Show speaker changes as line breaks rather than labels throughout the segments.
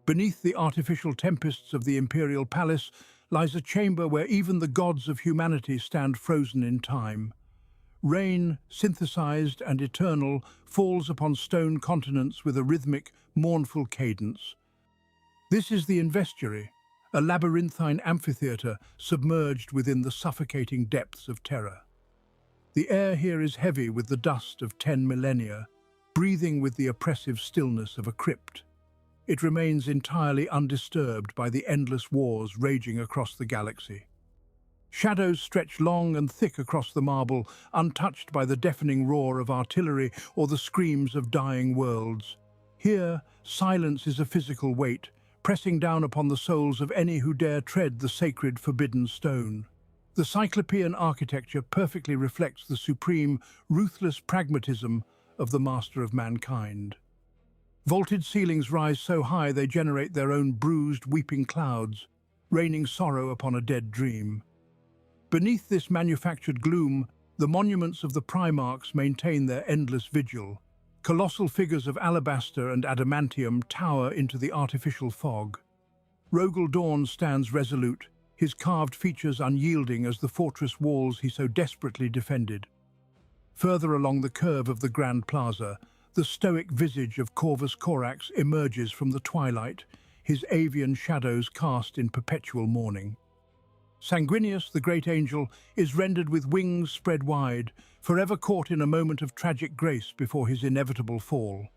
Beneath the artificial tempests of the imperial palace lies a chamber where even the gods of humanity stand frozen in time. Rain, synthesized and eternal, falls upon stone continents with a rhythmic, mournful cadence. This is the Investiary, a labyrinthine amphitheatre submerged within the suffocating depths of terror. The air here is heavy with the dust of 10 millennia, breathing with the oppressive stillness of a crypt. It remains entirely undisturbed by the endless wars raging across the galaxy. Shadows stretch long and thick across the marble, untouched by the deafening roar of artillery or the screams of dying worlds. Here, silence is a physical weight, pressing down upon the souls of any who dare tread the sacred forbidden stone. The Cyclopean architecture perfectly reflects the supreme, ruthless pragmatism of the master of mankind. Vaulted ceilings rise so high they generate their own bruised, weeping clouds, raining sorrow upon a dead dream. Beneath this manufactured gloom, the monuments of the Primarchs maintain their endless vigil. Colossal figures of alabaster and adamantium tower into the artificial fog. Rogel Dawn stands resolute, his carved features unyielding as the fortress walls he so desperately defended. Further along the curve of the Grand Plaza, the stoic visage of Corvus Corax emerges from the twilight, his avian shadows cast in perpetual mourning. Sanguinius, the great angel, is rendered with wings spread wide, forever caught in a moment of tragic grace before his inevitable fall.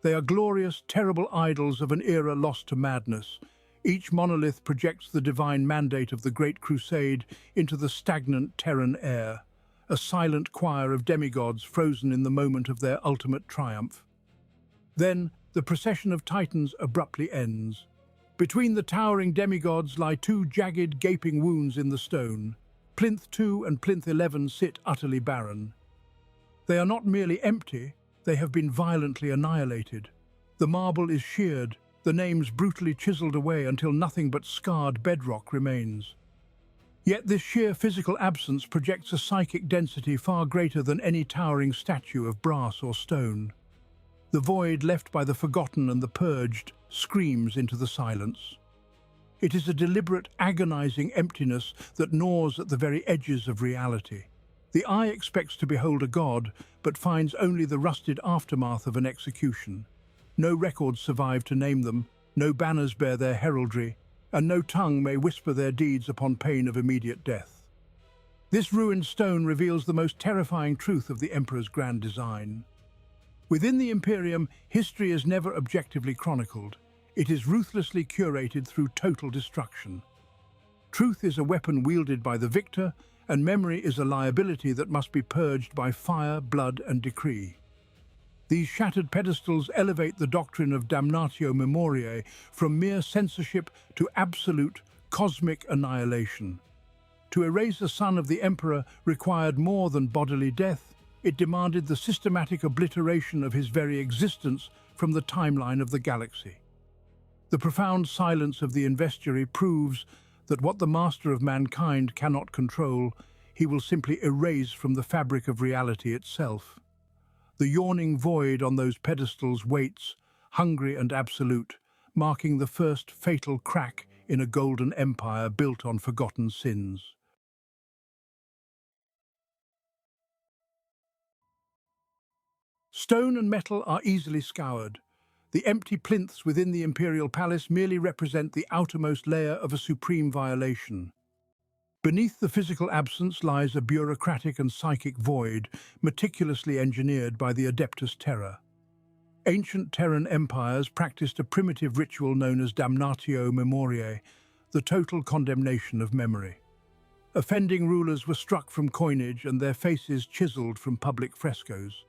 They are glorious, terrible idols of an era lost to madness. Each monolith projects the divine mandate of the Great Crusade into the stagnant Terran air, a silent choir of demigods frozen in the moment of their ultimate triumph. Then, the procession of titans abruptly ends. Between the towering demigods lie two jagged, gaping wounds in the stone. Plinth II and Plinth 11 sit utterly barren. They are not merely empty, they have been violently annihilated. The marble is sheared, the names brutally chiseled away until nothing but scarred bedrock remains. Yet this sheer physical absence projects a psychic density far greater than any towering statue of brass or stone. The void left by the forgotten and the purged screams into the silence. It is a deliberate, agonizing emptiness that gnaws at the very edges of reality. The eye expects to behold a god, but finds only the rusted aftermath of an execution. No records survive to name them, no banners bear their heraldry, and no tongue may whisper their deeds upon pain of immediate death. This ruined stone reveals the most terrifying truth of the Emperor's grand design. Within the Imperium, history is never objectively chronicled. It is ruthlessly curated through total destruction. Truth is a weapon wielded by the victor, and memory is a liability that must be purged by fire, blood, and decree. These shattered pedestals elevate the doctrine of Damnatio Memoriae from mere censorship to absolute, cosmic annihilation. To erase the son of the Emperor required more than bodily death. It demanded the systematic obliteration of his very existence from the timeline of the galaxy. The profound silence of the Investiary proves that what the master of mankind cannot control, he will simply erase from the fabric of reality itself. The yawning void on those pedestals waits, hungry and absolute, marking the first fatal crack in a golden empire built on forgotten sins. Stone and metal are easily scoured. The empty plinths within the imperial palace merely represent the outermost layer of a supreme violation. Beneath the physical absence lies a bureaucratic and psychic void, meticulously engineered by the Adeptus Terra. Ancient Terran empires practiced a primitive ritual known as Damnatio Memoriae, the total condemnation of memory. Offending rulers were struck from coinage and their faces chiselled from public frescoes.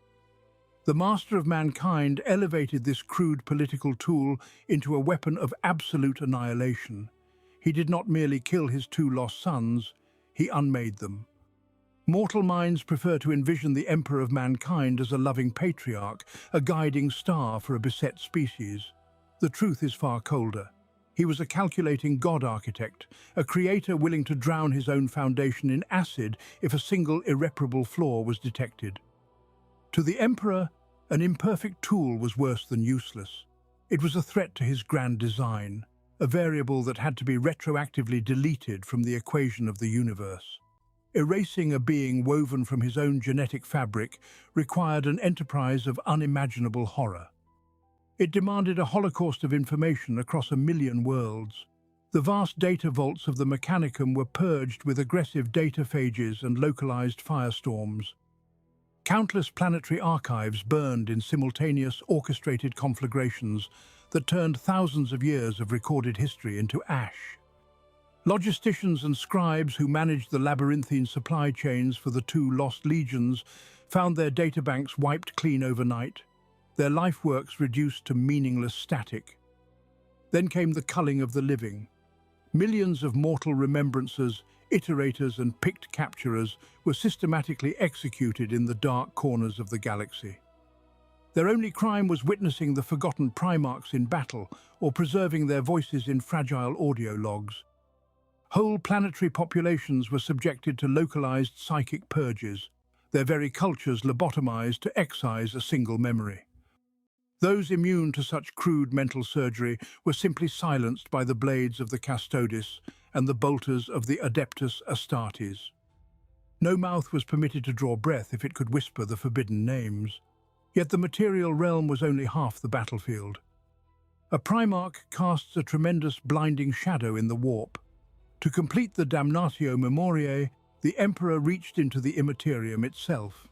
The master of mankind elevated this crude political tool into a weapon of absolute annihilation. He did not merely kill his two lost sons, he unmade them. Mortal minds prefer to envision the emperor of mankind as a loving patriarch, a guiding star for a beset species. The truth is far colder. He was a calculating god architect, a creator willing to drown his own foundation in acid if a single irreparable flaw was detected. To the emperor, an imperfect tool was worse than useless. It was a threat to his grand design, a variable that had to be retroactively deleted from the equation of the universe. Erasing a being woven from his own genetic fabric required an enterprise of unimaginable horror. It demanded a holocaust of information across 1,000,000 worlds. The vast data vaults of the Mechanicum were purged with aggressive data phages and localized firestorms. Countless planetary archives burned in simultaneous orchestrated conflagrations that turned thousands of years of recorded history into ash. Logisticians and scribes who managed the labyrinthine supply chains for the two lost legions found their databanks wiped clean overnight, their lifeworks reduced to meaningless static. Then came the culling of the living. Millions of mortal remembrancers, iterators and picked capturers were systematically executed in the dark corners of the galaxy. Their only crime was witnessing the forgotten Primarchs in battle or preserving their voices in fragile audio logs. Whole planetary populations were subjected to localized psychic purges, their very cultures lobotomized to excise a single memory. Those immune to such crude mental surgery were simply silenced by the blades of the Custodes and the bolters of the Adeptus Astartes. No mouth was permitted to draw breath if it could whisper the forbidden names. Yet the material realm was only half the battlefield. A Primarch casts a tremendous blinding shadow in the warp. To complete the Damnatio Memoriae, the Emperor reached into the Immaterium itself.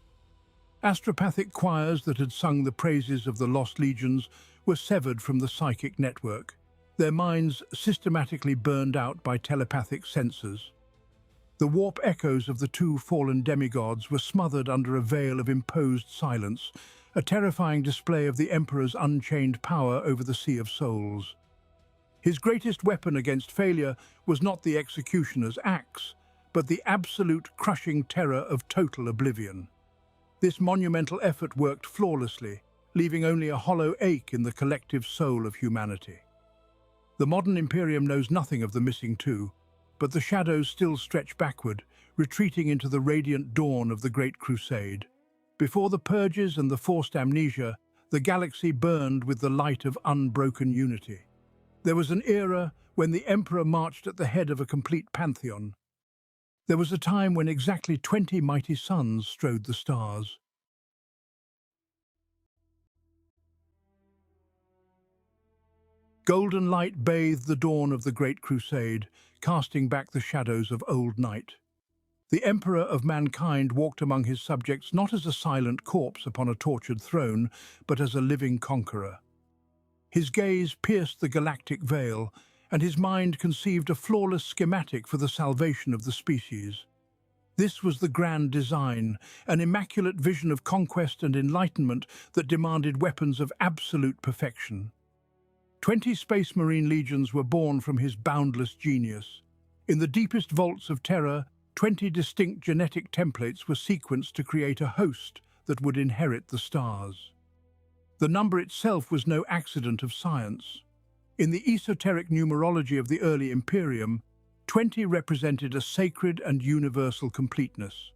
Astropathic choirs that had sung the praises of the lost legions were severed from the psychic network, their minds systematically burned out by telepathic sensors. The warp echoes of the two fallen demigods were smothered under a veil of imposed silence, a terrifying display of the Emperor's unchained power over the Sea of Souls. His greatest weapon against failure was not the executioner's axe, but the absolute crushing terror of total oblivion. This monumental effort worked flawlessly, leaving only a hollow ache in the collective soul of humanity. The modern Imperium knows nothing of the missing two, but the shadows still stretch backward, retreating into the radiant dawn of the Great Crusade. Before the purges and the forced amnesia, the galaxy burned with the light of unbroken unity. There was an era when the Emperor marched at the head of a complete pantheon. There was a time when exactly 20 mighty suns strode the stars. Golden light bathed the dawn of the Great Crusade, casting back the shadows of old night. The Emperor of mankind walked among his subjects not as a silent corpse upon a tortured throne, but as a living conqueror. His gaze pierced the galactic veil, and his mind conceived a flawless schematic for the salvation of the species. This was the grand design, an immaculate vision of conquest and enlightenment that demanded weapons of absolute perfection. 20 Space Marine legions were born from his boundless genius. In the deepest vaults of terror, 20 distinct genetic templates were sequenced to create a host that would inherit the stars. The number itself was no accident of science. In the esoteric numerology of the early Imperium, 20 represented a sacred and universal completeness.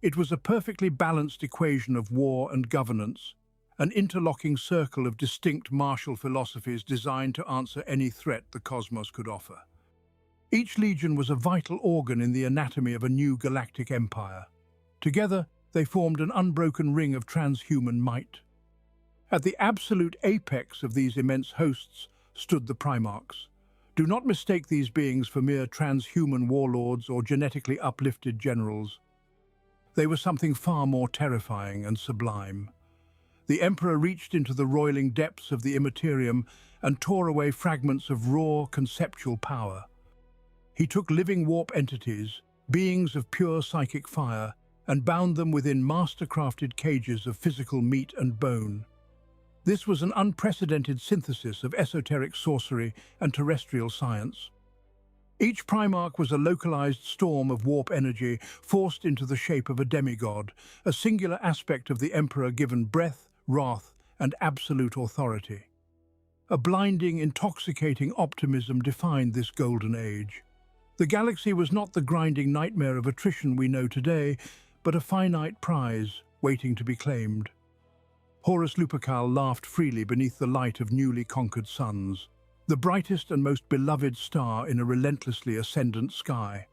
It was a perfectly balanced equation of war and governance, an interlocking circle of distinct martial philosophies designed to answer any threat the cosmos could offer. Each legion was a vital organ in the anatomy of a new galactic empire. Together, they formed an unbroken ring of transhuman might. At the absolute apex of these immense hosts stood the Primarchs. Do not mistake these beings for mere transhuman warlords or genetically uplifted generals. They were something far more terrifying and sublime. The Emperor reached into the roiling depths of the Immaterium and tore away fragments of raw, conceptual power. He took living warp entities, beings of pure psychic fire, and bound them within master-crafted cages of physical meat and bone. This was an unprecedented synthesis of esoteric sorcery and terrestrial science. Each Primarch was a localized storm of warp energy forced into the shape of a demigod, a singular aspect of the Emperor given breath, wrath, and absolute authority. A blinding, intoxicating optimism defined this golden age. The galaxy was not the grinding nightmare of attrition we know today, but a finite prize waiting to be claimed. Horus Lupercal laughed freely beneath the light of newly conquered suns, the brightest and most beloved star in a relentlessly ascendant sky.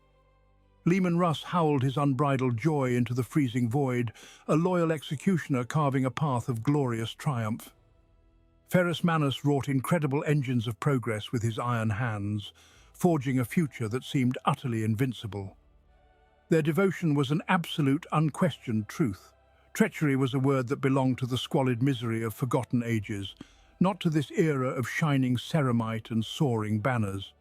Leman Russ howled his unbridled joy into the freezing void, a loyal executioner carving a path of glorious triumph. Ferrus Manus wrought incredible engines of progress with his iron hands, forging a future that seemed utterly invincible. Their devotion was an absolute, unquestioned truth. Treachery was a word that belonged to the squalid misery of forgotten ages, not to this era of shining ceramite and soaring banners.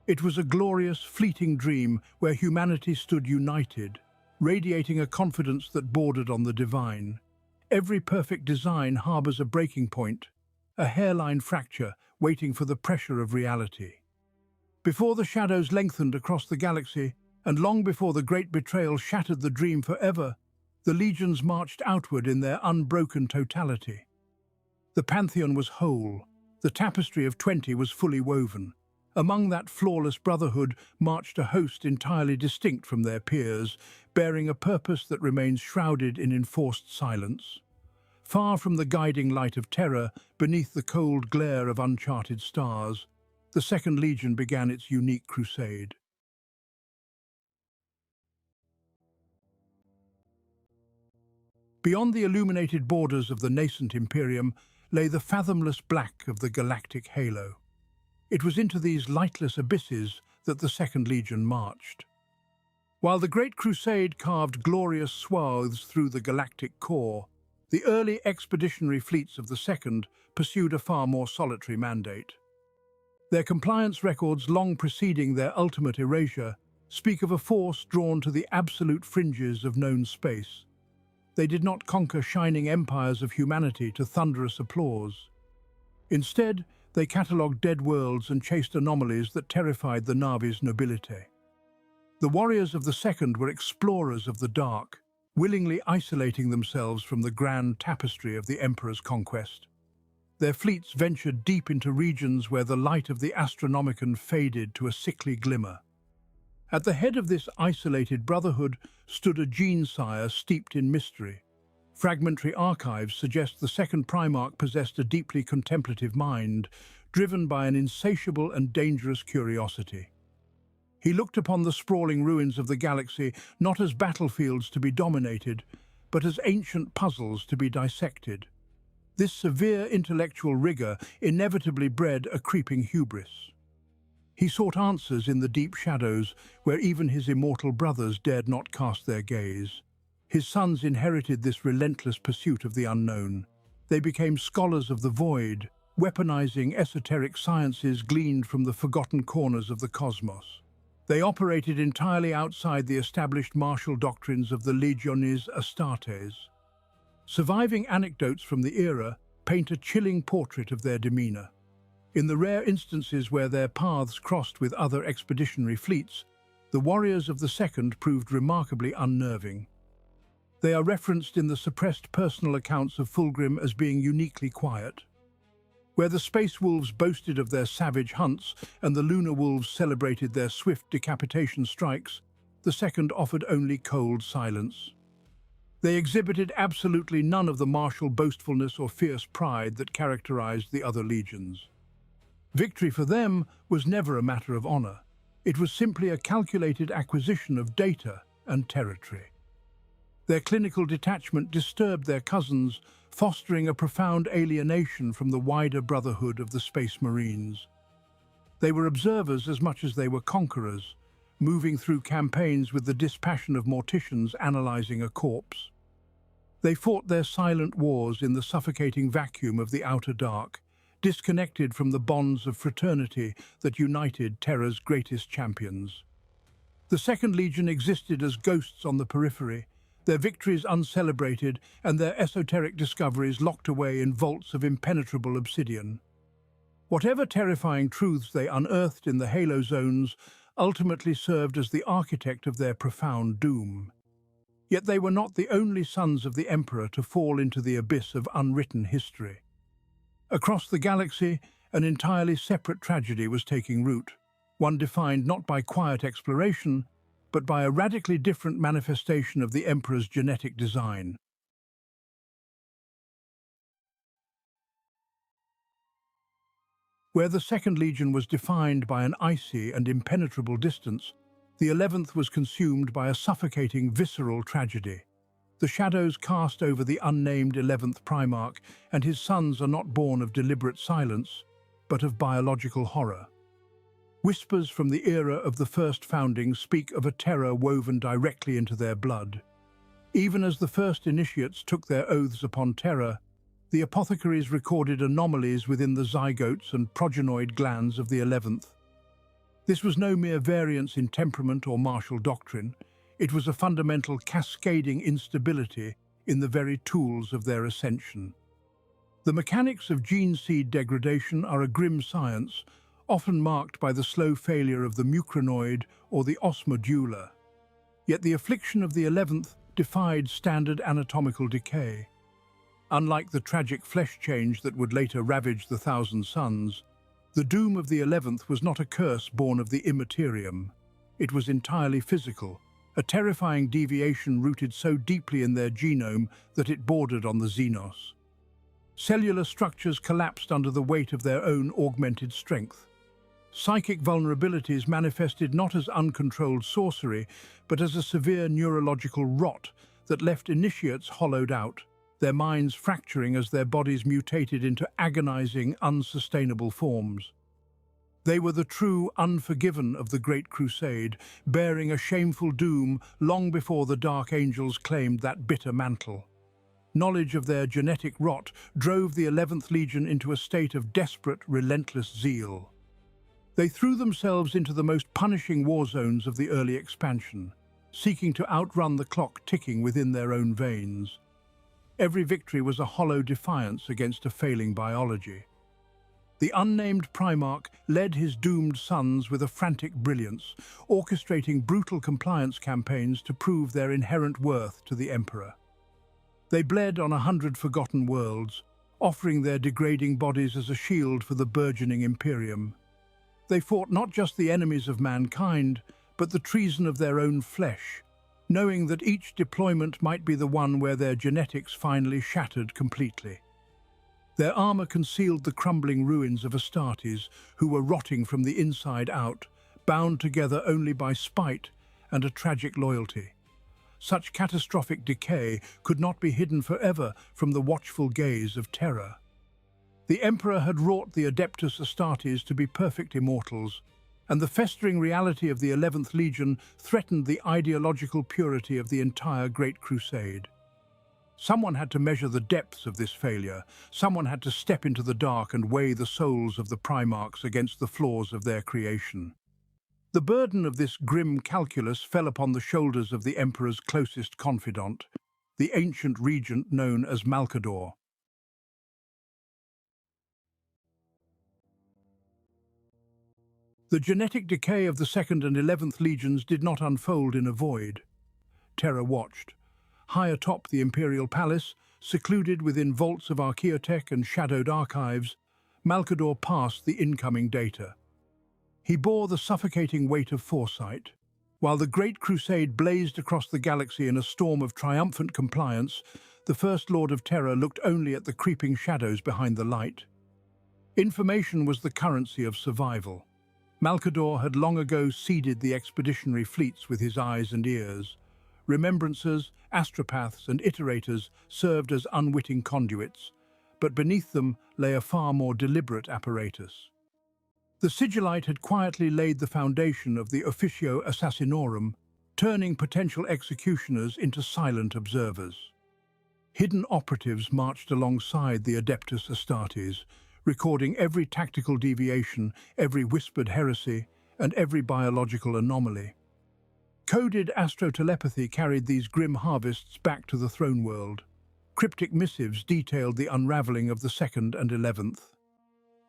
It was a glorious, fleeting dream where humanity stood united, radiating a confidence that bordered on the divine. Every perfect design harbors a breaking point, a hairline fracture waiting for the pressure of reality. Before the shadows lengthened across the galaxy, and long before the great betrayal shattered the dream forever, the legions marched outward in their unbroken totality. The pantheon was whole, the tapestry of 20 was fully woven. Among that flawless brotherhood marched a host entirely distinct from their peers, bearing a purpose that remains shrouded in enforced silence. Far from the guiding light of terror, beneath the cold glare of uncharted stars, the Second Legion began its unique crusade. Beyond the illuminated borders of the nascent Imperium lay the fathomless black of the galactic halo. It was into these lightless abysses that the Second Legion marched. While the Great Crusade carved glorious swaths through the galactic core, the early expeditionary fleets of the Second pursued a far more solitary mandate. Their compliance records, long preceding their ultimate erasure, speak of a force drawn to the absolute fringes of known space. They did not conquer shining empires of humanity to thunderous applause. Instead, they catalogued dead worlds and chased anomalies that terrified the Navi's nobility. The warriors of the Second were explorers of the dark, willingly isolating themselves from the grand tapestry of the Emperor's conquest. Their fleets ventured deep into regions where the light of the Astronomicon faded to a sickly glimmer. At the head of this isolated brotherhood stood a gene-sire steeped in mystery. Fragmentary archives suggest the second Primarch possessed a deeply contemplative mind, driven by an insatiable and dangerous curiosity. He looked upon the sprawling ruins of the galaxy not as battlefields to be dominated, but as ancient puzzles to be dissected. This severe intellectual rigor inevitably bred a creeping hubris. He sought answers in the deep shadows where even his immortal brothers dared not cast their gaze. His sons inherited this relentless pursuit of the unknown. They became scholars of the void, weaponizing esoteric sciences gleaned from the forgotten corners of the cosmos. They operated entirely outside the established martial doctrines of the Legiones Astartes. Surviving anecdotes from the era paint a chilling portrait of their demeanor. In the rare instances where their paths crossed with other expeditionary fleets, the warriors of the Second proved remarkably unnerving. They are referenced in the suppressed personal accounts of Fulgrim as being uniquely quiet. Where the Space Wolves boasted of their savage hunts and the Lunar Wolves celebrated their swift decapitation strikes, the Second offered only cold silence. They exhibited absolutely none of the martial boastfulness or fierce pride that characterized the other legions. Victory for them was never a matter of honor. It was simply a calculated acquisition of data and territory. Their clinical detachment disturbed their cousins, fostering a profound alienation from the wider brotherhood of the Space Marines. They were observers as much as they were conquerors, moving through campaigns with the dispassion of morticians analyzing a corpse. They fought their silent wars in the suffocating vacuum of the outer dark, disconnected from the bonds of fraternity that united Terra's greatest champions. The Second Legion existed as ghosts on the periphery, their victories uncelebrated and their esoteric discoveries locked away in vaults of impenetrable obsidian. Whatever terrifying truths they unearthed in the Halo Zones ultimately served as the architect of their profound doom. Yet they were not the only sons of the Emperor to fall into the abyss of unwritten history. Across the galaxy, an entirely separate tragedy was taking root, one defined not by quiet exploration, but by a radically different manifestation of the Emperor's genetic design. Where the Second Legion was defined by an icy and impenetrable distance, the 11th was consumed by a suffocating, visceral tragedy. The shadows cast over the unnamed 11th Primarch and his sons are not born of deliberate silence, but of biological horror. Whispers from the era of the first founding speak of a terror woven directly into their blood. Even as the first initiates took their oaths upon terror, the apothecaries recorded anomalies within the zygotes and progenoid glands of the 11th. This was no mere variance in temperament or martial doctrine. It was a fundamental cascading instability in the very tools of their ascension. The mechanics of gene seed degradation are a grim science, often marked by the slow failure of the mucranoid or the osmodula. Yet the affliction of the 11th defied standard anatomical decay. Unlike the tragic flesh change that would later ravage the Thousand Sons, the doom of the 11th was not a curse born of the immaterium. It was entirely physical, a terrifying deviation rooted so deeply in their genome that it bordered on the xenos. Cellular structures collapsed under the weight of their own augmented strength. Psychic vulnerabilities manifested not as uncontrolled sorcery, but as a severe neurological rot that left initiates hollowed out, their minds fracturing as their bodies mutated into agonizing, unsustainable forms. They were the true unforgiven of the Great Crusade, bearing a shameful doom long before the Dark Angels claimed that bitter mantle. Knowledge of their genetic rot drove the 11th Legion into a state of desperate, relentless zeal. They threw themselves into the most punishing war zones of the early expansion, seeking to outrun the clock ticking within their own veins. Every victory was a hollow defiance against a failing biology. The unnamed Primarch led his doomed sons with a frantic brilliance, orchestrating brutal compliance campaigns to prove their inherent worth to the Emperor. They bled on 100 forgotten worlds, offering their degrading bodies as a shield for the burgeoning Imperium. They fought not just the enemies of mankind, but the treason of their own flesh, knowing that each deployment might be the one where their genetics finally shattered completely. Their armor concealed the crumbling ruins of Astartes, who were rotting from the inside out, bound together only by spite and a tragic loyalty. Such catastrophic decay could not be hidden forever from the watchful gaze of terror. The Emperor had wrought the Adeptus Astartes to be perfect immortals, and the festering reality of the 11th Legion threatened the ideological purity of the entire Great Crusade. Someone had to measure the depths of this failure. Someone had to step into the dark and weigh the souls of the Primarchs against the flaws of their creation. The burden of this grim calculus fell upon the shoulders of the Emperor's closest confidant, the ancient regent known as Malcador. The genetic decay of the 2nd and 11th Legions did not unfold in a void. Terror watched. High atop the Imperial Palace, secluded within vaults of archaeotech and shadowed archives, Malcador passed the incoming data. He bore the suffocating weight of foresight. While the Great Crusade blazed across the galaxy in a storm of triumphant compliance, the First Lord of Terror looked only at the creeping shadows behind the light. Information was the currency of survival. Malcador had long ago seeded the expeditionary fleets with his eyes and ears. Remembrancers, astropaths, and iterators served as unwitting conduits, but beneath them lay a far more deliberate apparatus. The Sigillite had quietly laid the foundation of the Officio Assassinorum, turning potential executioners into silent observers. Hidden operatives marched alongside the Adeptus Astartes, recording every tactical deviation, every whispered heresy, and every biological anomaly. Coded astrotelepathy carried these grim harvests back to the throne world. Cryptic missives detailed the unraveling of the 2nd and 11th.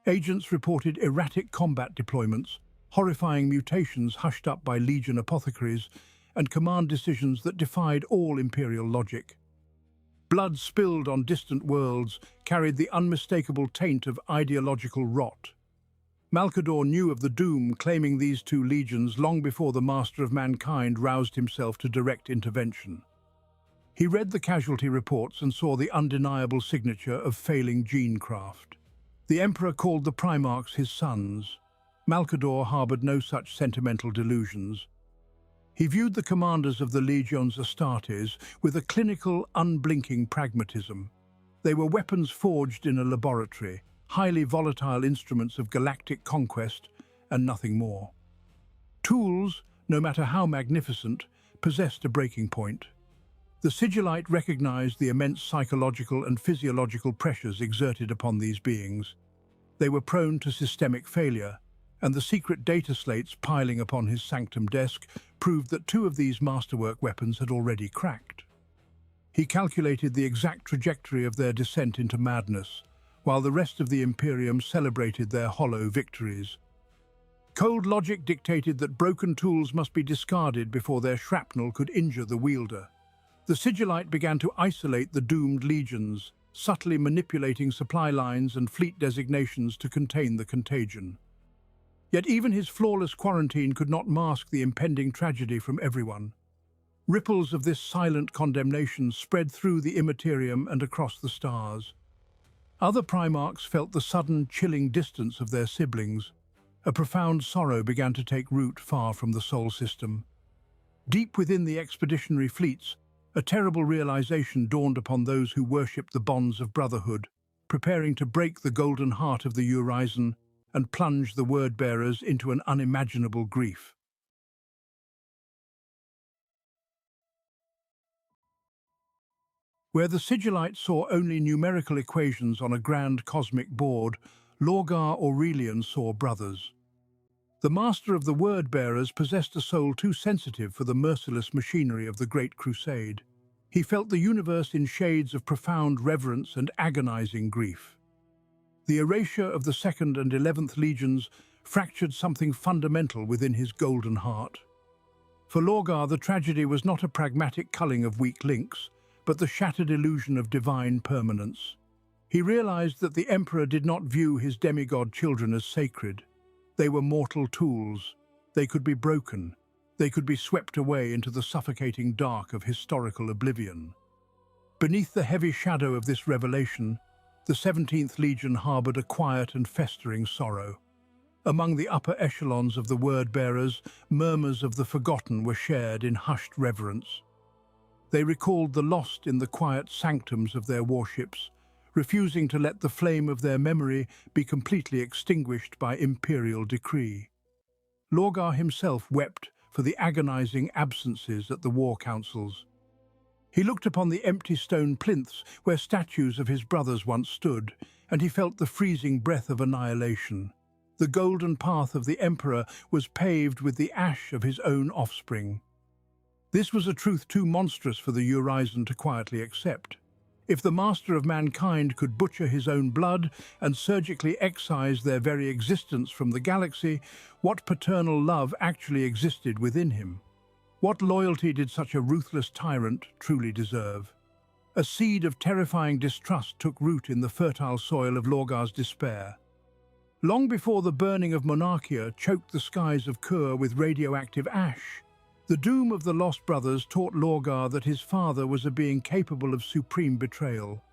Agents reported erratic combat deployments, horrifying mutations hushed up by Legion apothecaries, and command decisions that defied all Imperial logic. Blood spilled on distant worlds carried the unmistakable taint of ideological rot. Malcador knew of the doom claiming these two legions long before the Master of Mankind roused himself to direct intervention. He read the casualty reports and saw the undeniable signature of failing gene craft. The Emperor called the Primarchs his sons. Malcador harboured no such sentimental delusions. He viewed the commanders of the Legions Astartes with a clinical, unblinking pragmatism. They were weapons forged in a laboratory, highly volatile instruments of galactic conquest, and nothing more. Tools, no matter how magnificent, possessed a breaking point. The Sigillite recognized the immense psychological and physiological pressures exerted upon these beings. They were prone to systemic failure, and the secret data slates piling upon his sanctum desk proved that 2 of these masterwork weapons had already cracked. He calculated the exact trajectory of their descent into madness, while the rest of the Imperium celebrated their hollow victories. Cold logic dictated that broken tools must be discarded before their shrapnel could injure the wielder. The Sigillite began to isolate the doomed legions, subtly manipulating supply lines and fleet designations to contain the contagion. Yet even his flawless quarantine could not mask the impending tragedy from everyone. Ripples of this silent condemnation spread through the immaterium and across the stars. Other Primarchs felt the sudden, chilling distance of their siblings. A profound sorrow began to take root far from the Sol system. Deep within the expeditionary fleets, a terrible realization dawned upon those who worshipped the bonds of brotherhood, preparing to break the golden heart of the Urazen and plunge the word-bearers into an unimaginable grief. Where the Sigillite saw only numerical equations on a grand cosmic board, Lorgar Aurelian saw brothers. The master of the word-bearers possessed a soul too sensitive for the merciless machinery of the Great Crusade. He felt the universe in shades of profound reverence and agonizing grief. The erasure of the 2nd and 11th Legions fractured something fundamental within his golden heart. For Lorgar, the tragedy was not a pragmatic culling of weak links, but the shattered illusion of divine permanence. He realized that the Emperor did not view his demigod children as sacred. They were mortal tools. They could be broken. They could be swept away into the suffocating dark of historical oblivion. Beneath the heavy shadow of this revelation, the 17th Legion harboured a quiet and festering sorrow. Among the upper echelons of the word-bearers, murmurs of the forgotten were shared in hushed reverence. They recalled the lost in the quiet sanctums of their warships, refusing to let the flame of their memory be completely extinguished by imperial decree. Lorgar himself wept for the agonizing absences at the war councils. He looked upon the empty stone plinths where statues of his brothers once stood, and he felt the freezing breath of annihilation. The golden path of the Emperor was paved with the ash of his own offspring. This was a truth too monstrous for the Urazen to quietly accept. If the master of mankind could butcher his own blood and surgically excise their very existence from the galaxy, what paternal love actually existed within him? What loyalty did such a ruthless tyrant truly deserve? A seed of terrifying distrust took root in the fertile soil of Lorgar's despair. Long before the burning of Monarchia choked the skies of Kur with radioactive ash, the doom of the Lost Brothers taught Lorgar that his father was a being capable of supreme betrayal.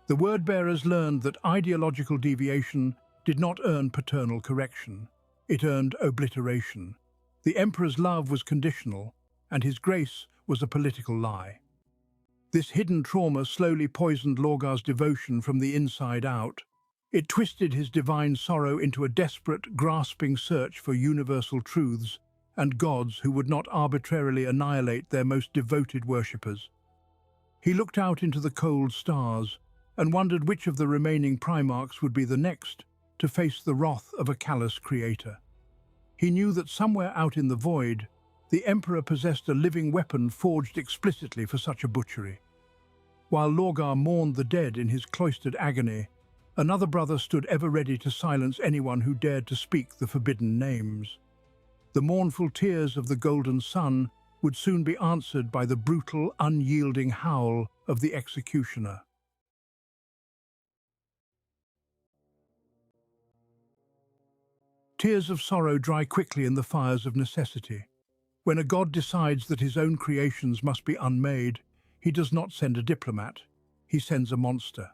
The word-bearers learned that ideological deviation did not earn paternal correction. It earned obliteration. The Emperor's love was conditional, and his grace was a political lie. This hidden trauma slowly poisoned Lorgar's devotion from the inside out. It twisted his divine sorrow into a desperate, grasping search for universal truths and gods who would not arbitrarily annihilate their most devoted worshippers. He looked out into the cold stars and wondered which of the remaining Primarchs would be the next to face the wrath of a callous creator. He knew that somewhere out in the void, the Emperor possessed a living weapon forged explicitly for such a butchery. While Lorgar mourned the dead in his cloistered agony, another brother stood ever ready to silence anyone who dared to speak the forbidden names. The mournful tears of the golden sun would soon be answered by the brutal, unyielding howl of the executioner. Tears of sorrow dry quickly in the fires of necessity. When a god decides that his own creations must be unmade, he does not send a diplomat, he sends a monster.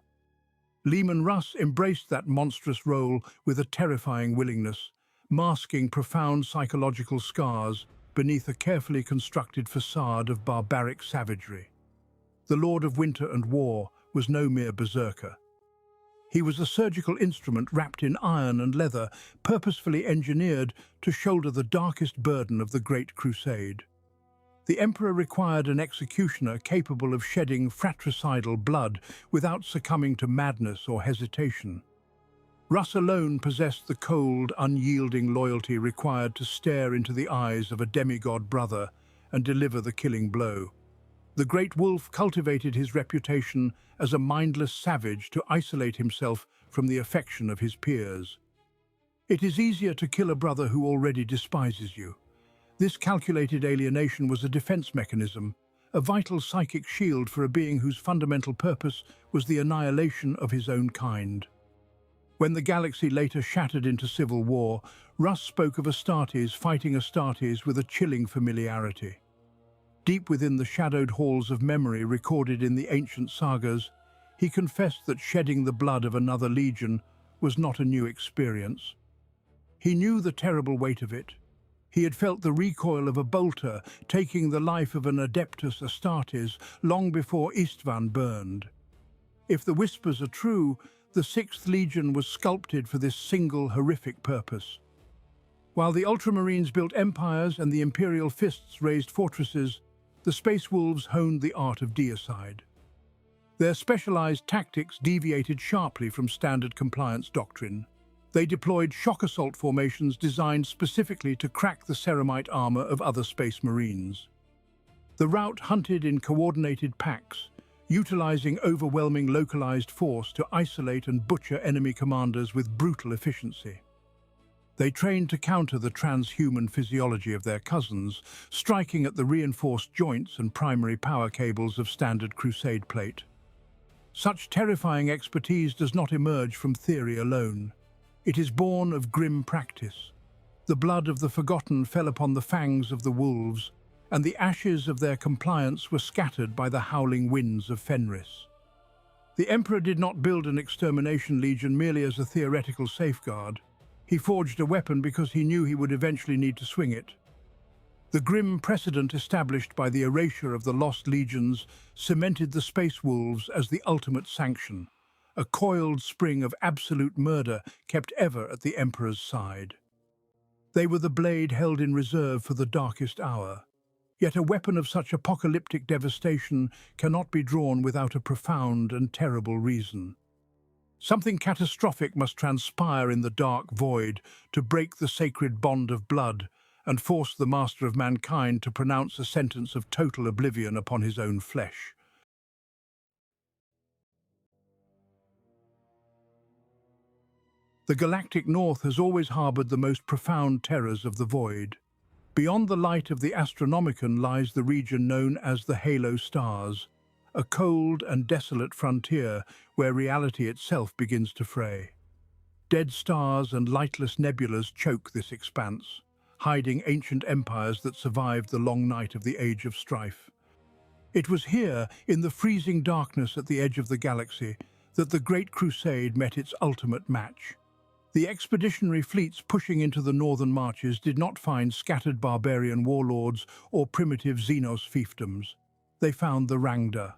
Leman Russ embraced that monstrous role with a terrifying willingness, masking profound psychological scars beneath a carefully constructed facade of barbaric savagery. The Lord of Winter and War was no mere berserker. He was a surgical instrument wrapped in iron and leather, purposefully engineered to shoulder the darkest burden of the Great Crusade. The Emperor required an executioner capable of shedding fratricidal blood without succumbing to madness or hesitation. Russ alone possessed the cold, unyielding loyalty required to stare into the eyes of a demigod brother and deliver the killing blow. The Great Wolf cultivated his reputation as a mindless savage to isolate himself from the affection of his peers. It is easier to kill a brother who already despises you. This calculated alienation was a defense mechanism, a vital psychic shield for a being whose fundamental purpose was the annihilation of his own kind. When the galaxy later shattered into civil war, Russ spoke of Astartes fighting Astartes with a chilling familiarity. Deep within the shadowed halls of memory recorded in the ancient sagas, he confessed that shedding the blood of another legion was not a new experience. He knew the terrible weight of it. He had felt the recoil of a bolter taking the life of an Adeptus Astartes long before Istvan burned. If the whispers are true, the Sixth Legion was sculpted for this single horrific purpose. While the Ultramarines built empires and the Imperial Fists raised fortresses, the Space Wolves honed the art of deicide. Their specialized tactics deviated sharply from standard compliance doctrine. They deployed shock assault formations designed specifically to crack the ceramite armor of other Space Marines. The rout hunted in coordinated packs, utilizing overwhelming localized force to isolate and butcher enemy commanders with brutal efficiency. They trained to counter the transhuman physiology of their cousins, striking at the reinforced joints and primary power cables of standard Crusade plate. Such terrifying expertise does not emerge from theory alone. It is born of grim practice. The blood of the forgotten fell upon the fangs of the wolves, and the ashes of their compliance were scattered by the howling winds of Fenris. The Emperor did not build an extermination legion merely as a theoretical safeguard. He forged a weapon because he knew he would eventually need to swing it. The grim precedent established by the erasure of the lost legions cemented the Space Wolves as the ultimate sanction, a coiled spring of absolute murder kept ever at the Emperor's side. They were the blade held in reserve for the darkest hour. Yet a weapon of such apocalyptic devastation cannot be drawn without a profound and terrible reason. Something catastrophic must transpire in the dark void to break the sacred bond of blood and force the master of mankind to pronounce a sentence of total oblivion upon his own flesh. The galactic north has always harbored the most profound terrors of the void. Beyond the light of the Astronomicon lies the region known as the Halo Stars, a cold and desolate frontier where reality itself begins to fray. Dead stars and lightless nebulas choke this expanse, hiding ancient empires that survived the long night of the Age of Strife. It was here, in the freezing darkness at the edge of the galaxy, that the Great Crusade met its ultimate match. The expeditionary fleets pushing into the northern marches did not find scattered barbarian warlords or primitive Xenos fiefdoms. They found the Rangda.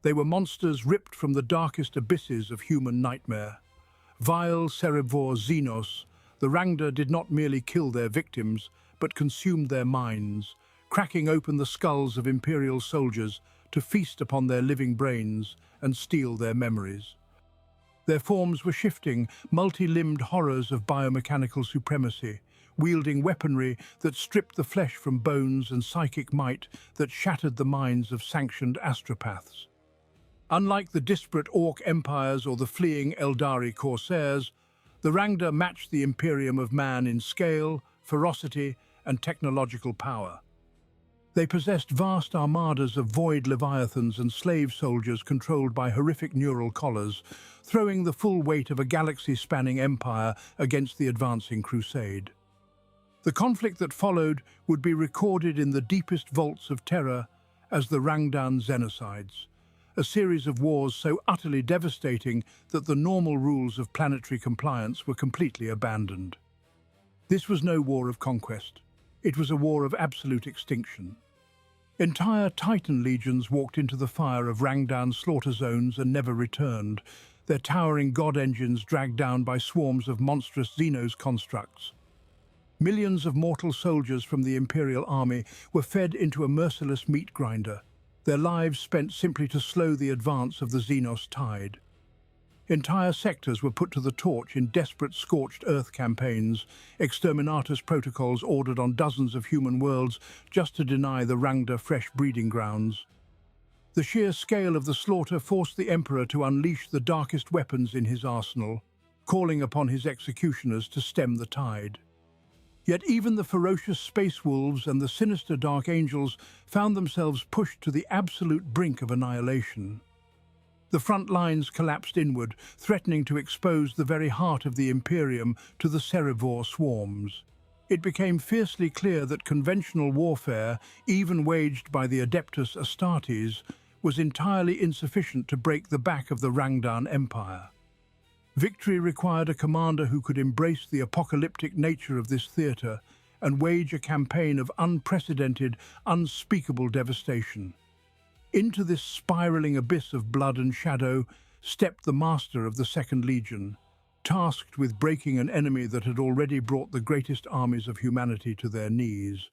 They were monsters ripped from the darkest abysses of human nightmare. Vile cerebrore Xenos, the Rangda did not merely kill their victims, but consumed their minds, cracking open the skulls of Imperial soldiers to feast upon their living brains and steal their memories. Their forms were shifting, multi-limbed horrors of biomechanical supremacy, wielding weaponry that stripped the flesh from bones and psychic might that shattered the minds of sanctioned astropaths. Unlike the disparate Orc empires or the fleeing Eldari corsairs, the Rangda matched the Imperium of Man in scale, ferocity, and technological power. They possessed vast armadas of void leviathans and slave soldiers controlled by horrific neural collars, throwing the full weight of a galaxy-spanning empire against the advancing crusade. The conflict that followed would be recorded in the deepest vaults of terror as the Rangdan Xenocides, a series of wars so utterly devastating that the normal rules of planetary compliance were completely abandoned. This was no war of conquest. It was a war of absolute extinction. Entire Titan legions walked into the fire of Rangdan's slaughter zones and never returned, their towering god engines dragged down by swarms of monstrous Xenos constructs. Millions of mortal soldiers from the Imperial army were fed into a merciless meat grinder, their lives spent simply to slow the advance of the Xenos tide. Entire sectors were put to the torch in desperate scorched earth campaigns, exterminatus protocols ordered on dozens of human worlds just to deny the Rangda fresh breeding grounds. The sheer scale of the slaughter forced the Emperor to unleash the darkest weapons in his arsenal, calling upon his executioners to stem the tide. Yet even the ferocious space wolves and the sinister dark angels found themselves pushed to the absolute brink of annihilation. The front lines collapsed inward, threatening to expose the very heart of the Imperium to the Cerebror swarms. It became fiercely clear that conventional warfare, even waged by the Adeptus Astartes, was entirely insufficient to break the back of the Rangdan Empire. Victory required a commander who could embrace the apocalyptic nature of this theatre and wage a campaign of unprecedented, unspeakable devastation. Into this spiraling abyss of blood and shadow stepped the master of the Second Legion, tasked with breaking an enemy that had already brought the greatest armies of humanity to their knees.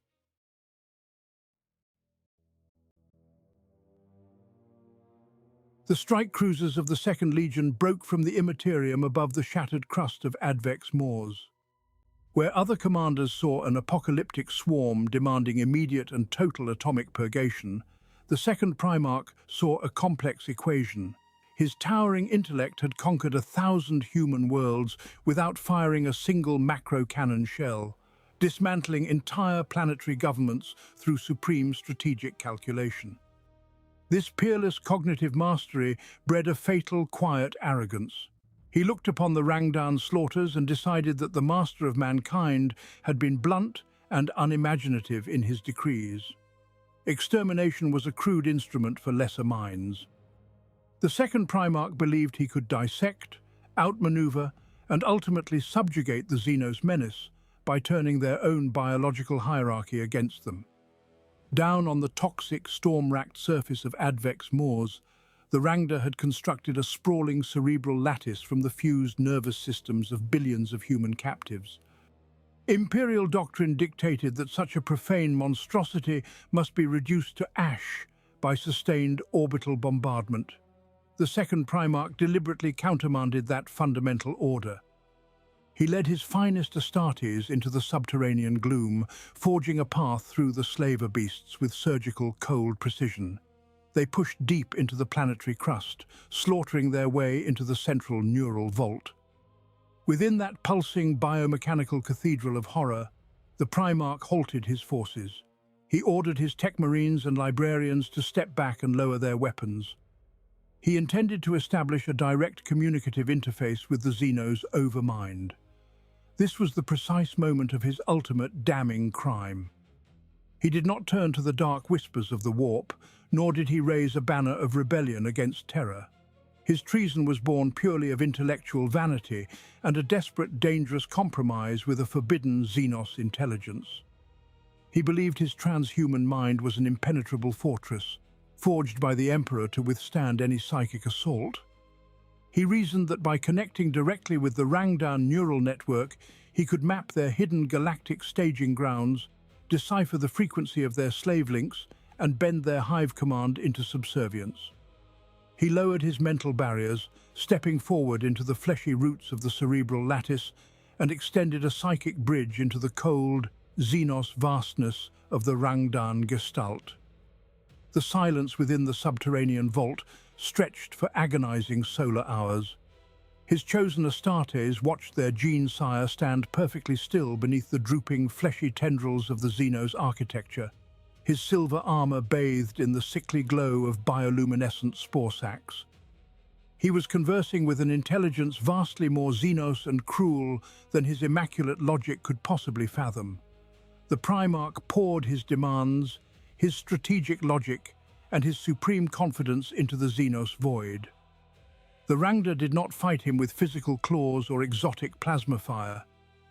The strike cruisers of the Second Legion broke from the immaterium above the shattered crust of Advex Moors. Where other commanders saw an apocalyptic swarm demanding immediate and total atomic purgation, the second Primarch saw a complex equation. His towering intellect had conquered 1,000 human worlds without firing a single macro-cannon shell, dismantling entire planetary governments through supreme strategic calculation. This peerless cognitive mastery bred a fatal, quiet arrogance. He looked upon the Rangdan slaughters and decided that the master of mankind had been blunt and unimaginative in his decrees. Extermination was a crude instrument for lesser minds. The second Primarch believed he could dissect, outmaneuver, and ultimately subjugate the Xenos menace by turning their own biological hierarchy against them. Down on the toxic, storm-racked surface of Advex Moors, the Rangda had constructed a sprawling cerebral lattice from the fused nervous systems of billions of human captives. Imperial doctrine dictated that such a profane monstrosity must be reduced to ash by sustained orbital bombardment. The second Primarch deliberately countermanded that fundamental order. He led his finest Astartes into the subterranean gloom, forging a path through the slaver beasts with surgical, cold precision. They pushed deep into the planetary crust, slaughtering their way into the central neural vault. Within that pulsing biomechanical cathedral of horror, the Primarch halted his forces. He ordered his tech marines and librarians to step back and lower their weapons. He intended to establish a direct communicative interface with the Xenos overmind. This was the precise moment of his ultimate damning crime. He did not turn to the dark whispers of the warp, nor did he raise a banner of rebellion against terror. His treason was born purely of intellectual vanity and a desperate, dangerous compromise with a forbidden Xenos intelligence. He believed his transhuman mind was an impenetrable fortress, forged by the Emperor to withstand any psychic assault. He reasoned that by connecting directly with the Rangdan neural network, he could map their hidden galactic staging grounds, decipher the frequency of their slave links, and bend their hive command into subservience. He lowered his mental barriers, stepping forward into the fleshy roots of the cerebral lattice, and extended a psychic bridge into the cold, Xenos vastness of the Rangdan gestalt. The silence within the subterranean vault stretched for agonizing solar hours. His chosen Astartes watched their gene sire stand perfectly still beneath the drooping, fleshy tendrils of the Xenos architecture, his silver armor bathed in the sickly glow of bioluminescent spore sacs. He was conversing with an intelligence vastly more Xenos and cruel than his immaculate logic could possibly fathom. The Primarch poured his demands, his strategic logic, and his supreme confidence into the Xenos void. The Rangda did not fight him with physical claws or exotic plasma fire.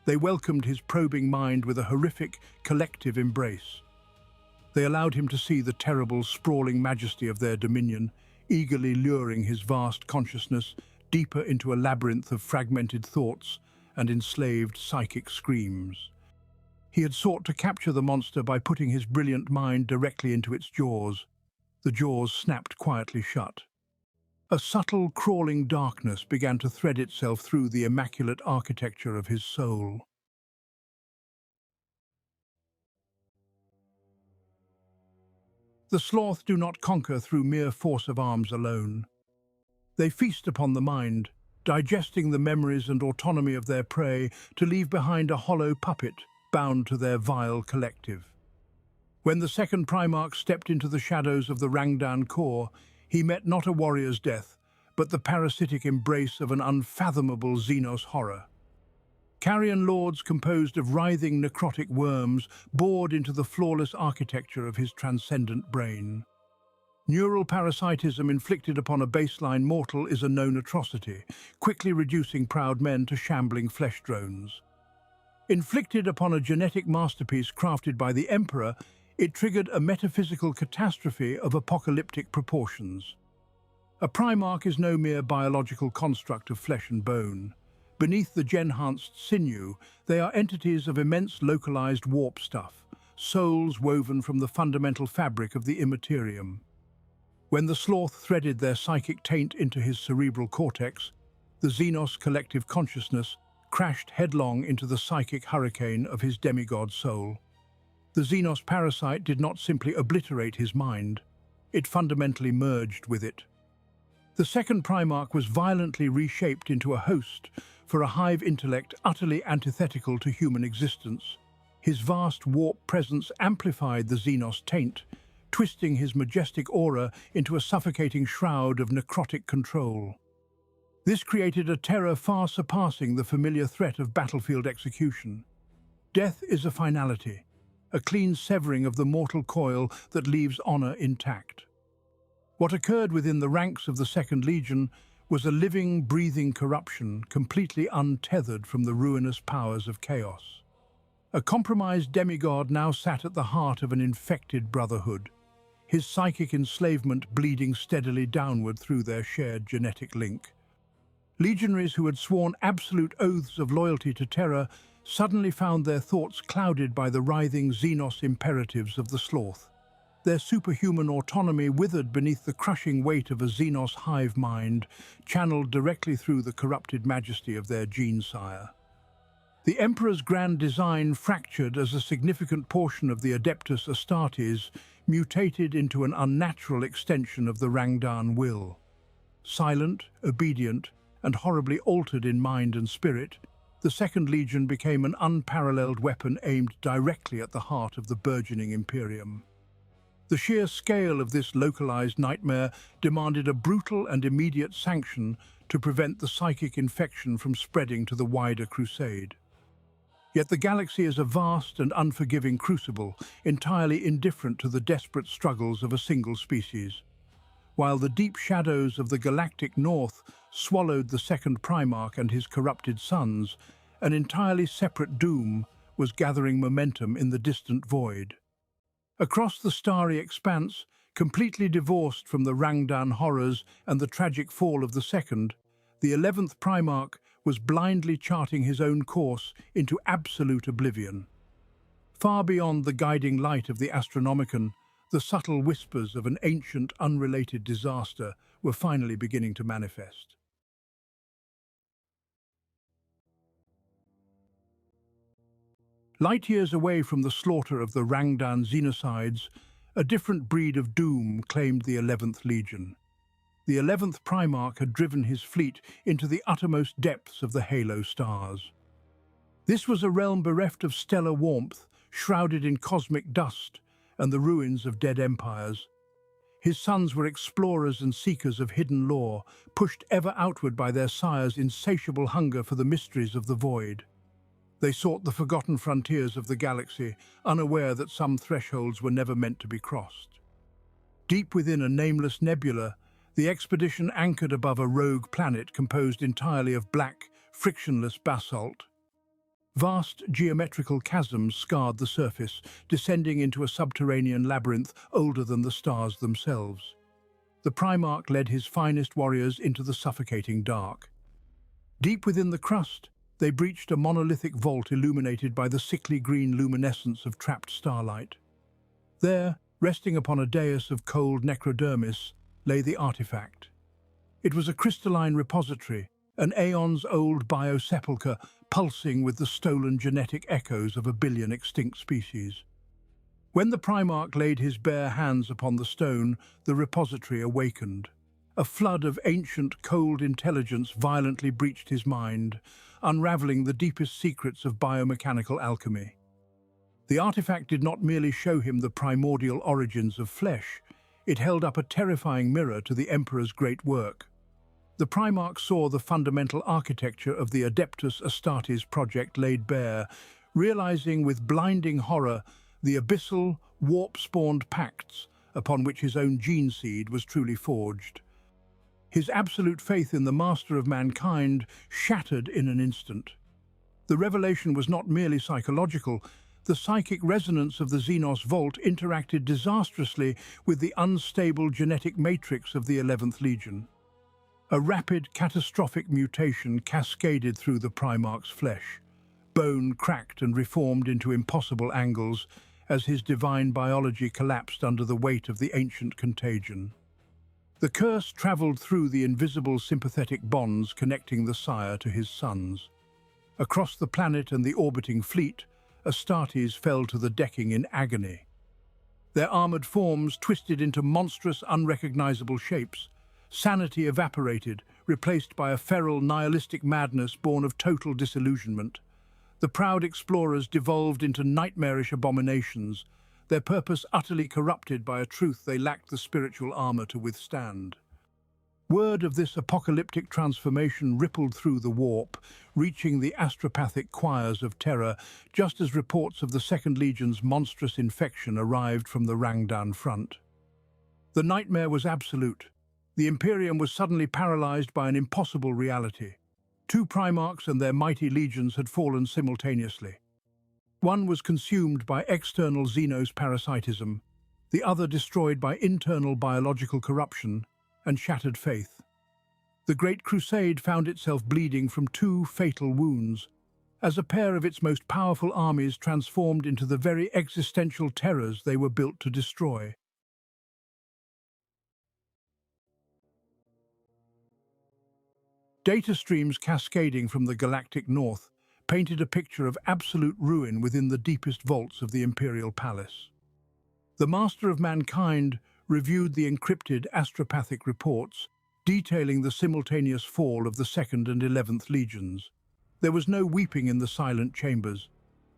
They welcomed his probing mind with a horrific, collective embrace. They allowed him to see the terrible, sprawling majesty of their dominion, eagerly luring his vast consciousness deeper into a labyrinth of fragmented thoughts and enslaved psychic screams. He had sought to capture the monster by putting his brilliant mind directly into its jaws. The jaws snapped quietly shut. A subtle, crawling darkness began to thread itself through the immaculate architecture of his soul. The sloth do not conquer through mere force of arms alone. They feast upon the mind, digesting the memories and autonomy of their prey to leave behind a hollow puppet bound to their vile collective. When the second Primarch stepped into the shadows of the Rangdan core, he met not a warrior's death, but the parasitic embrace of an unfathomable Xenos horror. Carrion lords composed of writhing necrotic worms bored into the flawless architecture of his transcendent brain. Neural parasitism inflicted upon a baseline mortal is a known atrocity, quickly reducing proud men to shambling flesh drones. Inflicted upon a genetic masterpiece crafted by the Emperor, it triggered a metaphysical catastrophe of apocalyptic proportions. A Primarch is no mere biological construct of flesh and bone. Beneath the gen-enhanced sinew, they are entities of immense localized warp stuff, souls woven from the fundamental fabric of the immaterium. When the sloth threaded their psychic taint into his cerebral cortex, the Xenos collective consciousness crashed headlong into the psychic hurricane of his demigod soul. The Xenos parasite did not simply obliterate his mind, it fundamentally merged with it. The second Primarch was violently reshaped into a host for a hive intellect utterly antithetical to human existence. His vast warp presence amplified the Xenos taint, twisting his majestic aura into a suffocating shroud of necrotic control. This created a terror far surpassing the familiar threat of battlefield execution. Death is a finality, a clean severing of the mortal coil that leaves honor intact. What occurred within the ranks of the Second Legion was a living, breathing corruption completely untethered from the ruinous powers of chaos. A compromised demigod now sat at the heart of an infected brotherhood, his psychic enslavement bleeding steadily downward through their shared genetic link. Legionaries who had sworn absolute oaths of loyalty to Terra suddenly found their thoughts clouded by the writhing Xenos imperatives of the sloth. Their superhuman autonomy withered beneath the crushing weight of a Xenos hive mind, channeled directly through the corrupted majesty of their gene-sire. The Emperor's grand design fractured as a significant portion of the Adeptus Astartes mutated into an unnatural extension of the Rangdan will. Silent, obedient, and horribly altered in mind and spirit, the Second Legion became an unparalleled weapon aimed directly at the heart of the burgeoning Imperium. The sheer scale of this localized nightmare demanded a brutal and immediate sanction to prevent the psychic infection from spreading to the wider crusade. Yet the galaxy is a vast and unforgiving crucible, entirely indifferent to the desperate struggles of a single species. While the deep shadows of the galactic north swallowed the second Primarch and his corrupted sons, an entirely separate doom was gathering momentum in the distant void. Across the starry expanse, completely divorced from the Rangdan horrors and the tragic fall of the second, the 11th Primarch was blindly charting his own course into absolute oblivion. Far beyond the guiding light of the Astronomicon, the subtle whispers of an ancient, unrelated disaster were finally beginning to manifest. Light years away from the slaughter of the Rangdan xenocides, a different breed of doom claimed the 11th Legion. The 11th Primarch had driven his fleet into the uttermost depths of the Halo stars. This was a realm bereft of stellar warmth, shrouded in cosmic dust and the ruins of dead empires. His sons were explorers and seekers of hidden lore, pushed ever outward by their sire's insatiable hunger for the mysteries of the void. They sought the forgotten frontiers of the galaxy, unaware that some thresholds were never meant to be crossed. Deep within a nameless nebula, the expedition anchored above a rogue planet composed entirely of black, frictionless basalt. Vast geometrical chasms scarred the surface, descending into a subterranean labyrinth older than the stars themselves. The Primarch led his finest warriors into the suffocating dark. Deep within the crust, they breached a monolithic vault illuminated by the sickly green luminescence of trapped starlight. There, resting upon a dais of cold necrodermis, lay the artifact. It was a crystalline repository, an aeons-old biosepulchre pulsing with the stolen genetic echoes of 1 billion extinct species. When the Primarch laid his bare hands upon the stone, the repository awakened. A flood of ancient, cold intelligence violently breached his mind, unraveling the deepest secrets of biomechanical alchemy. The artifact did not merely show him the primordial origins of flesh, it held up a terrifying mirror to the Emperor's great work. The Primarch saw the fundamental architecture of the Adeptus Astartes project laid bare, realizing with blinding horror the abyssal, warp-spawned pacts upon which his own gene seed was truly forged. His absolute faith in the master of mankind shattered in an instant. The revelation was not merely psychological. The psychic resonance of the Xenos Vault interacted disastrously with the unstable genetic matrix of the 11th Legion. A rapid, catastrophic mutation cascaded through the Primarch's flesh. Bone cracked and reformed into impossible angles as his divine biology collapsed under the weight of the ancient contagion. The curse travelled through the invisible sympathetic bonds connecting the sire to his sons. Across the planet and the orbiting fleet, Astartes fell to the decking in agony. Their armoured forms twisted into monstrous, unrecognizable shapes. Sanity evaporated, replaced by a feral, nihilistic madness born of total disillusionment. The proud explorers devolved into nightmarish abominations, their purpose utterly corrupted by a truth they lacked the spiritual armor to withstand. Word of this apocalyptic transformation rippled through the warp, reaching the astropathic choirs of terror, just as reports of the Second Legion's monstrous infection arrived from the Rangdan front. The nightmare was absolute. The Imperium was suddenly paralyzed by an impossible reality. 2 Primarchs and their mighty legions had fallen simultaneously. One was consumed by external Xenos parasitism, the other destroyed by internal biological corruption and shattered faith. The Great Crusade found itself bleeding from 2 fatal wounds, as a pair of its most powerful armies transformed into the very existential terrors they were built to destroy. Data streams cascading from the galactic north painted a picture of absolute ruin within the deepest vaults of the Imperial Palace. The Master of Mankind reviewed the encrypted astropathic reports, detailing the simultaneous fall of the 2nd and 11th Legions. There was no weeping in the silent chambers.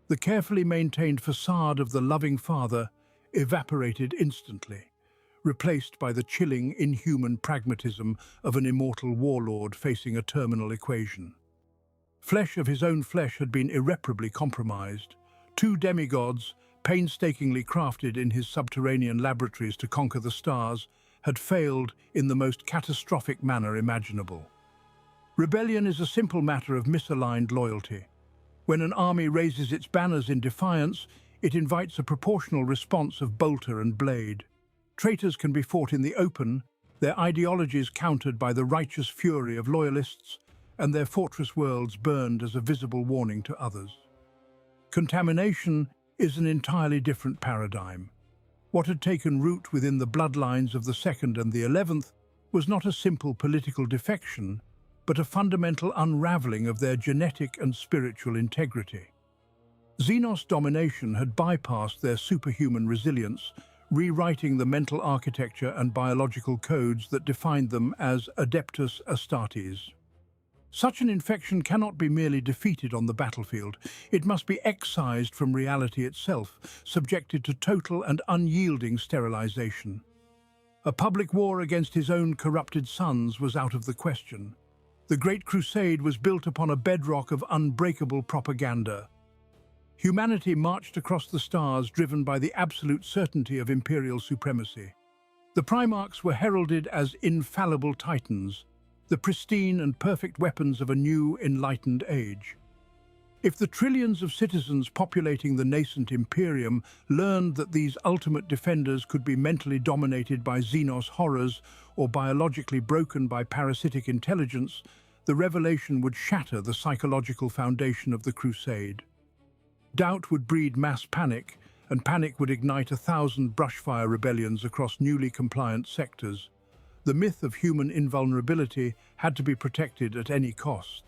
The carefully maintained facade of the loving father evaporated instantly, replaced by the chilling, inhuman pragmatism of an immortal warlord facing a terminal equation. Flesh of his own flesh had been irreparably compromised. 2 demigods, painstakingly crafted in his subterranean laboratories to conquer the stars, had failed in the most catastrophic manner imaginable. Rebellion is a simple matter of misaligned loyalty. When an army raises its banners in defiance, it invites a proportional response of bolter and blade. Traitors can be fought in the open, their ideologies countered by the righteous fury of loyalists, and their fortress worlds burned as a visible warning to others. Contamination is an entirely different paradigm. What had taken root within the bloodlines of the 2nd and the 11th was not a simple political defection, but a fundamental unraveling of their genetic and spiritual integrity. Xenos domination had bypassed their superhuman resilience, rewriting the mental architecture and biological codes that defined them as Adeptus Astartes. Such an infection cannot be merely defeated on the battlefield. It must be excised from reality itself, subjected to total and unyielding sterilization. A public war against his own corrupted sons was out of the question. The Great Crusade was built upon a bedrock of unbreakable propaganda. Humanity marched across the stars driven by the absolute certainty of imperial supremacy. The Primarchs were heralded as infallible titans, the pristine and perfect weapons of a new, enlightened age. If the trillions of citizens populating the nascent Imperium learned that these ultimate defenders could be mentally dominated by Xenos horrors or biologically broken by parasitic intelligence, the revelation would shatter the psychological foundation of the Crusade. Doubt would breed mass panic, and panic would ignite 1,000 brushfire rebellions across newly compliant sectors. The myth of human invulnerability had to be protected at any cost.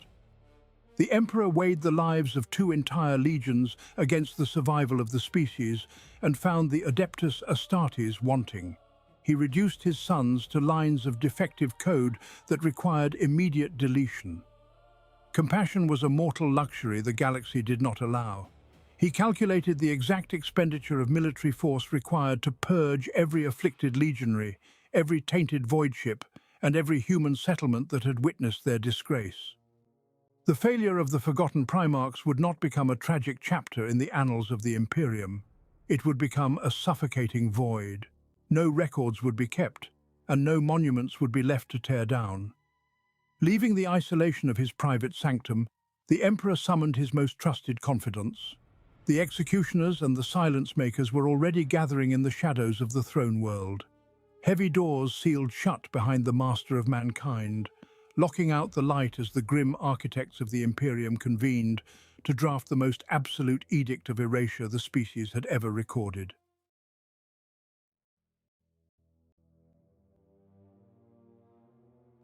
The Emperor weighed the lives of 2 entire legions against the survival of the species and found the Adeptus Astartes wanting. He reduced his sons to lines of defective code that required immediate deletion. Compassion was a mortal luxury the galaxy did not allow. He calculated the exact expenditure of military force required to purge every afflicted legionary, every tainted void ship, and every human settlement that had witnessed their disgrace. The failure of the forgotten Primarchs would not become a tragic chapter in the annals of the Imperium. It would become a suffocating void. No records would be kept, and no monuments would be left to tear down. Leaving the isolation of his private sanctum, the Emperor summoned his most trusted confidants. The executioners and the silence makers were already gathering in the shadows of the throne world. Heavy doors sealed shut behind the master of mankind, locking out the light as the grim architects of the Imperium convened to draft the most absolute edict of erasure the species had ever recorded.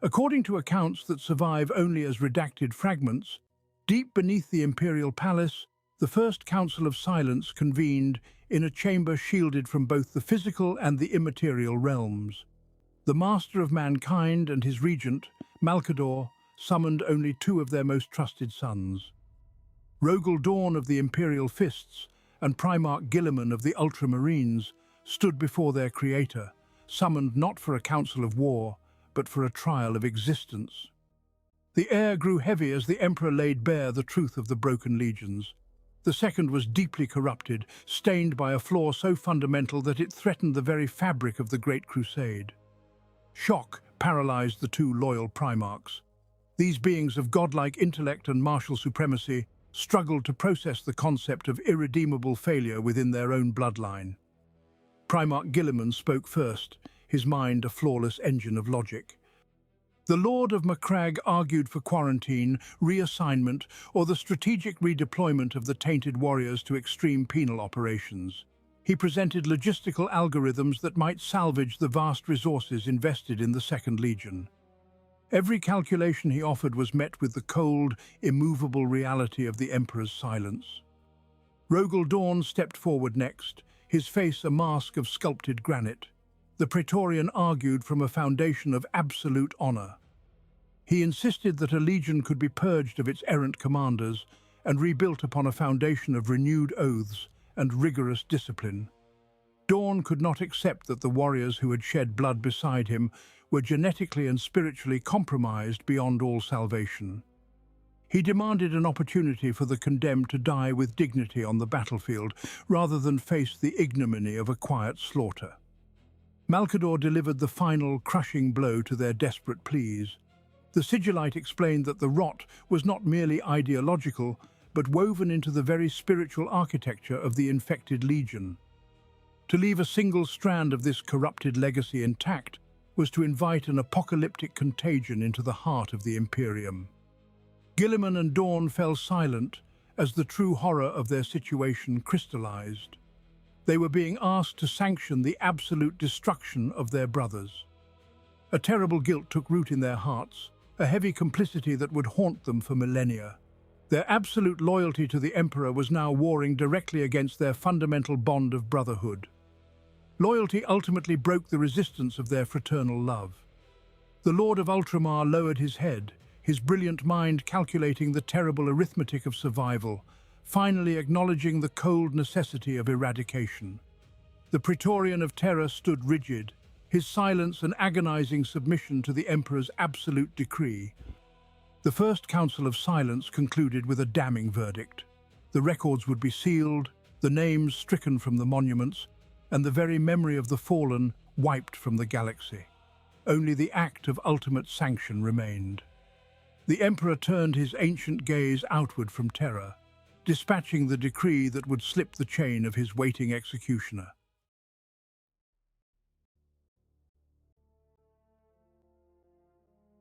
According to accounts that survive only as redacted fragments, deep beneath the Imperial Palace, the First Council of Silence convened in a chamber shielded from both the physical and the immaterial realms. The Master of Mankind and his regent, Malcador, summoned only 2 of their most trusted sons. Rogel Dawn of the Imperial Fists and Primarch Guilliman of the Ultramarines stood before their creator, summoned not for a council of war, but for a trial of existence. The air grew heavy as the Emperor laid bare the truth of the broken legions. The second was deeply corrupted, stained by a flaw so fundamental that it threatened the very fabric of the Great Crusade. Shock paralyzed the 2 loyal Primarchs. These beings of godlike intellect and martial supremacy struggled to process the concept of irredeemable failure within their own bloodline. Primarch Guilliman spoke first, his mind a flawless engine of logic. The Lord of Macragge argued for quarantine, reassignment, or the strategic redeployment of the tainted warriors to extreme penal operations. He presented logistical algorithms that might salvage the vast resources invested in the Second Legion. Every calculation he offered was met with the cold, immovable reality of the Emperor's silence. Rogel Dawn stepped forward next, his face a mask of sculpted granite. The Praetorian argued from a foundation of absolute honor. He insisted that a legion could be purged of its errant commanders and rebuilt upon a foundation of renewed oaths and rigorous discipline. Dawn could not accept that the warriors who had shed blood beside him were genetically and spiritually compromised beyond all salvation. He demanded an opportunity for the condemned to die with dignity on the battlefield rather than face the ignominy of a quiet slaughter. Malcador delivered the final, crushing blow to their desperate pleas. The Sigillite explained that the rot was not merely ideological, but woven into the very spiritual architecture of the infected legion. To leave a single strand of this corrupted legacy intact was to invite an apocalyptic contagion into the heart of the Imperium. Guilliman and Dawn fell silent as the true horror of their situation crystallized. They were being asked to sanction the absolute destruction of their brothers. A terrible guilt took root in their hearts, a heavy complicity that would haunt them for millennia. Their absolute loyalty to the Emperor was now warring directly against their fundamental bond of brotherhood. Loyalty ultimately broke the resistance of their fraternal love. The Lord of Ultramar lowered his head, his brilliant mind calculating the terrible arithmetic of survival, finally acknowledging the cold necessity of eradication. The Praetorian of Terror stood rigid, his silence an agonizing submission to the Emperor's absolute decree. The First Council of Silence concluded with a damning verdict. The records would be sealed, the names stricken from the monuments, and the very memory of the fallen wiped from the galaxy. Only the act of ultimate sanction remained. The Emperor turned his ancient gaze outward from Terra, dispatching the decree that would slip the chain of his waiting executioner.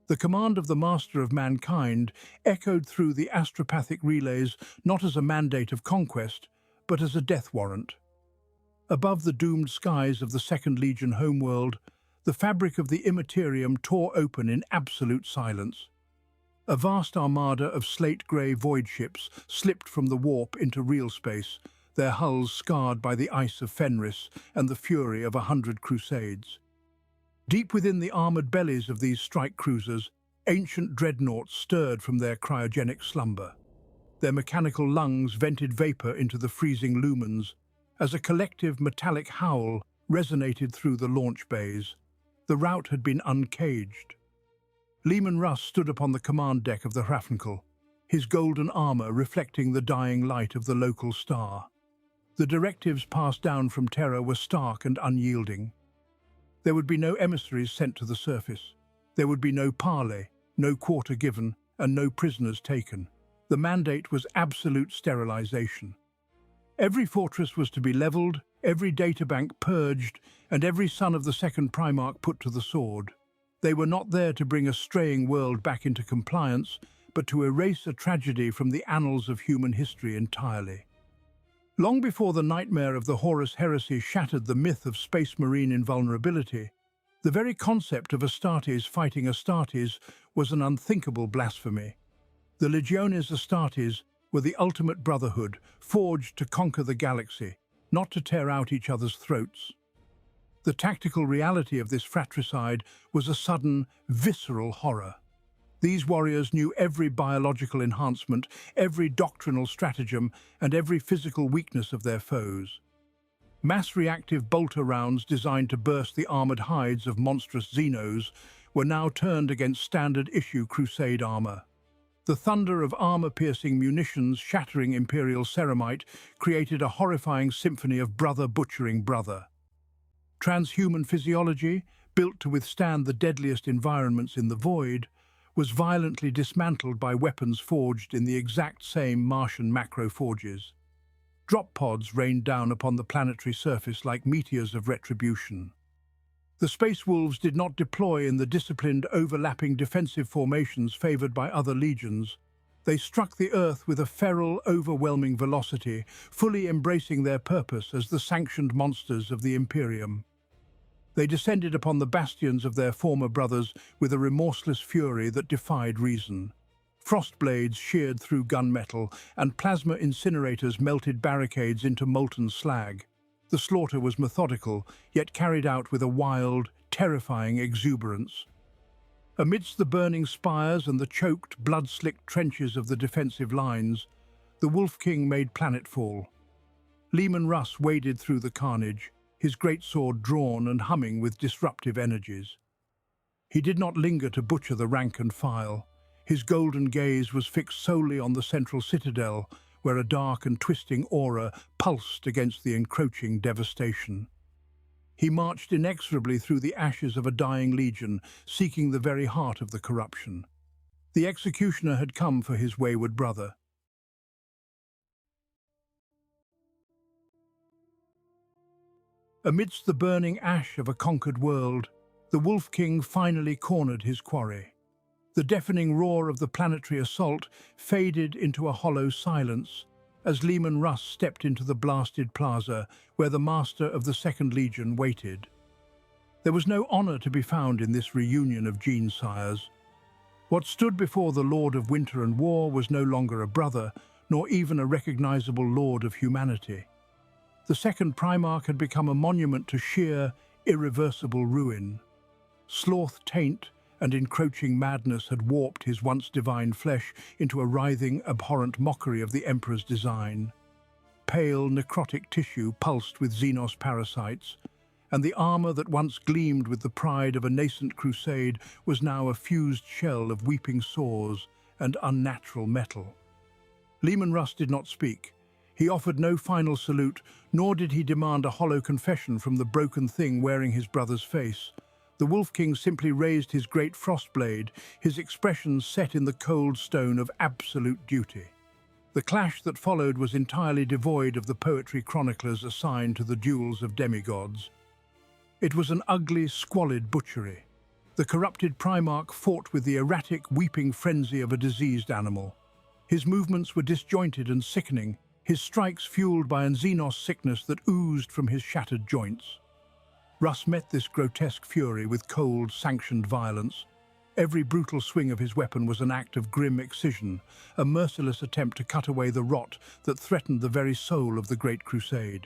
The command of the Master of Mankind echoed through the astropathic relays not as a mandate of conquest, but as a death warrant. Above the doomed skies of the Second Legion homeworld, the fabric of the Immaterium tore open in absolute silence. A vast armada of slate-grey void ships slipped from the warp into real space, their hulls scarred by the ice of Fenris and the fury of 100 crusades. Deep within the armoured bellies of these strike cruisers, ancient dreadnoughts stirred from their cryogenic slumber. Their mechanical lungs vented vapour into the freezing lumens, as a collective metallic howl resonated through the launch bays. The rout had been uncaged. Leman Russ stood upon the command deck of the Hrafnkel, his golden armour reflecting the dying light of the local star. The directives passed down from Terra were stark and unyielding. There would be no emissaries sent to the surface. There would be no parley, no quarter given, and no prisoners taken. The mandate was absolute sterilization. Every fortress was to be levelled, every databank purged, and every son of the second Primarch put to the sword. They were not there to bring a straying world back into compliance, but to erase a tragedy from the annals of human history entirely. Long before the nightmare of the Horus heresy shattered the myth of space marine invulnerability, the very concept of Astartes fighting Astartes was an unthinkable blasphemy. The Legiones Astartes were the ultimate brotherhood, forged to conquer the galaxy, not to tear out each other's throats. The tactical reality of this fratricide was a sudden, visceral horror. These warriors knew every biological enhancement, every doctrinal stratagem, and every physical weakness of their foes. Mass-reactive bolter rounds designed to burst the armoured hides of monstrous Xenos were now turned against standard-issue Crusade armour. The thunder of armour-piercing munitions shattering Imperial ceramite created a horrifying symphony of brother butchering brother. Transhuman physiology, built to withstand the deadliest environments in the void, was violently dismantled by weapons forged in the exact same Martian macro-forges. Drop pods rained down upon the planetary surface like meteors of retribution. The Space Wolves did not deploy in the disciplined, overlapping defensive formations favoured by other legions. They struck the Earth with a feral, overwhelming velocity, fully embracing their purpose as the sanctioned monsters of the Imperium. They descended upon the bastions of their former brothers with a remorseless fury that defied reason. Frost blades sheared through gunmetal, and plasma incinerators melted barricades into molten slag. The slaughter was methodical, yet carried out with a wild, terrifying exuberance. Amidst the burning spires and the choked, blood-slicked trenches of the defensive lines, the Wolf King made planetfall. Leman Russ waded through the carnage, his greatsword drawn and humming with disruptive energies. He did not linger to butcher the rank and file. His golden gaze was fixed solely on the central citadel, where a dark and twisting aura pulsed against the encroaching devastation. He marched inexorably through the ashes of a dying legion, seeking the very heart of the corruption. The executioner had come for his wayward brother. Amidst the burning ash of a conquered world, the Wolf King finally cornered his quarry. The deafening roar of the planetary assault faded into a hollow silence as Leman Russ stepped into the blasted plaza where the master of the Second Legion waited. There was no honour to be found in this reunion of gene sires. What stood before the Lord of Winter and War was no longer a brother, nor even a recognizable lord of humanity. The second Primarch had become a monument to sheer, irreversible ruin. Sloth, taint, and encroaching madness had warped his once divine flesh into a writhing, abhorrent mockery of the Emperor's design. Pale, necrotic tissue pulsed with Xenos parasites, and the armour that once gleamed with the pride of a nascent crusade was now a fused shell of weeping sores and unnatural metal. Leman Russ did not speak, He offered no final salute, nor did he demand a hollow confession from the broken thing wearing his brother's face. The Wolf King simply raised his great frostblade, his expression set in the cold stone of absolute duty. The clash that followed was entirely devoid of the poetry chroniclers assigned to the duels of demigods. It was an ugly, squalid butchery. The corrupted Primarch fought with the erratic, weeping frenzy of a diseased animal. His movements were disjointed and sickening, his strikes fueled by an Xenos sickness that oozed from his shattered joints. Russ met this grotesque fury with cold, sanctioned violence. Every brutal swing of his weapon was an act of grim excision, a merciless attempt to cut away the rot that threatened the very soul of the Great Crusade.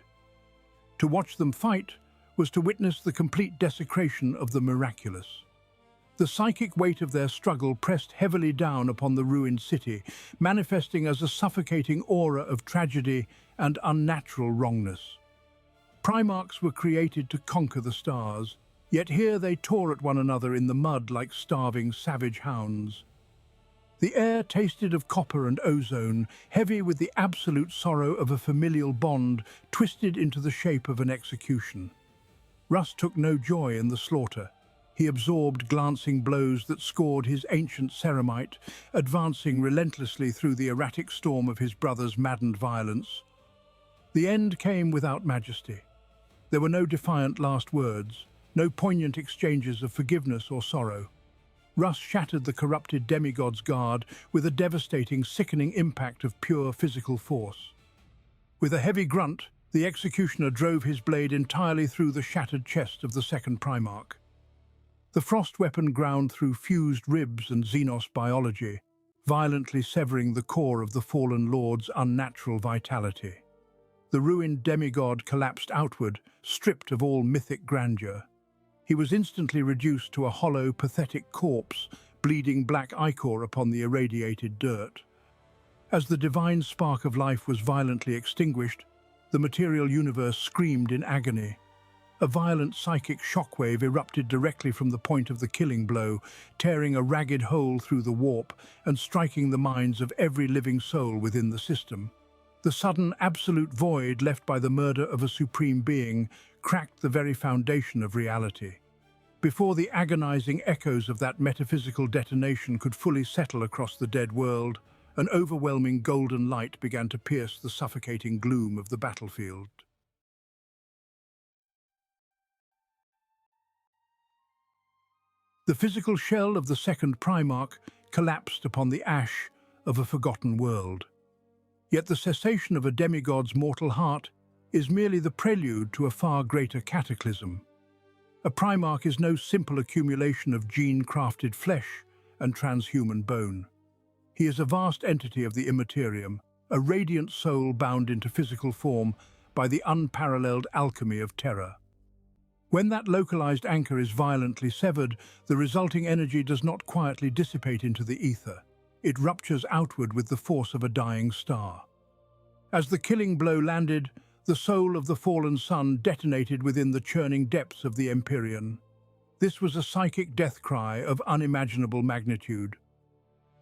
To watch them fight was to witness the complete desecration of the miraculous. The psychic weight of their struggle pressed heavily down upon the ruined city, manifesting as a suffocating aura of tragedy and unnatural wrongness. Primarchs were created to conquer the stars, yet here they tore at one another in the mud like starving savage hounds. The air tasted of copper and ozone, heavy with the absolute sorrow of a familial bond twisted into the shape of an execution. Russ took no joy in the slaughter. He absorbed glancing blows that scored his ancient ceramite, advancing relentlessly through the erratic storm of his brother's maddened violence. The end came without majesty. There were no defiant last words, no poignant exchanges of forgiveness or sorrow. Russ shattered the corrupted demigod's guard with a devastating, sickening impact of pure physical force. With a heavy grunt, the executioner drove his blade entirely through the shattered chest of the second Primarch. The frost weapon ground through fused ribs and Xenos biology, violently severing the core of the fallen lord's unnatural vitality. The ruined demigod collapsed outward, stripped of all mythic grandeur. He was instantly reduced to a hollow, pathetic corpse, bleeding black ichor upon the irradiated dirt. As the divine spark of life was violently extinguished, the material universe screamed in agony. A violent psychic shockwave erupted directly from the point of the killing blow, tearing a ragged hole through the warp and striking the minds of every living soul within the system. The sudden, absolute void left by the murder of a supreme being cracked the very foundation of reality. Before the agonizing echoes of that metaphysical detonation could fully settle across the dead world, an overwhelming golden light began to pierce the suffocating gloom of the battlefield. The physical shell of the second Primarch collapsed upon the ash of a forgotten world. Yet the cessation of a demigod's mortal heart is merely the prelude to a far greater cataclysm. A Primarch is no simple accumulation of gene-crafted flesh and transhuman bone. He is a vast entity of the immaterium, a radiant soul bound into physical form by the unparalleled alchemy of terror. When that localized anchor is violently severed, the resulting energy does not quietly dissipate into the ether. It ruptures outward with the force of a dying star. As the killing blow landed, the soul of the fallen sun detonated within the churning depths of the Empyrean. This was a psychic death cry of unimaginable magnitude.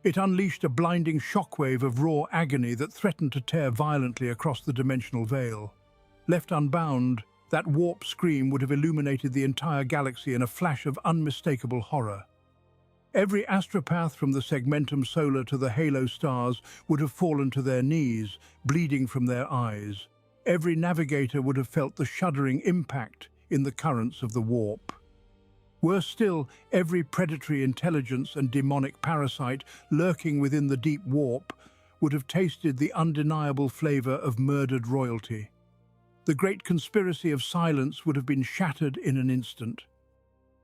It unleashed a blinding shockwave of raw agony that threatened to tear violently across the dimensional veil. Left unbound, that warp scream would have illuminated the entire galaxy in a flash of unmistakable horror. Every astropath from the segmentum solar to the halo stars would have fallen to their knees, bleeding from their eyes. Every navigator would have felt the shuddering impact in the currents of the warp. Worse still, every predatory intelligence and demonic parasite lurking within the deep warp would have tasted the undeniable flavor of murdered royalty. The great conspiracy of silence would have been shattered in an instant.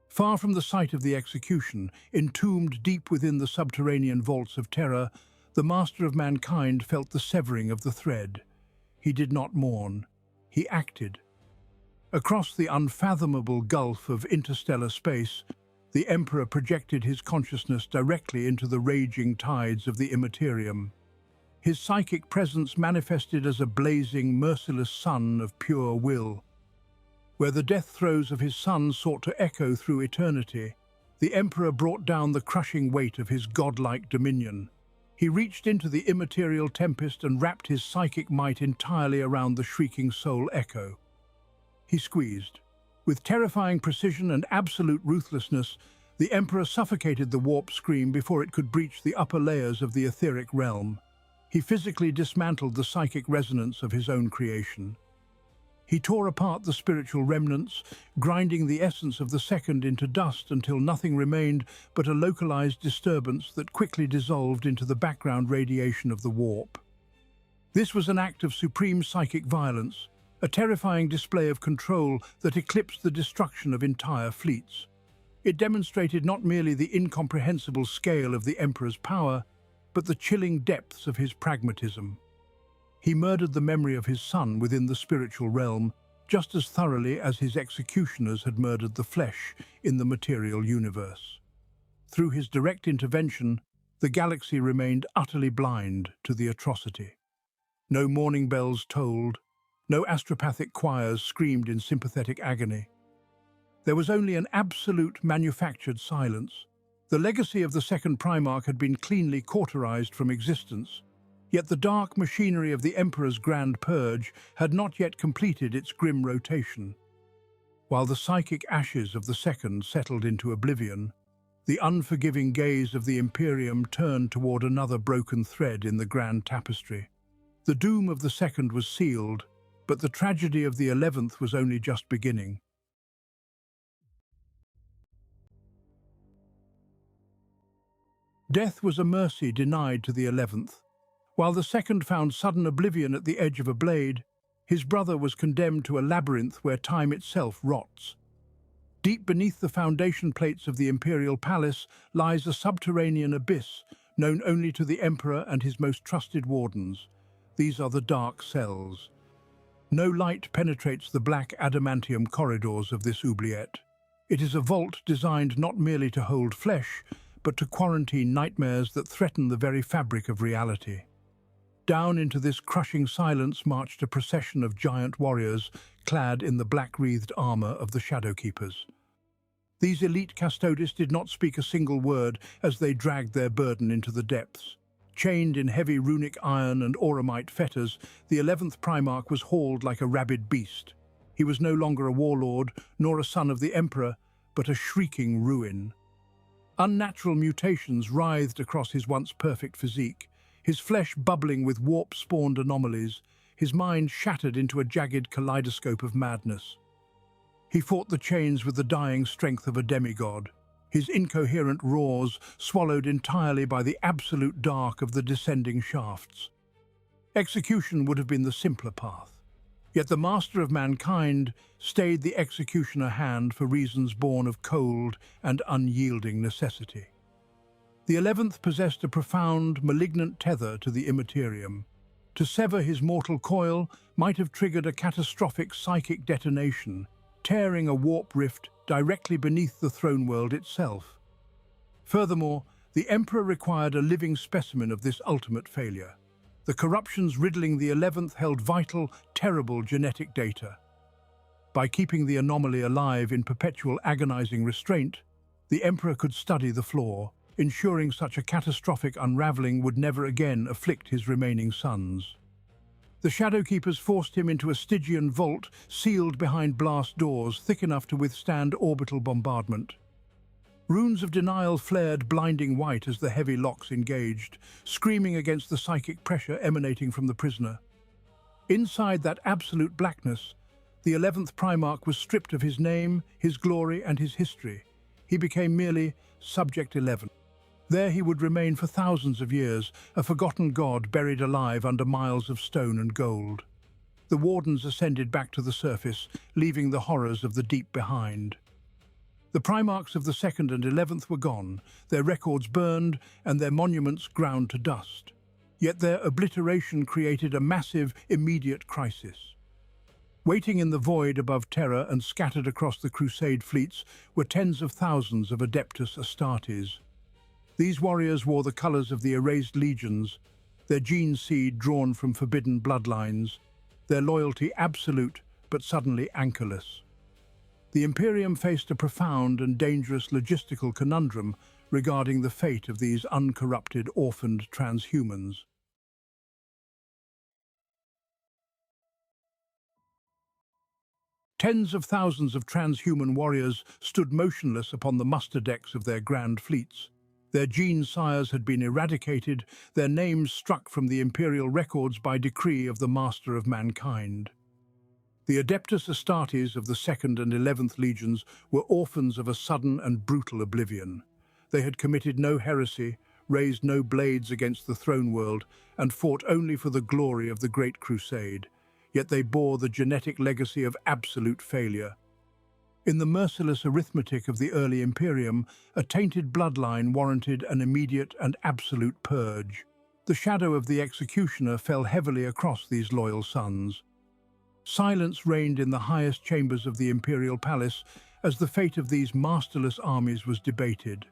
Far from the site of the execution, entombed deep within the subterranean vaults of terror, the master of mankind felt the severing of the thread. He did not mourn. He acted. Across the unfathomable gulf of interstellar space, the Emperor projected his consciousness directly into the raging tides of the immaterium. His psychic presence manifested as a blazing, merciless sun of pure will. Where the death throes of his son sought to echo through eternity, the Emperor brought down the crushing weight of his godlike dominion. He reached into the immaterial tempest and wrapped his psychic might entirely around the shrieking soul echo. He squeezed. With terrifying precision and absolute ruthlessness, the Emperor suffocated the warp scream before it could breach the upper layers of the etheric realm. He physically dismantled the psychic resonance of his own creation. He tore apart the spiritual remnants, grinding the essence of the second into dust until nothing remained but a localized disturbance that quickly dissolved into the background radiation of the warp. This was an act of supreme psychic violence, a terrifying display of control that eclipsed the destruction of entire fleets. It demonstrated not merely the incomprehensible scale of the Emperor's power, but the chilling depths of his pragmatism. He murdered the memory of his son within the spiritual realm, just as thoroughly as his executioners had murdered the flesh in the material universe. Through his direct intervention, the galaxy remained utterly blind to the atrocity. No mourning bells tolled, no astropathic choirs screamed in sympathetic agony. There was only an absolute manufactured silence. The legacy of the second Primarch had been cleanly cauterized from existence, yet the dark machinery of the Emperor's grand purge had not yet completed its grim rotation. While the psychic ashes of the second settled into oblivion, the unforgiving gaze of the Imperium turned toward another broken thread in the grand tapestry. The doom of the second was sealed, but the tragedy of the 11th was only just beginning. Death was a mercy denied to the 11th. While the second found sudden oblivion at the edge of a blade, his brother was condemned to a labyrinth where time itself rots. Deep beneath the foundation plates of the Imperial Palace lies a subterranean abyss known only to the Emperor and his most trusted wardens. These are the dark cells. No light penetrates the black adamantium corridors of this oubliette. It is a vault designed not merely to hold flesh, but to quarantine nightmares that threaten the very fabric of reality. Down into this crushing silence marched a procession of giant warriors clad in the black-wreathed armor of the Shadowkeepers. These elite custodes did not speak a single word as they dragged their burden into the depths. Chained in heavy runic iron and auramite fetters, the 11th Primarch was hauled like a rabid beast. He was no longer a warlord, nor a son of the Emperor, but a shrieking ruin. Unnatural mutations writhed across his once perfect physique, his flesh bubbling with warp-spawned anomalies, his mind shattered into a jagged kaleidoscope of madness. He fought the chains with the dying strength of a demigod, his incoherent roars swallowed entirely by the absolute dark of the descending shafts. Execution would have been the simpler path. Yet the master of mankind stayed the executioner hand for reasons born of cold and unyielding necessity. The 11th possessed a profound, malignant tether to the immaterium. To sever his mortal coil might have triggered a catastrophic psychic detonation, tearing a warp rift directly beneath the throne world itself. Furthermore, the Emperor required a living specimen of this ultimate failure. The corruptions riddling the 11th held vital, terrible genetic data. By keeping the anomaly alive in perpetual agonizing restraint, the Emperor could study the flaw, ensuring such a catastrophic unraveling would never again afflict his remaining sons. The Shadowkeepers forced him into a Stygian vault sealed behind blast doors thick enough to withstand orbital bombardment. Runes of denial flared blinding white as the heavy locks engaged, screaming against the psychic pressure emanating from the prisoner. Inside that absolute blackness, the 11th Primarch was stripped of his name, his glory, and his history. He became merely Subject 11. There he would remain for thousands of years, a forgotten god buried alive under miles of stone and gold. The wardens ascended back to the surface, leaving the horrors of the deep behind. The Primarchs of the 2nd and 11th were gone, their records burned and their monuments ground to dust. Yet their obliteration created a massive, immediate crisis. Waiting in the void above Terra and scattered across the Crusade fleets were tens of thousands of Adeptus Astartes. These warriors wore the colors of the erased legions, their gene seed drawn from forbidden bloodlines, their loyalty absolute but suddenly anchorless. The Imperium faced a profound and dangerous logistical conundrum, regarding the fate of these uncorrupted, orphaned transhumans. Tens of thousands of transhuman warriors stood motionless upon the muster decks of their grand fleets. Their gene sires had been eradicated, their names struck from the imperial records by decree of the Master of Mankind. The Adeptus Astartes of the 2nd and 11th Legions were orphans of a sudden and brutal oblivion. They had committed no heresy, raised no blades against the throne world, and fought only for the glory of the Great Crusade. Yet they bore the genetic legacy of absolute failure. In the merciless arithmetic of the early Imperium, a tainted bloodline warranted an immediate and absolute purge. The shadow of the executioner fell heavily across these loyal sons. Silence reigned in the highest chambers of the imperial palace as the fate of these masterless armies was debated.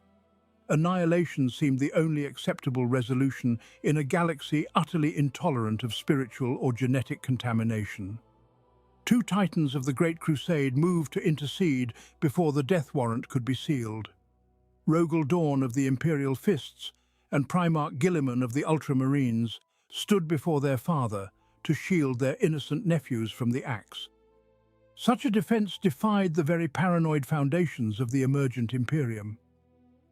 Annihilation seemed the only acceptable resolution in a galaxy utterly intolerant of spiritual or genetic contamination. Two titans of the Great Crusade moved to intercede before the death warrant could be sealed. Rogel Dawn of the Imperial Fists and Primarch Guilliman of the Ultramarines stood before their father to shield their innocent nephews from the axe. Such a defense defied the very paranoid foundations of the emergent Imperium.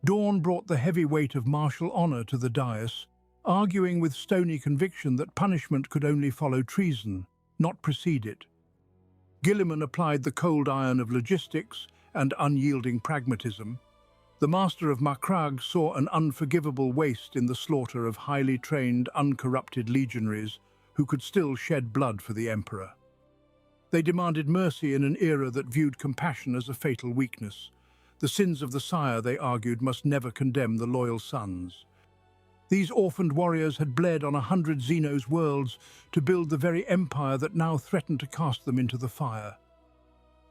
Dawn brought the heavy weight of martial honor to the dais, arguing with stony conviction that punishment could only follow treason, not precede it. Guilliman applied the cold iron of logistics and unyielding pragmatism. The Master of Macragge saw an unforgivable waste in the slaughter of highly trained, uncorrupted legionaries who could still shed blood for the Emperor. They demanded mercy in an era that viewed compassion as a fatal weakness. The sins of the sire, they argued, must never condemn the loyal sons. These orphaned warriors had bled on 100 Xenos worlds to build the very empire that now threatened to cast them into the fire.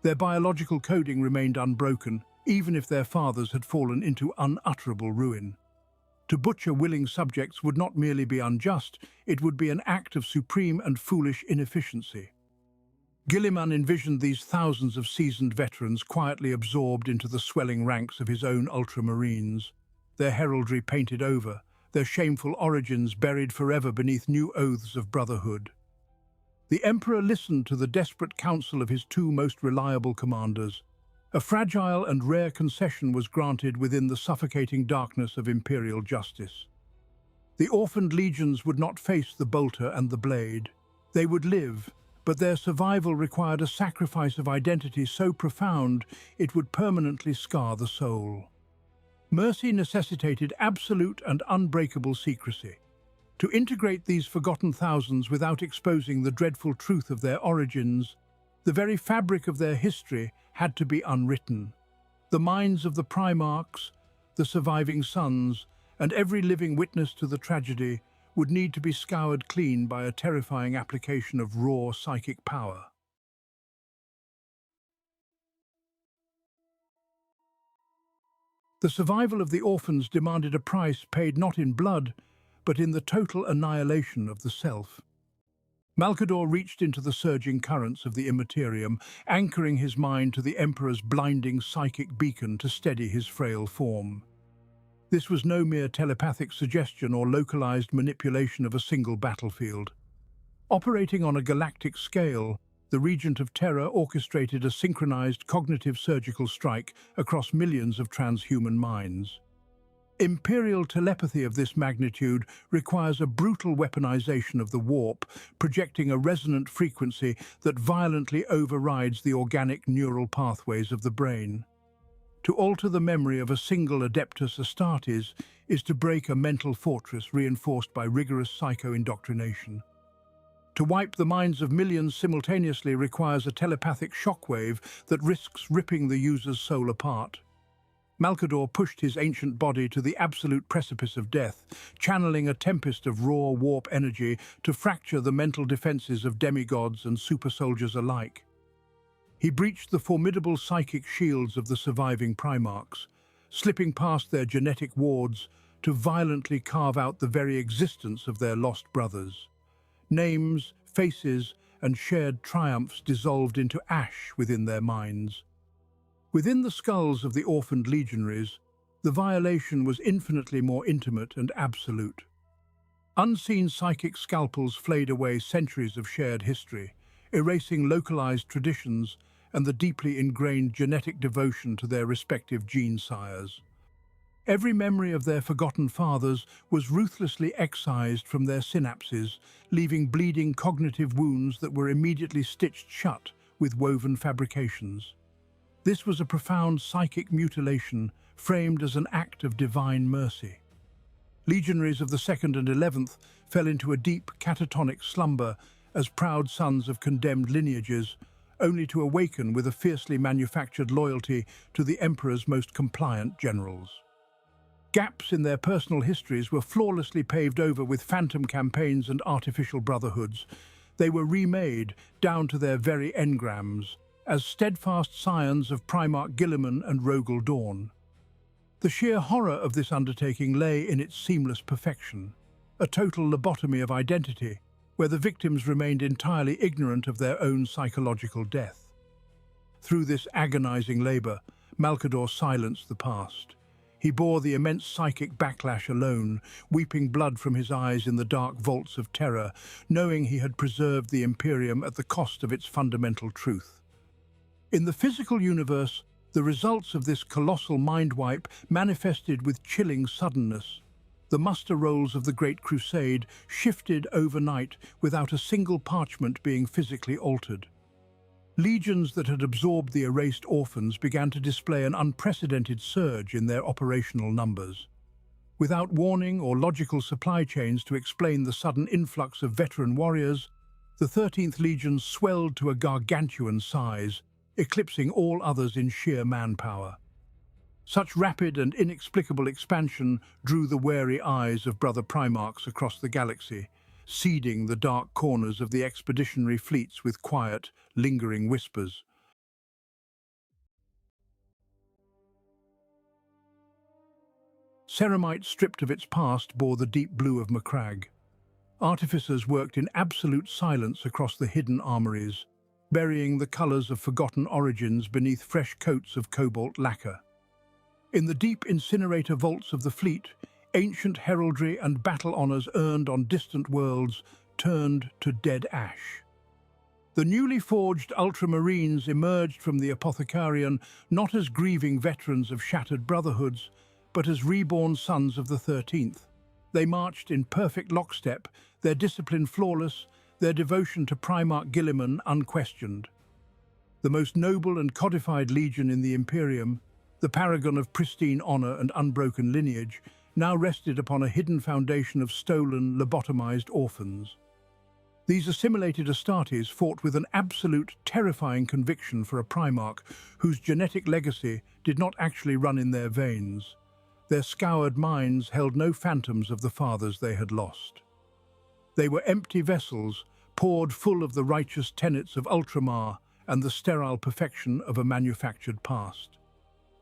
Their biological coding remained unbroken, even if their fathers had fallen into unutterable ruin. To butcher willing subjects would not merely be unjust, it would be an act of supreme and foolish inefficiency. Guilliman envisioned these thousands of seasoned veterans quietly absorbed into the swelling ranks of his own ultramarines, their heraldry painted over, their shameful origins buried forever beneath new oaths of brotherhood. The Emperor listened to the desperate counsel of his two most reliable commanders. A fragile and rare concession was granted within the suffocating darkness of imperial justice. The orphaned legions would not face the bolter and the blade. They would live, but their survival required a sacrifice of identity so profound it would permanently scar the soul. Mercy necessitated absolute and unbreakable secrecy. To integrate these forgotten thousands without exposing the dreadful truth of their origins, the very fabric of their history had to be unwritten. The minds of the Primarchs, the surviving sons, and every living witness to the tragedy would need to be scoured clean by a terrifying application of raw psychic power. The survival of the orphans demanded a price paid not in blood, but in the total annihilation of the self. Malcador reached into the surging currents of the immaterium, anchoring his mind to the Emperor's blinding psychic beacon to steady his frail form. This was no mere telepathic suggestion or localized manipulation of a single battlefield. Operating on a galactic scale, the Regent of Terror orchestrated a synchronized cognitive surgical strike across millions of transhuman minds. Imperial telepathy of this magnitude requires a brutal weaponization of the warp, projecting a resonant frequency that violently overrides the organic neural pathways of the brain. To alter the memory of a single Adeptus Astartes is to break a mental fortress reinforced by rigorous psycho-indoctrination. To wipe the minds of millions simultaneously requires a telepathic shockwave that risks ripping the user's soul apart. Malcador pushed his ancient body to the absolute precipice of death, channeling a tempest of raw warp energy to fracture the mental defenses of demigods and super-soldiers alike. He breached the formidable psychic shields of the surviving Primarchs, slipping past their genetic wards to violently carve out the very existence of their lost brothers. Names, faces, and shared triumphs dissolved into ash within their minds. Within the skulls of the orphaned legionaries, The violation was infinitely more intimate and absolute. Unseen psychic scalpels flayed away centuries of shared history, erasing localized traditions and the deeply ingrained genetic devotion to their respective gene sires. Every memory of their forgotten fathers was ruthlessly excised from their synapses, leaving bleeding cognitive wounds that were immediately stitched shut with woven fabrications. This was a profound psychic mutilation framed as an act of divine mercy. Legionaries of the Second and 11th fell into a deep catatonic slumber as proud sons of condemned lineages, only to awaken with a fiercely manufactured loyalty to the Emperor's most compliant generals. Gaps in their personal histories were flawlessly paved over with phantom campaigns and artificial brotherhoods. They were remade down to their very engrams, as steadfast scions of Primarch Guilliman and Rogel Dawn. The sheer horror of this undertaking lay in its seamless perfection, a total lobotomy of identity, where the victims remained entirely ignorant of their own psychological death. Through this agonizing labor, Malcador silenced the past. He bore the immense psychic backlash alone, weeping blood from his eyes in the dark vaults of terror, knowing he had preserved the Imperium at the cost of its fundamental truth. In the physical universe, the results of this colossal mind wipe manifested with chilling suddenness. The muster rolls of the Great Crusade shifted overnight without a single parchment being physically altered. Legions that had absorbed the erased orphans began to display an unprecedented surge in their operational numbers. Without warning or logical supply chains to explain the sudden influx of veteran warriors, the 13th Legion swelled to a gargantuan size, eclipsing all others in sheer manpower. Such rapid and inexplicable expansion drew the wary eyes of brother Primarchs across the galaxy, seeding the dark corners of the expeditionary fleets with quiet, lingering whispers. Ceramite, stripped of its past, bore the deep blue of Macragge. Artificers worked in absolute silence across the hidden armories, burying the colours of forgotten origins beneath fresh coats of cobalt lacquer. In the deep incinerator vaults of the fleet, ancient heraldry and battle honours earned on distant worlds turned to dead ash. The newly forged ultramarines emerged from the Apothecarion not as grieving veterans of shattered brotherhoods, but as reborn sons of the 13th. They marched in perfect lockstep, their discipline flawless, their devotion to Primarch Guilliman unquestioned. The most noble and codified legion in the Imperium, the paragon of pristine honour and unbroken lineage, now rested upon a hidden foundation of stolen, lobotomized orphans. These assimilated Astartes fought with an absolute, terrifying conviction for a Primarch whose genetic legacy did not actually run in their veins. Their scoured minds held no phantoms of the fathers they had lost. They were empty vessels, poured full of the righteous tenets of Ultramar and the sterile perfection of a manufactured past.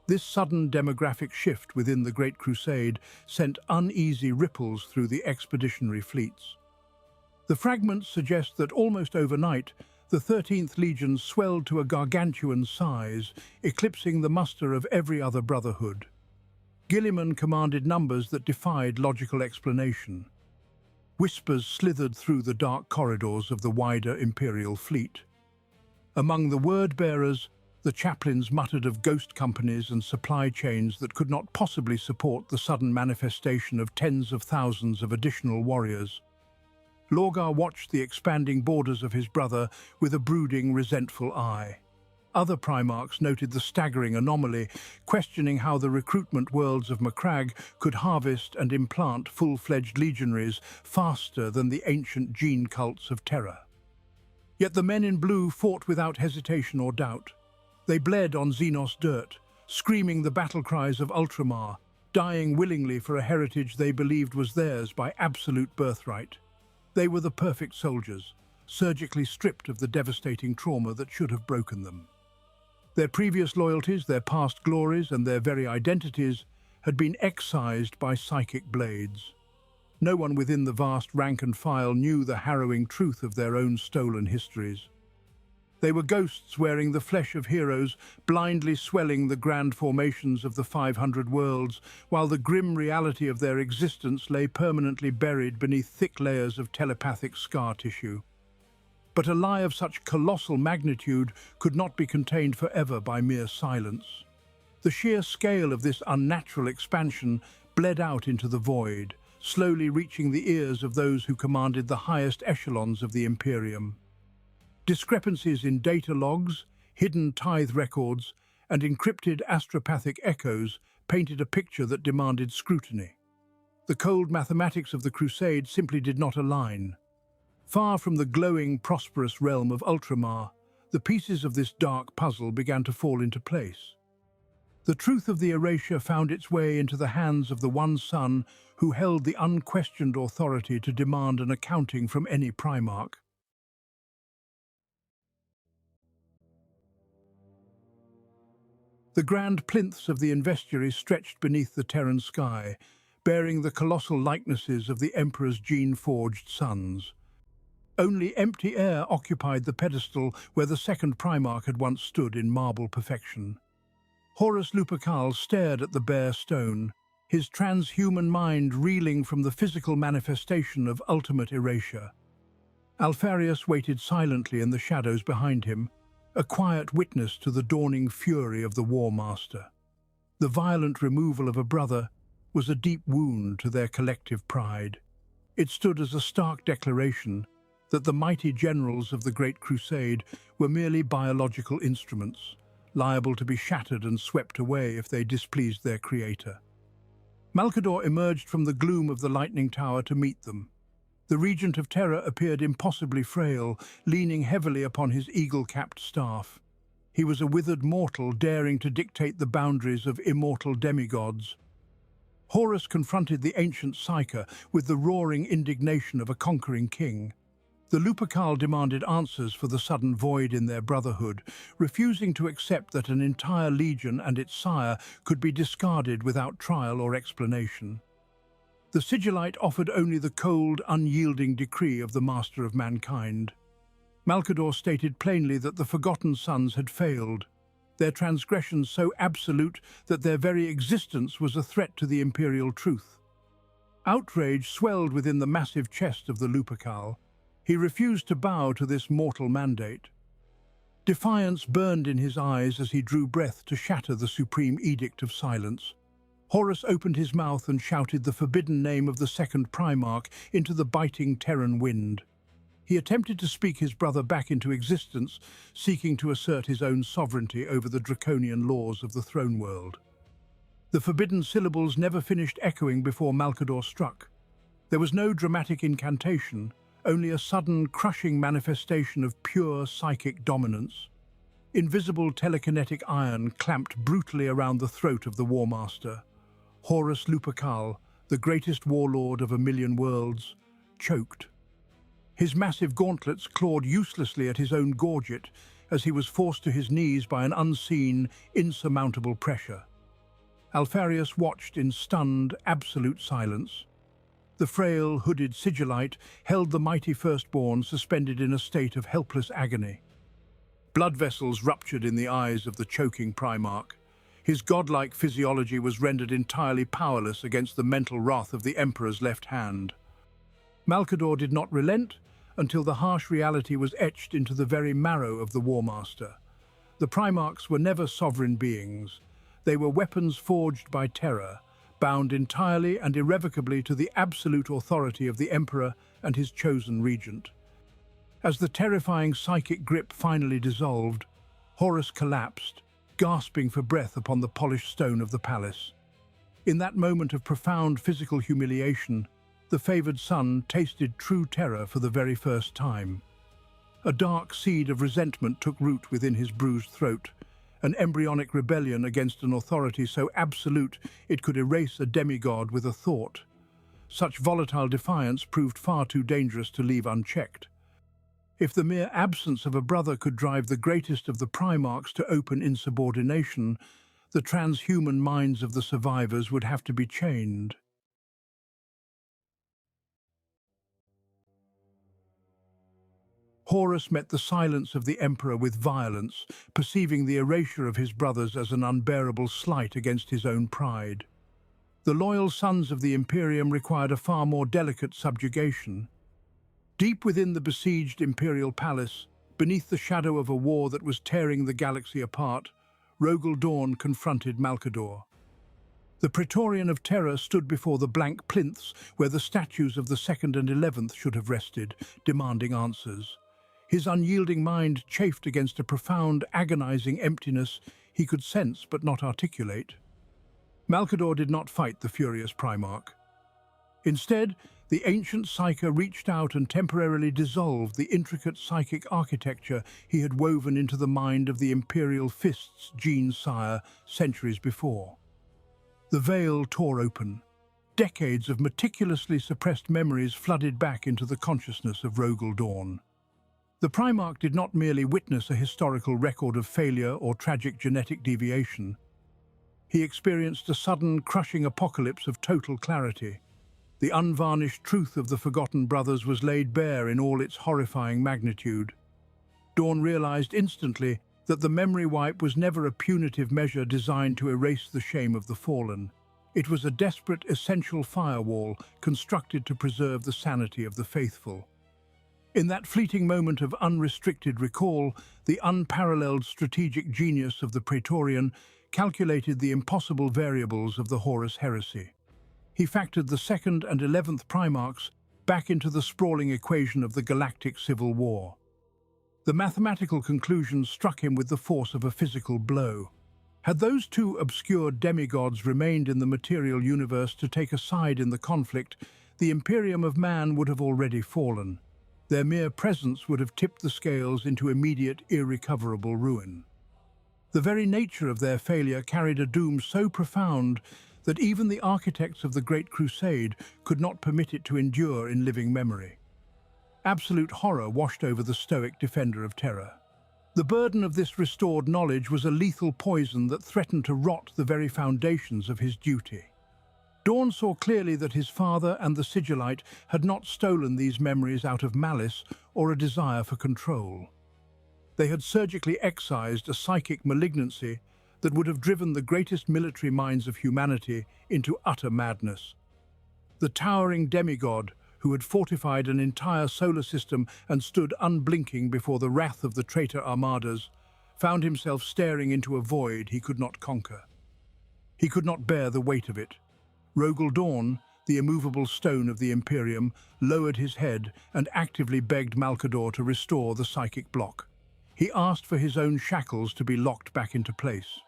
This sudden demographic shift within the Great Crusade sent uneasy ripples through the expeditionary fleets. The fragments suggest that almost overnight, the 13th Legion swelled to a gargantuan size, eclipsing the muster of every other brotherhood. Guilliman commanded numbers that defied logical explanation. Whispers slithered through the dark corridors of the wider Imperial fleet. Among the word-bearers, the chaplains muttered of ghost companies and supply chains that could not possibly support the sudden manifestation of tens of thousands of additional warriors. Lorgar watched the expanding borders of his brother with a brooding, resentful eye. Other Primarchs noted the staggering anomaly, questioning how the recruitment worlds of Macragge could harvest and implant full-fledged legionaries faster than the ancient gene cults of terror. Yet the men in blue fought without hesitation or doubt. They bled on Xenos dirt, screaming the battle cries of Ultramar, dying willingly for a heritage they believed was theirs by absolute birthright. They were the perfect soldiers, surgically stripped of the devastating trauma that should have broken them. Their previous loyalties, their past glories, and their very identities had been excised by psychic blades. No one within the vast rank and file knew the harrowing truth of their own stolen histories. They were ghosts wearing the flesh of heroes, blindly swelling the grand formations of the 500 worlds, while the grim reality of their existence lay permanently buried beneath thick layers of telepathic scar tissue. But a lie of such colossal magnitude could not be contained forever by mere silence. The sheer scale of this unnatural expansion bled out into the void, slowly reaching the ears of those who commanded the highest echelons of the Imperium. Discrepancies in data logs, hidden tithe records, and encrypted astropathic echoes painted a picture that demanded scrutiny. The cold mathematics of the Crusade simply did not align. Far from the glowing, prosperous realm of Ultramar, the pieces of this dark puzzle began to fall into place. The truth of the erasure found its way into the hands of the one son who held the unquestioned authority to demand an accounting from any Primarch. The grand plinths of the Investiary stretched beneath the Terran sky, bearing the colossal likenesses of the Emperor's gene-forged sons. Only empty air occupied the pedestal where the second Primarch had once stood in marble perfection. Horus Lupercal stared at the bare stone, his transhuman mind reeling from the physical manifestation of ultimate erasure. Alpharius waited silently in the shadows behind him, a quiet witness to the dawning fury of the War Master. The violent removal of a brother was a deep wound to their collective pride. It stood as a stark declaration that the mighty generals of the Great Crusade were merely biological instruments, liable to be shattered and swept away if they displeased their creator. Malcador emerged from the gloom of the Lightning Tower to meet them. The Regent of Terror appeared impossibly frail, leaning heavily upon his eagle-capped staff. He was a withered mortal daring to dictate the boundaries of immortal demigods. Horus confronted the ancient Psyker with the roaring indignation of a conquering king. The Lupercal demanded answers for the sudden void in their brotherhood, refusing to accept that an entire legion and its sire could be discarded without trial or explanation. The Sigillite offered only the cold, unyielding decree of the Master of Mankind. Malcador stated plainly that the Forgotten Sons had failed, their transgressions so absolute that their very existence was a threat to the imperial truth. Outrage swelled within the massive chest of the Lupercal. He refused to bow to this mortal mandate. Defiance burned in his eyes as he drew breath to shatter the supreme Edict of Silence. Horus opened his mouth and shouted the forbidden name of the second Primarch into the biting Terran wind. He attempted to speak his brother back into existence, seeking to assert his own sovereignty over the draconian laws of the throne world. The forbidden syllables never finished echoing before Malcador struck. There was no dramatic incantation, only a sudden, crushing manifestation of pure psychic dominance. Invisible telekinetic iron clamped brutally around the throat of the War Master. Horus Lupercal, the greatest warlord of 1,000,000 worlds, choked. His massive gauntlets clawed uselessly at his own gorget as he was forced to his knees by an unseen, insurmountable pressure. Alpharius watched in stunned, absolute silence. The frail, hooded Sigillite held the mighty firstborn suspended in a state of helpless agony. Blood vessels ruptured in the eyes of the choking Primarch. His godlike physiology was rendered entirely powerless against the mental wrath of the Emperor's left hand. Malcador did not relent until the harsh reality was etched into the very marrow of the War Master. The Primarchs were never sovereign beings. They were weapons forged by terror, bound entirely and irrevocably to the absolute authority of the Emperor and his chosen regent. As the terrifying psychic grip finally dissolved, Horus collapsed, gasping for breath upon the polished stone of the palace. In that moment of profound physical humiliation, the favoured son tasted true terror for the very first time. A dark seed of resentment took root within his bruised throat, an embryonic rebellion against an authority so absolute it could erase a demigod with a thought. Such volatile defiance proved far too dangerous to leave unchecked. If the mere absence of a brother could drive the greatest of the Primarchs to open insubordination, the transhuman minds of the survivors would have to be chained. Horus met the silence of the emperor with violence, perceiving the erasure of his brothers as an unbearable slight against his own pride. The loyal sons of the Imperium required a far more delicate subjugation. Deep within the besieged imperial palace, beneath the shadow of a war that was tearing the galaxy apart, Rangdan confronted Malcador. The Praetorian of Terror stood before the blank plinths where the statues of the 2nd and 11th should have rested, demanding answers. His unyielding mind chafed against a profound, agonizing emptiness he could sense but not articulate. Malcador did not fight the furious Primarch. Instead, the ancient Psyker reached out and temporarily dissolved the intricate psychic architecture he had woven into the mind of the Imperial Fist's gene-sire centuries before. The veil tore open. Decades of meticulously suppressed memories flooded back into the consciousness of Rangdan. The Primarch did not merely witness a historical record of failure or tragic genetic deviation. He experienced a sudden, crushing apocalypse of total clarity. The unvarnished truth of the Forgotten Brothers was laid bare in all its horrifying magnitude. Dawn realized instantly that the memory wipe was never a punitive measure designed to erase the shame of the fallen. It was a desperate, essential firewall constructed to preserve the sanity of the faithful. In that fleeting moment of unrestricted recall, the unparalleled strategic genius of the Praetorian calculated the impossible variables of the Horus heresy. He factored the 2nd and 11th Primarchs back into the sprawling equation of the galactic civil war. The mathematical conclusions struck him with the force of a physical blow. Had those two obscure demigods remained in the material universe to take a side in the conflict, the Imperium of Man would have already fallen. Their mere presence would have tipped the scales into immediate, irrecoverable ruin. The very nature of their failure carried a doom so profound that even the architects of the Great Crusade could not permit it to endure in living memory. Absolute horror washed over the stoic defender of terror. The burden of this restored knowledge was a lethal poison that threatened to rot the very foundations of his duty. Dawn saw clearly that his father and the Sigillite had not stolen these memories out of malice or a desire for control. They had surgically excised a psychic malignancy that would have driven the greatest military minds of humanity into utter madness. The towering demigod, who had fortified an entire solar system and stood unblinking before the wrath of the traitor armadas, found himself staring into a void he could not conquer. He could not bear the weight of it. Rangdan, the immovable stone of the Imperium, lowered his head and actively begged Malcador to restore the psychic block. He asked for his own shackles to be locked back into place.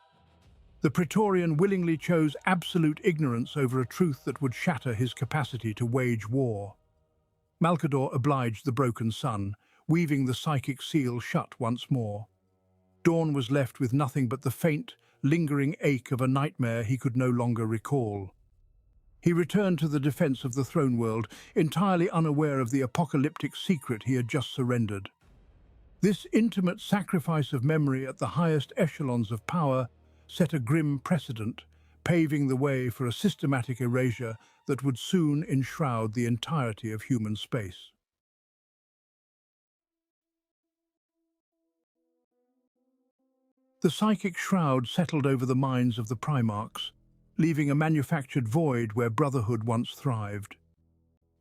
The Praetorian willingly chose absolute ignorance over a truth that would shatter his capacity to wage war. Malcador obliged the broken sun, weaving the psychic seal shut once more. Dawn was left with nothing but the faint, lingering ache of a nightmare he could no longer recall. He returned to the defense of the throne world, entirely unaware of the apocalyptic secret he had just surrendered. This intimate sacrifice of memory at the highest echelons of power set a grim precedent, paving the way for a systematic erasure that would soon enshroud the entirety of human space. The psychic shroud settled over the minds of the Primarchs, leaving a manufactured void where brotherhood once thrived.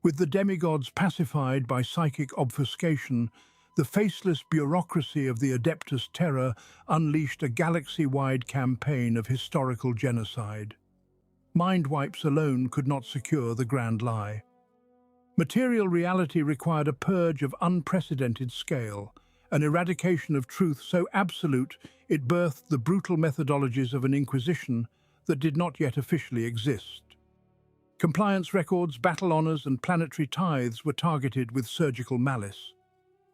With the demigods pacified by psychic obfuscation, the faceless bureaucracy of the Adeptus Terra unleashed a galaxy-wide campaign of historical genocide. Mind wipes alone could not secure the grand lie. Material reality required a purge of unprecedented scale, an eradication of truth so absolute it birthed the brutal methodologies of an inquisition that did not yet officially exist. Compliance records, battle honors, and planetary tithes were targeted with surgical malice.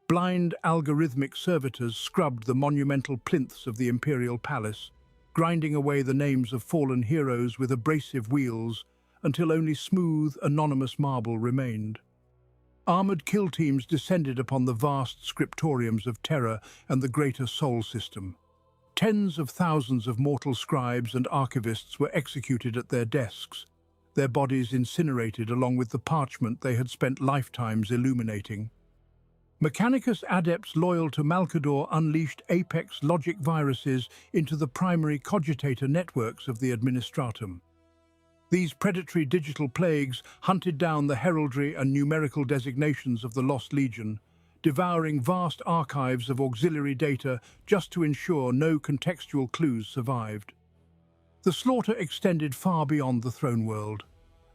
Blind algorithmic servitors scrubbed the monumental plinths of the imperial palace, grinding away the names of fallen heroes with abrasive wheels until only smooth, anonymous marble remained. Armored kill teams descended upon the vast scriptoriums of terror and the greater Sol system. Tens of thousands of mortal scribes and archivists were executed at their desks, their bodies incinerated along with the parchment they had spent lifetimes illuminating. Mechanicus adepts loyal to Malcador unleashed apex logic viruses into the primary cogitator networks of the Administratum. These predatory digital plagues hunted down the heraldry and numerical designations of the Lost Legion, devouring vast archives of auxiliary data just to ensure no contextual clues survived. The slaughter extended far beyond the throne world.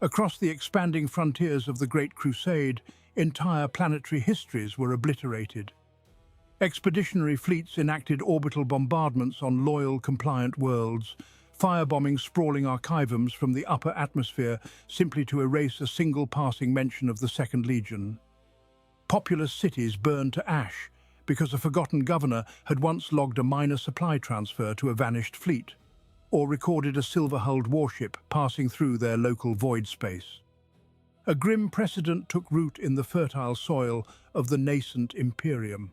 Across the expanding frontiers of the Great Crusade, entire planetary histories were obliterated. Expeditionary fleets enacted orbital bombardments on loyal, compliant worlds, firebombing sprawling archivums from the upper atmosphere simply to erase a single passing mention of the Second Legion. Populous cities burned to ash because a forgotten governor had once logged a minor supply transfer to a vanished fleet, or recorded a silver-hulled warship passing through their local void space. A grim precedent took root in the fertile soil of the nascent Imperium.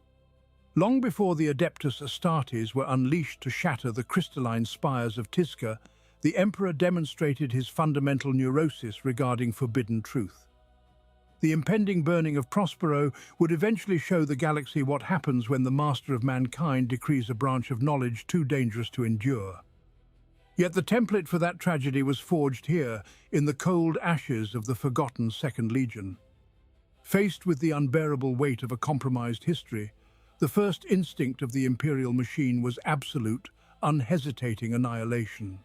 Long before the Adeptus Astartes were unleashed to shatter the crystalline spires of Tisca, the Emperor demonstrated his fundamental neurosis regarding forbidden truth. The impending burning of Prospero would eventually show the galaxy what happens when the Master of Mankind decrees a branch of knowledge too dangerous to endure. Yet the template for that tragedy was forged here, in the cold ashes of the forgotten Second Legion. Faced with the unbearable weight of a compromised history, the first instinct of the Imperial machine was absolute, unhesitating annihilation.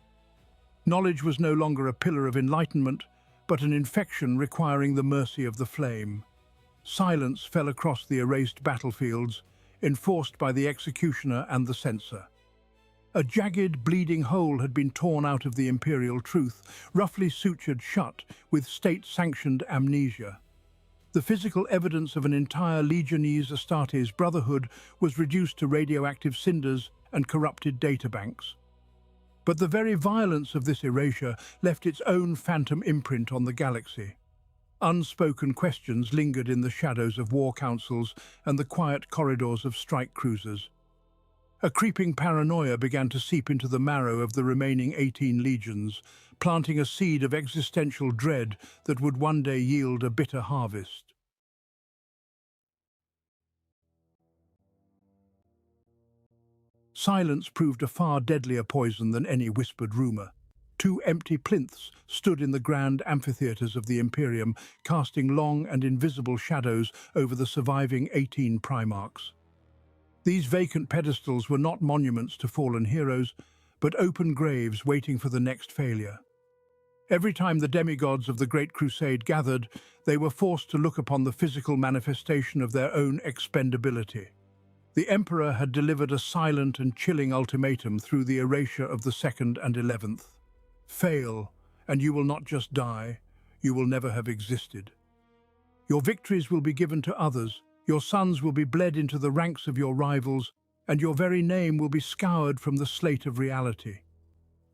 Knowledge was no longer a pillar of enlightenment, but an infection requiring the mercy of the flame. Silence fell across the erased battlefields, enforced by the executioner and the censor. A jagged, bleeding hole had been torn out of the imperial truth, roughly sutured shut with state-sanctioned amnesia. The physical evidence of an entire Legionese Astartes brotherhood was reduced to radioactive cinders and corrupted databanks. But the very violence of this erasure left its own phantom imprint on the galaxy. Unspoken questions lingered in the shadows of war councils and the quiet corridors of strike cruisers. A creeping paranoia began to seep into the marrow of the remaining 18 legions, planting a seed of existential dread that would one day yield a bitter harvest. Silence proved a far deadlier poison than any whispered rumor. 2 empty plinths stood in the grand amphitheaters of the Imperium, casting long and invisible shadows over the surviving 18 Primarchs. These vacant pedestals were not monuments to fallen heroes, but open graves waiting for the next failure. Every time the demigods of the Great Crusade gathered, they were forced to look upon the physical manifestation of their own expendability. The Emperor had delivered a silent and chilling ultimatum through the erasure of the Second and 11th. Fail, and you will not just die, you will never have existed. Your victories will be given to others, your sons will be bled into the ranks of your rivals, and your very name will be scoured from the slate of reality.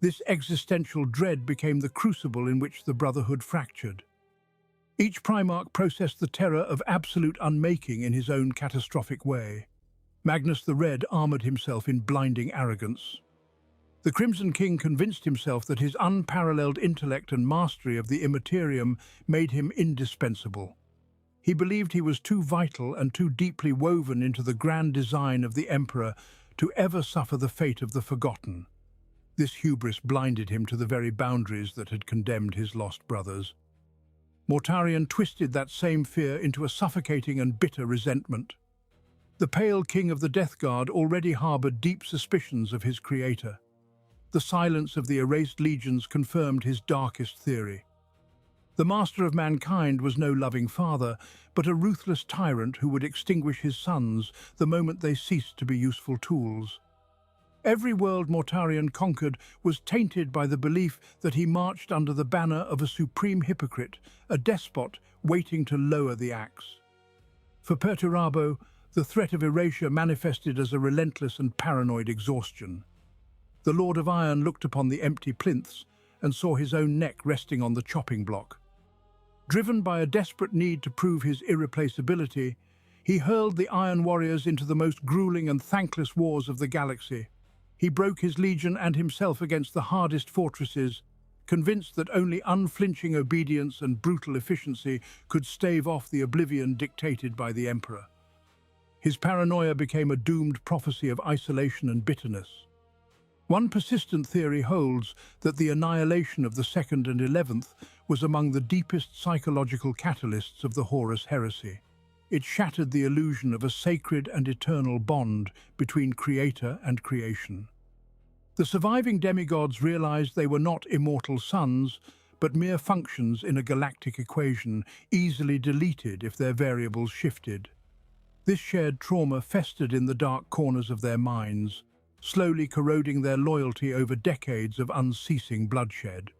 This existential dread became the crucible in which the Brotherhood fractured. Each Primarch processed the terror of absolute unmaking in his own catastrophic way. Magnus the Red armoured himself in blinding arrogance. The Crimson King convinced himself that his unparalleled intellect and mastery of the Immaterium made him indispensable. He believed he was too vital and too deeply woven into the grand design of the Emperor to ever suffer the fate of the Forgotten. This hubris blinded him to the very boundaries that had condemned his lost brothers. Mortarion twisted that same fear into a suffocating and bitter resentment. The Pale King of the Death Guard already harboured deep suspicions of his creator. The silence of the erased legions confirmed his darkest theory. The Master of Mankind was no loving father, but a ruthless tyrant who would extinguish his sons the moment they ceased to be useful tools. Every world Mortarion conquered was tainted by the belief that he marched under the banner of a supreme hypocrite, a despot waiting to lower the axe. For Perturabo, the threat of erasure manifested as a relentless and paranoid exhaustion. The Lord of Iron looked upon the empty plinths and saw his own neck resting on the chopping block. Driven by a desperate need to prove his irreplaceability, he hurled the Iron Warriors into the most grueling and thankless wars of the galaxy. He broke his legion and himself against the hardest fortresses, convinced that only unflinching obedience and brutal efficiency could stave off the oblivion dictated by the Emperor. His paranoia became a doomed prophecy of isolation and bitterness. One persistent theory holds that the annihilation of the Second and 11th was among the deepest psychological catalysts of the Horus heresy. It shattered the illusion of a sacred and eternal bond between creator and creation. The surviving demigods realized they were not immortal suns, but mere functions in a galactic equation, easily deleted if their variables shifted. This shared trauma festered in the dark corners of their minds, slowly corroding their loyalty over decades of unceasing bloodshed.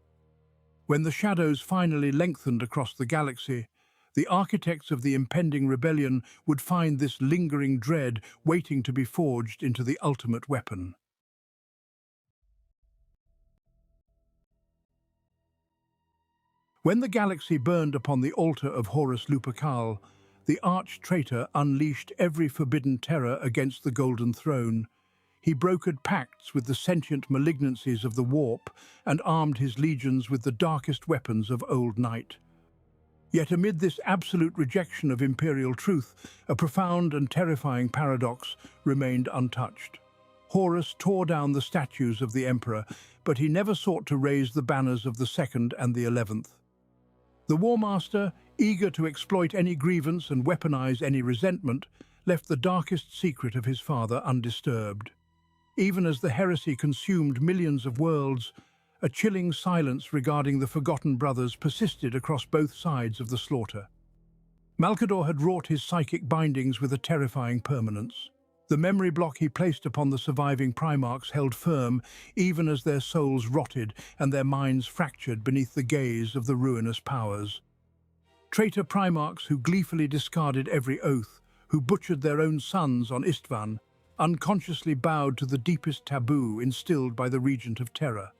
When the shadows finally lengthened across the galaxy, the architects of the impending rebellion would find this lingering dread waiting to be forged into the ultimate weapon. When the galaxy burned upon the altar of Horus Lupercal, the arch-traitor unleashed every forbidden terror against the Golden Throne. He brokered pacts with the sentient malignancies of the warp and armed his legions with the darkest weapons of old night. Yet amid this absolute rejection of imperial truth, a profound and terrifying paradox remained untouched. Horus tore down the statues of the Emperor, but he never sought to raise the banners of the Second and the 11th. The War Master, eager to exploit any grievance and weaponize any resentment, left the darkest secret of his father undisturbed. Even as the heresy consumed millions of worlds, a chilling silence regarding the forgotten brothers persisted across both sides of the slaughter. Malcador had wrought his psychic bindings with a terrifying permanence. The memory block he placed upon the surviving Primarchs held firm, even as their souls rotted and their minds fractured beneath the gaze of the ruinous powers. Traitor Primarchs who gleefully discarded every oath, who butchered their own sons on Istvan, unconsciously bowed to the deepest taboo instilled by the Regent of Terror.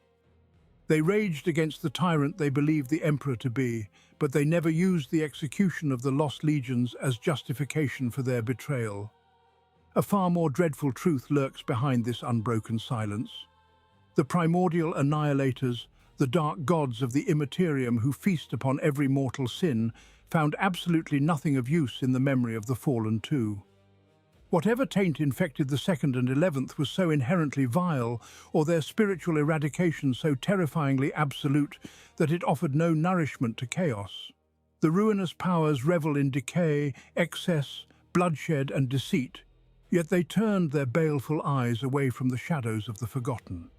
They raged against the tyrant they believed the Emperor to be, but they never used the execution of the lost legions as justification for their betrayal. A far more dreadful truth lurks behind this unbroken silence. The primordial annihilators, the dark gods of the immaterium who feast upon every mortal sin, found absolutely nothing of use in the memory of the fallen too. Whatever taint infected the Second and 11th was so inherently vile, or their spiritual eradication so terrifyingly absolute, that it offered no nourishment to chaos. The ruinous powers revel in decay, excess, bloodshed and deceit, yet they turned their baleful eyes away from the shadows of the forgotten.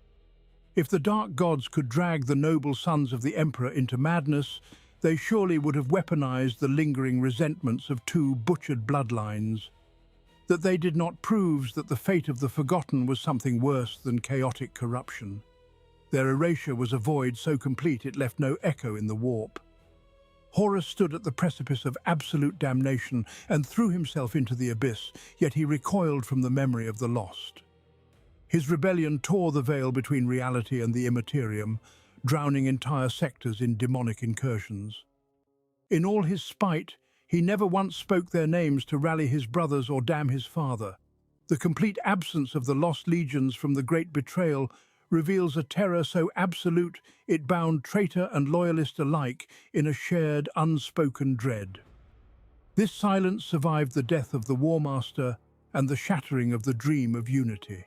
If the dark gods could drag the noble sons of the Emperor into madness, they surely would have weaponized the lingering resentments of two butchered bloodlines. That they did not proves that the fate of the forgotten was something worse than chaotic corruption. Their erasure was a void so complete it left no echo in the warp. Horus stood at the precipice of absolute damnation and threw himself into the abyss, yet he recoiled from the memory of the lost. His rebellion tore the veil between reality and the immaterium, drowning entire sectors in demonic incursions. In all his spite, he never once spoke their names to rally his brothers or damn his father. The complete absence of the lost legions from the great betrayal reveals a terror so absolute it bound traitor and loyalist alike in a shared, unspoken dread. This silence survived the death of the War Master and the shattering of the dream of unity.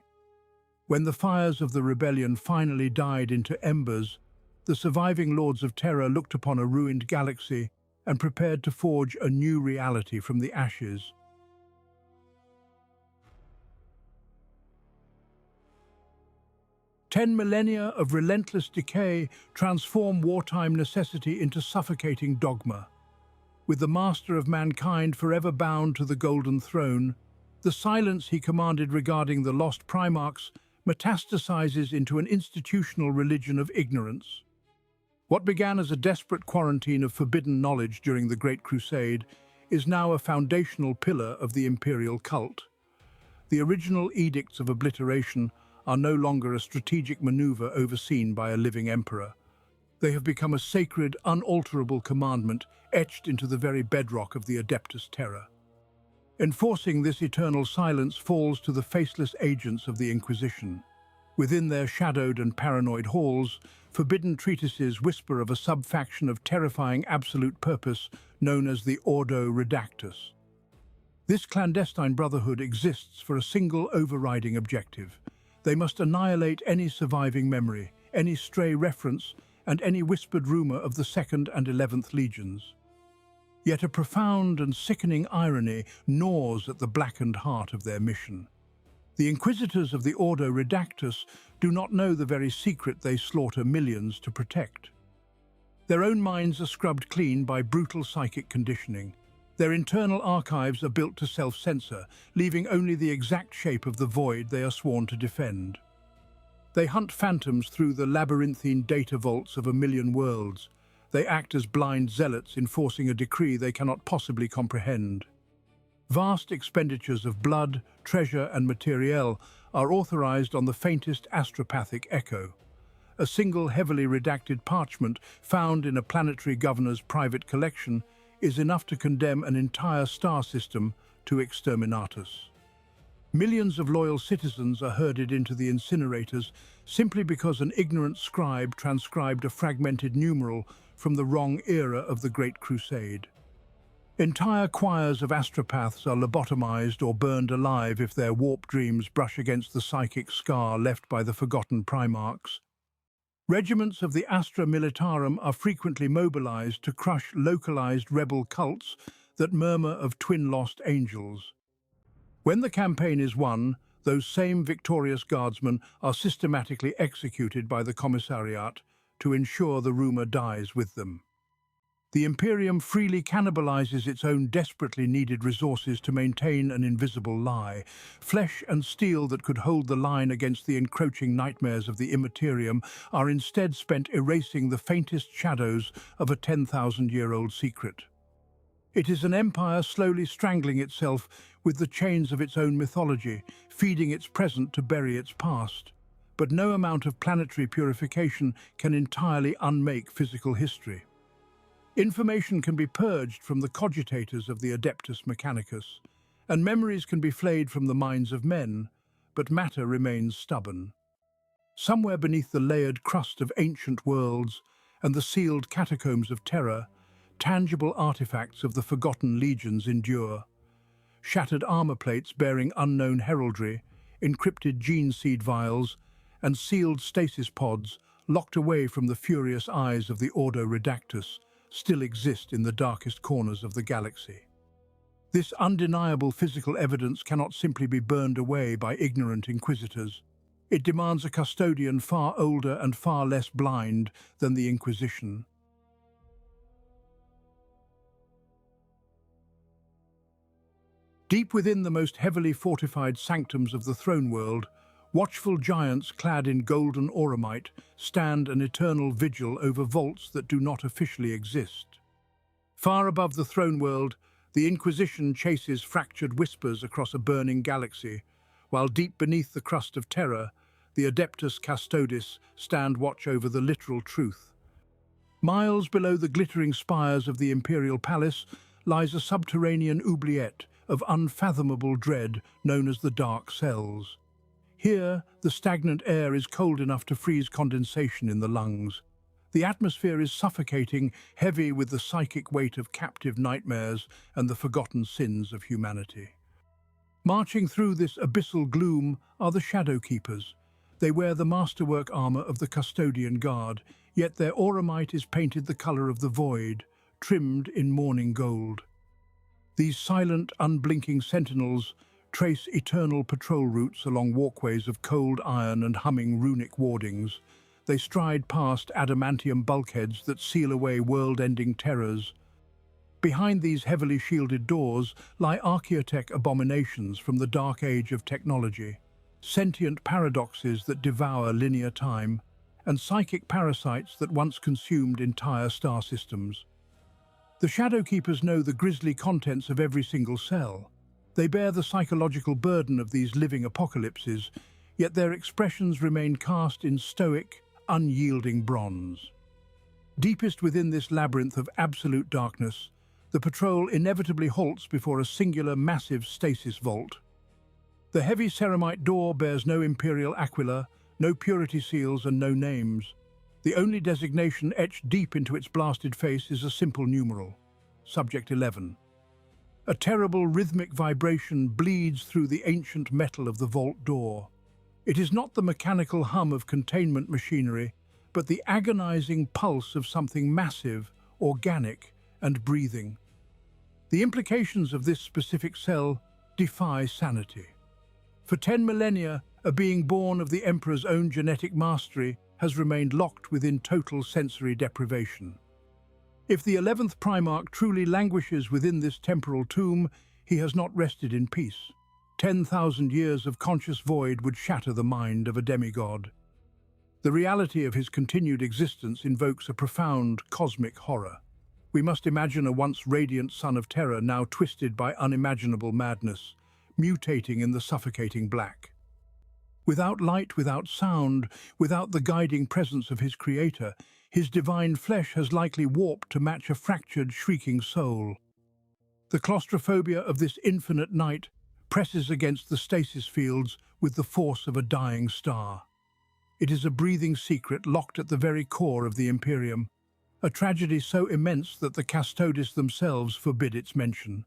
When the fires of the rebellion finally died into embers, the surviving Lords of Terror looked upon a ruined galaxy and prepared to forge a new reality from the ashes. Ten millennia of relentless decay transform wartime necessity into suffocating dogma. With the master of mankind forever bound to the Golden Throne, the silence he commanded regarding the lost Primarchs metastasizes into an institutional religion of ignorance. What began as a desperate quarantine of forbidden knowledge during the Great Crusade is now a foundational pillar of the imperial cult. The original edicts of obliteration are no longer a strategic maneuver overseen by a living emperor. They have become a sacred, unalterable commandment etched into the very bedrock of the Adeptus Terra. Enforcing this eternal silence falls to the faceless agents of the Inquisition. Within their shadowed and paranoid halls, forbidden treatises whisper of a sub-faction of terrifying absolute purpose known as the Ordo Redactus. This clandestine brotherhood exists for a single overriding objective. They must annihilate any surviving memory, any stray reference, and any whispered rumor of the Second and 11th Legions. Yet a profound and sickening irony gnaws at the blackened heart of their mission. The Inquisitors of the Ordo Redactus do not know the very secret they slaughter millions to protect. Their own minds are scrubbed clean by brutal psychic conditioning. Their internal archives are built to self-censor, leaving only the exact shape of the void they are sworn to defend. They hunt phantoms through the labyrinthine data vaults of a million worlds. They act as blind zealots enforcing a decree they cannot possibly comprehend. Vast expenditures of blood, treasure and materiel are authorized on the faintest astropathic echo. A single heavily redacted parchment found in a planetary governor's private collection is enough to condemn an entire star system to exterminatus. Millions of loyal citizens are herded into the incinerators simply because an ignorant scribe transcribed a fragmented numeral from the wrong era of the Great Crusade. Entire choirs of astropaths are lobotomized or burned alive if their warped dreams brush against the psychic scar left by the forgotten Primarchs. Regiments of the Astra Militarum are frequently mobilized to crush localized rebel cults that murmur of twin lost angels. When the campaign is won, those same victorious guardsmen are systematically executed by the Commissariat to ensure the rumor dies with them. The Imperium freely cannibalizes its own desperately needed resources to maintain an invisible lie, flesh and steel that could hold the line against the encroaching nightmares of the Immaterium are instead spent erasing the faintest shadows of a 10,000-year-old secret. It is an empire slowly strangling itself with the chains of its own mythology, feeding its present to bury its past. But no amount of planetary purification can entirely unmake physical history. Information can be purged from the cogitators of the Adeptus Mechanicus, and memories can be flayed from the minds of men, but matter remains stubborn. Somewhere beneath the layered crust of ancient worlds and the sealed catacombs of terror, tangible artifacts of the forgotten legions endure. Shattered armor plates bearing unknown heraldry, encrypted gene seed vials, and sealed stasis pods locked away from the furious eyes of the Ordo Redactus still exist in the darkest corners of the galaxy. This undeniable physical evidence cannot simply be burned away by ignorant inquisitors. It demands a custodian far older and far less blind than the Inquisition. Deep within the most heavily fortified sanctums of the throne world, watchful giants clad in golden auramite stand an eternal vigil over vaults that do not officially exist. Far above the throne world, the Inquisition chases fractured whispers across a burning galaxy, while deep beneath the crust of terror, the Adeptus Custodes stand watch over the literal truth. Miles below the glittering spires of the Imperial Palace lies a subterranean oubliette of unfathomable dread known as the Dark Cells. Here, the stagnant air is cold enough to freeze condensation in the lungs. The atmosphere is suffocating, heavy with the psychic weight of captive nightmares and the forgotten sins of humanity. Marching through this abyssal gloom are the Shadow Keepers. They wear the masterwork armor of the Custodian Guard, yet their auramite is painted the color of the void, trimmed in morning gold. These silent, unblinking sentinels trace eternal patrol routes along walkways of cold iron and humming runic wardings. They stride past adamantium bulkheads that seal away world-ending terrors. Behind these heavily shielded doors lie archaeotech abominations from the dark age of technology, sentient paradoxes that devour linear time, and psychic parasites that once consumed entire star systems. The Shadow Keepers know the grisly contents of every single cell. They bear the psychological burden of these living apocalypses, yet their expressions remain cast in stoic, unyielding bronze. Deepest within this labyrinth of absolute darkness, the patrol inevitably halts before a singular massive stasis vault. The heavy ceramite door bears no imperial aquila, no purity seals and no names. The only designation etched deep into its blasted face is a simple numeral, Subject 11. A terrible rhythmic vibration bleeds through the ancient metal of the vault door. It is not the mechanical hum of containment machinery, but the agonizing pulse of something massive, organic, and breathing. The implications of this specific cell defy sanity. For 10 millennia, a being born of the Emperor's own genetic mastery has remained locked within total sensory deprivation. If the 11th Primarch truly languishes within this temporal tomb, he has not rested in peace. 10,000 years of conscious void would shatter the mind of a demigod. The reality of his continued existence invokes a profound cosmic horror. We must imagine a once radiant son of terror now twisted by unimaginable madness, mutating in the suffocating black. Without light, without sound, without the guiding presence of his creator, his divine flesh has likely warped to match a fractured, shrieking soul. The claustrophobia of this infinite night presses against the stasis fields with the force of a dying star. It is a breathing secret locked at the very core of the Imperium, a tragedy so immense that the Custodes themselves forbid its mention.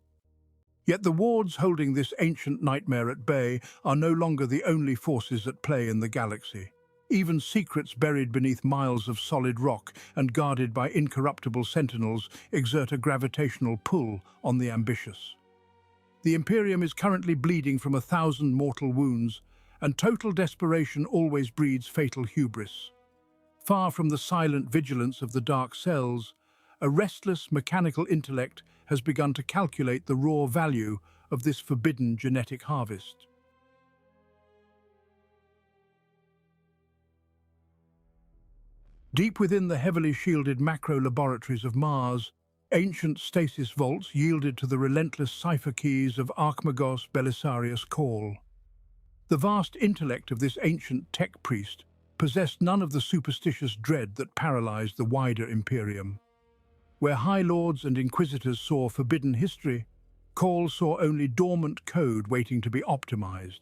Yet the wards holding this ancient nightmare at bay are no longer the only forces at play in the galaxy. Even secrets buried beneath miles of solid rock and guarded by incorruptible sentinels exert a gravitational pull on the ambitious. The Imperium is currently bleeding from 1,000 mortal wounds, and total desperation always breeds fatal hubris. Far from the silent vigilance of the dark cells, a restless mechanical intellect has begun to calculate the raw value of this forbidden genetic harvest. Deep within the heavily shielded macro-laboratories of Mars, ancient stasis vaults yielded to the relentless cipher keys of Archmagos Belisarius Call. The vast intellect of this ancient tech priest possessed none of the superstitious dread that paralyzed the wider Imperium. Where High Lords and Inquisitors saw forbidden history, Call saw only dormant code waiting to be optimized.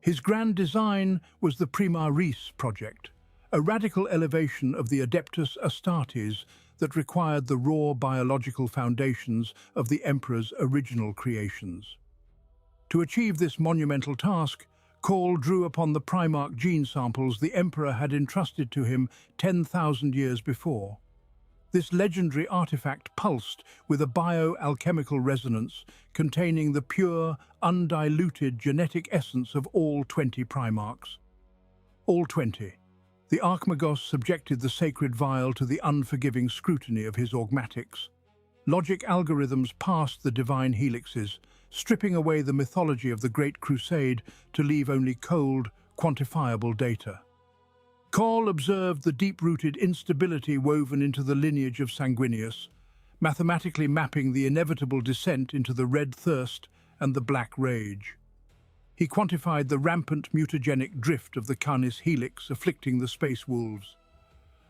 His grand design was the Primarchs project, a radical elevation of the Adeptus Astartes that required the raw biological foundations of the Emperor's original creations. To achieve this monumental task, Call drew upon the Primarch gene samples the Emperor had entrusted to him 10,000 years before. This legendary artifact pulsed with a bioalchemical resonance containing the pure, undiluted genetic essence of all 20 Primarchs. All 20. The Archmagos subjected the sacred vial to the unforgiving scrutiny of his augmatics. Logic algorithms passed the divine helixes, stripping away the mythology of the Great Crusade to leave only cold, quantifiable data. Call observed the deep-rooted instability woven into the lineage of Sanguinius, mathematically mapping the inevitable descent into the red thirst and the black rage. He quantified the rampant mutagenic drift of the Canis helix afflicting the space wolves.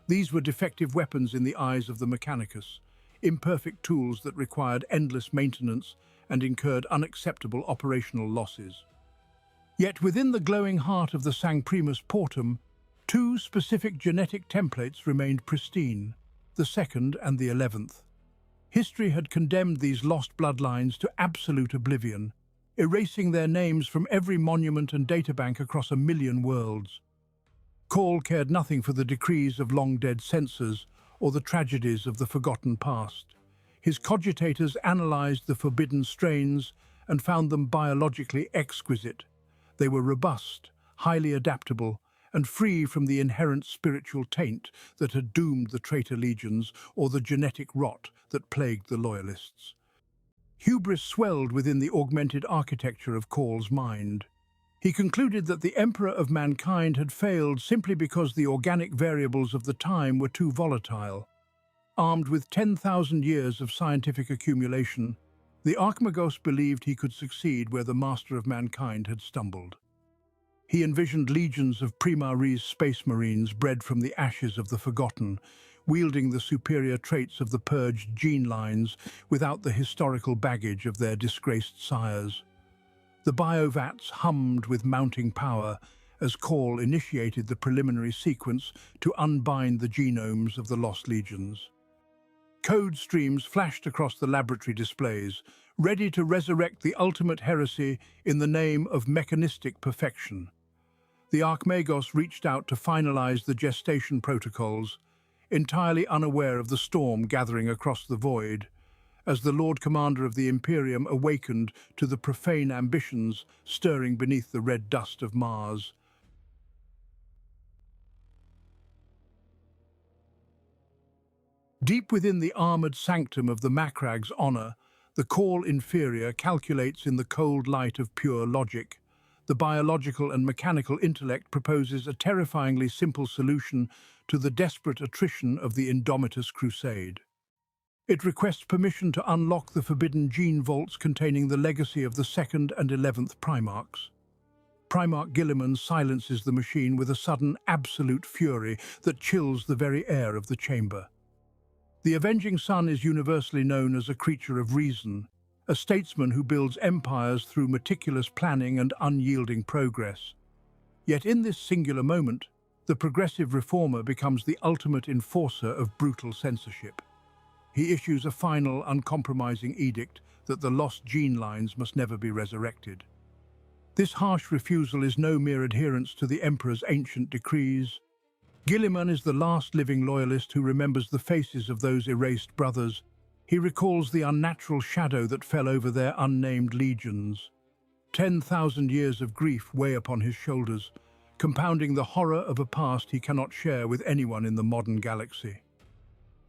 These were defective weapons in the eyes of the Mechanicus, imperfect tools that required endless maintenance and incurred unacceptable operational losses. Yet within the glowing heart of the Sancprimus Portum, two specific genetic templates remained pristine, the second and the 11th. History had condemned these lost bloodlines to absolute oblivion, erasing their names from every monument and databank across 1 million worlds. Call cared nothing for the decrees of long-dead censors or the tragedies of the forgotten past. His cogitators analyzed the forbidden strains and found them biologically exquisite. They were robust, highly adaptable, and free from the inherent spiritual taint that had doomed the traitor legions or the genetic rot that plagued the loyalists. Hubris swelled within the augmented architecture of Call's mind. He concluded that the Emperor of mankind had failed simply because the organic variables of the time were too volatile. Armed with 10,000 years of scientific accumulation, the Archmagos believed he could succeed where the Master of mankind had stumbled. He envisioned legions of Primarchs space marines bred from the ashes of the forgotten, wielding the superior traits of the purged gene lines without the historical baggage of their disgraced sires. The biovats hummed with mounting power as Call initiated the preliminary sequence to unbind the genomes of the lost legions. Code streams flashed across the laboratory displays, ready to resurrect the ultimate heresy in the name of mechanistic perfection. The Archmagos reached out to finalize the gestation protocols, entirely unaware of the storm gathering across the void, as the Lord Commander of the Imperium awakened to the profane ambitions stirring beneath the red dust of Mars. Deep within the armoured sanctum of the Macrag's honour, the Call Inferior calculates in the cold light of pure logic. The biological and mechanical intellect proposes a terrifyingly simple solution to the desperate attrition of the Indomitus Crusade. It requests permission to unlock the forbidden gene vaults containing the legacy of the 2nd and 11th Primarchs. Primarch Guilliman silences the machine with a sudden absolute fury that chills the very air of the chamber. The Avenging Sun is universally known as a creature of reason, a statesman who builds empires through meticulous planning and unyielding progress. Yet in this singular moment, the progressive reformer becomes the ultimate enforcer of brutal censorship. He issues a final, uncompromising edict that the lost gene lines must never be resurrected. This harsh refusal is no mere adherence to the Emperor's ancient decrees. Guilliman is the last living loyalist who remembers the faces of those erased brothers. He recalls the unnatural shadow that fell over their unnamed legions. 10,000 years of grief weigh upon his shoulders, compounding the horror of a past he cannot share with anyone in the modern galaxy.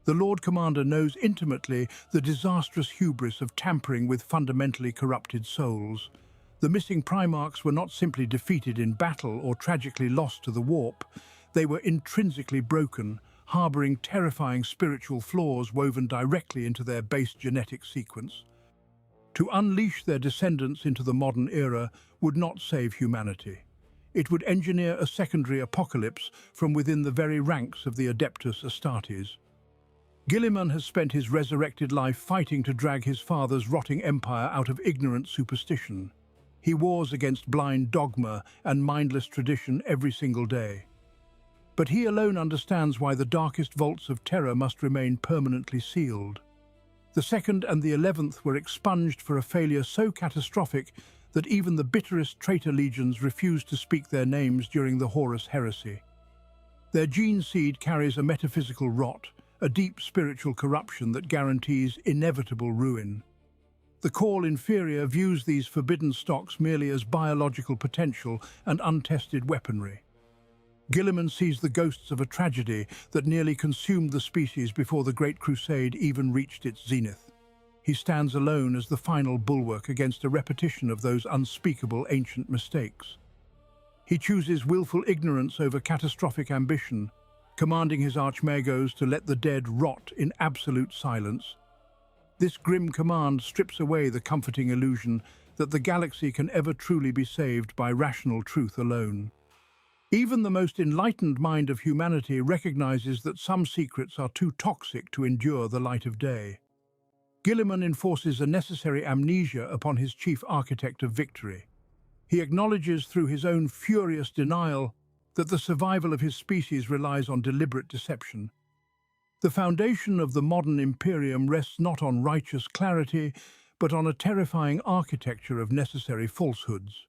The Lord Commander knows intimately the disastrous hubris of tampering with fundamentally corrupted souls. The missing Primarchs were not simply defeated in battle or tragically lost to the warp. They were intrinsically broken, harboring terrifying spiritual flaws woven directly into their base genetic sequence. To unleash their descendants into the modern era would not save humanity. It would engineer a secondary apocalypse from within the very ranks of the Adeptus Astartes. Guilliman has spent his resurrected life fighting to drag his father's rotting empire out of ignorant superstition. He wars against blind dogma and mindless tradition every single day. But he alone understands why the darkest vaults of terror must remain permanently sealed. The 2nd and the 11th were expunged for a failure so catastrophic that even the bitterest traitor legions refused to speak their names during the Horus heresy. Their gene seed carries a metaphysical rot, a deep spiritual corruption that guarantees inevitable ruin. The Call Inferior views these forbidden stocks merely as biological potential and untested weaponry. Guilliman sees the ghosts of a tragedy that nearly consumed the species before the Great Crusade even reached its zenith. He stands alone as the final bulwark against a repetition of those unspeakable ancient mistakes. He chooses willful ignorance over catastrophic ambition, commanding his Archmagos to let the dead rot in absolute silence. This grim command strips away the comforting illusion that the galaxy can ever truly be saved by rational truth alone. Even the most enlightened mind of humanity recognizes that some secrets are too toxic to endure the light of day. Guilliman enforces a necessary amnesia upon his chief architect of victory. He acknowledges through his own furious denial that the survival of his species relies on deliberate deception. The foundation of the modern Imperium rests not on righteous clarity, but on a terrifying architecture of necessary falsehoods.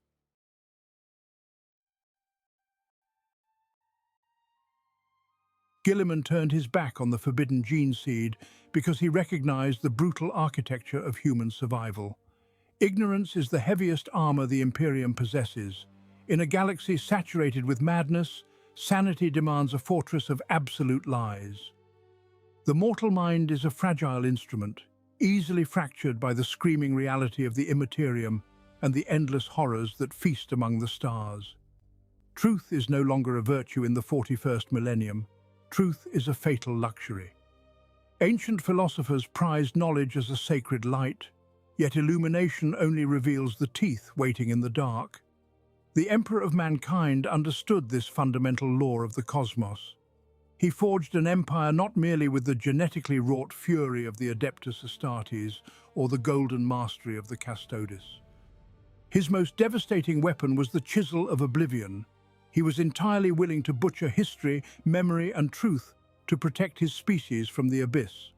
Guilliman turned his back on the forbidden gene seed because he recognized the brutal architecture of human survival. Ignorance is the heaviest armor the Imperium possesses. In a galaxy saturated with madness, sanity demands a fortress of absolute lies. The mortal mind is a fragile instrument, easily fractured by the screaming reality of the immaterium and the endless horrors that feast among the stars. Truth is no longer a virtue in the 41st millennium. Truth is a fatal luxury. Ancient philosophers prized knowledge as a sacred light, yet illumination only reveals the teeth waiting in the dark. The Emperor of mankind understood this fundamental law of the cosmos. He forged an empire not merely with the genetically wrought fury of the Adeptus Astartes or the golden mastery of the Custodes. His most devastating weapon was the chisel of oblivion. He was entirely willing to butcher history, memory, and truth to protect his species from the abyss.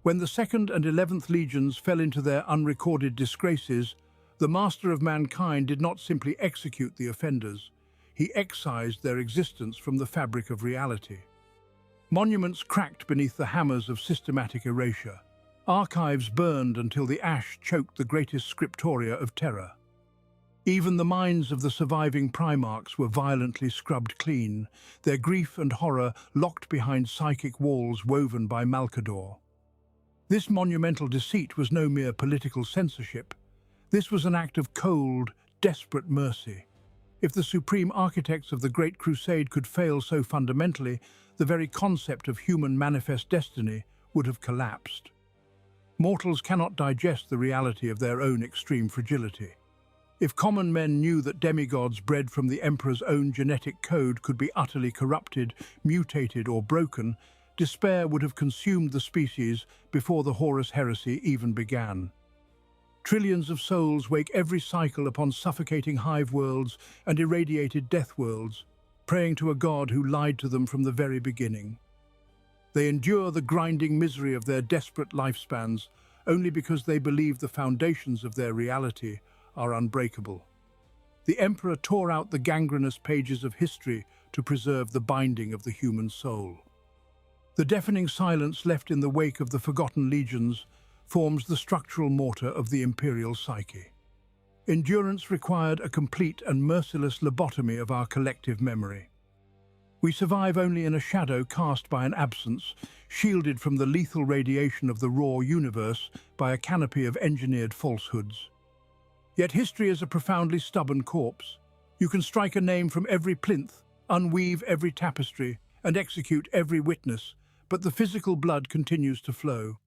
When the Second and 11th Legions fell into their unrecorded disgraces, the Master of Mankind did not simply execute the offenders, he excised their existence from the fabric of reality. Monuments cracked beneath the hammers of systematic erasure. Archives burned until the ash choked the greatest scriptoria of terror. Even the minds of the surviving Primarchs were violently scrubbed clean, their grief and horror locked behind psychic walls woven by Malcador. This monumental deceit was no mere political censorship. This was an act of cold, desperate mercy. If the supreme architects of the Great Crusade could fail so fundamentally, the very concept of human manifest destiny would have collapsed. Mortals cannot digest the reality of their own extreme fragility. If common men knew that demigods bred from the Emperor's own genetic code could be utterly corrupted, mutated or broken, despair would have consumed the species before the Horus heresy even began. Trillions of souls wake every cycle upon suffocating hive worlds and irradiated death worlds, praying to a god who lied to them from the very beginning. They endure the grinding misery of their desperate lifespans only because they believe the foundations of their reality are unbreakable. The Emperor tore out the gangrenous pages of history to preserve the binding of the human soul. The deafening silence left in the wake of the forgotten legions forms the structural mortar of the imperial psyche. Endurance required a complete and merciless lobotomy of our collective memory. We survive only in a shadow cast by an absence, shielded from the lethal radiation of the raw universe by a canopy of engineered falsehoods. Yet history is a profoundly stubborn corpse. You can strike a name from every plinth, unweave every tapestry, and execute every witness, but the physical blood continues to flow.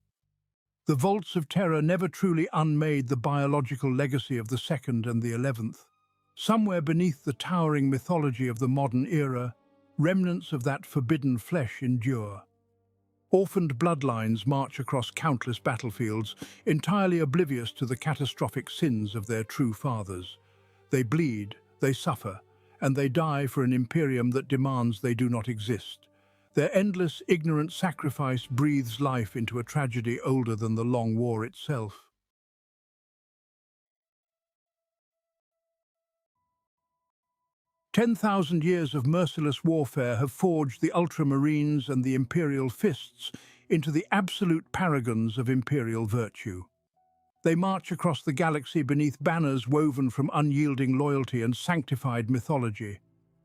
The vaults of terror never truly unmade the biological legacy of the Second and the 11th. Somewhere beneath the towering mythology of the modern era, remnants of that forbidden flesh endure. Orphaned bloodlines march across countless battlefields, entirely oblivious to the catastrophic sins of their true fathers. They bleed, they suffer, and they die for an imperium that demands they do not exist. Their endless, ignorant sacrifice breathes life into a tragedy older than the long war itself. "10,000 years of merciless warfare have forged the Ultramarines and the Imperial Fists into the absolute paragons of imperial virtue. They march across the galaxy beneath banners woven from unyielding loyalty and sanctified mythology.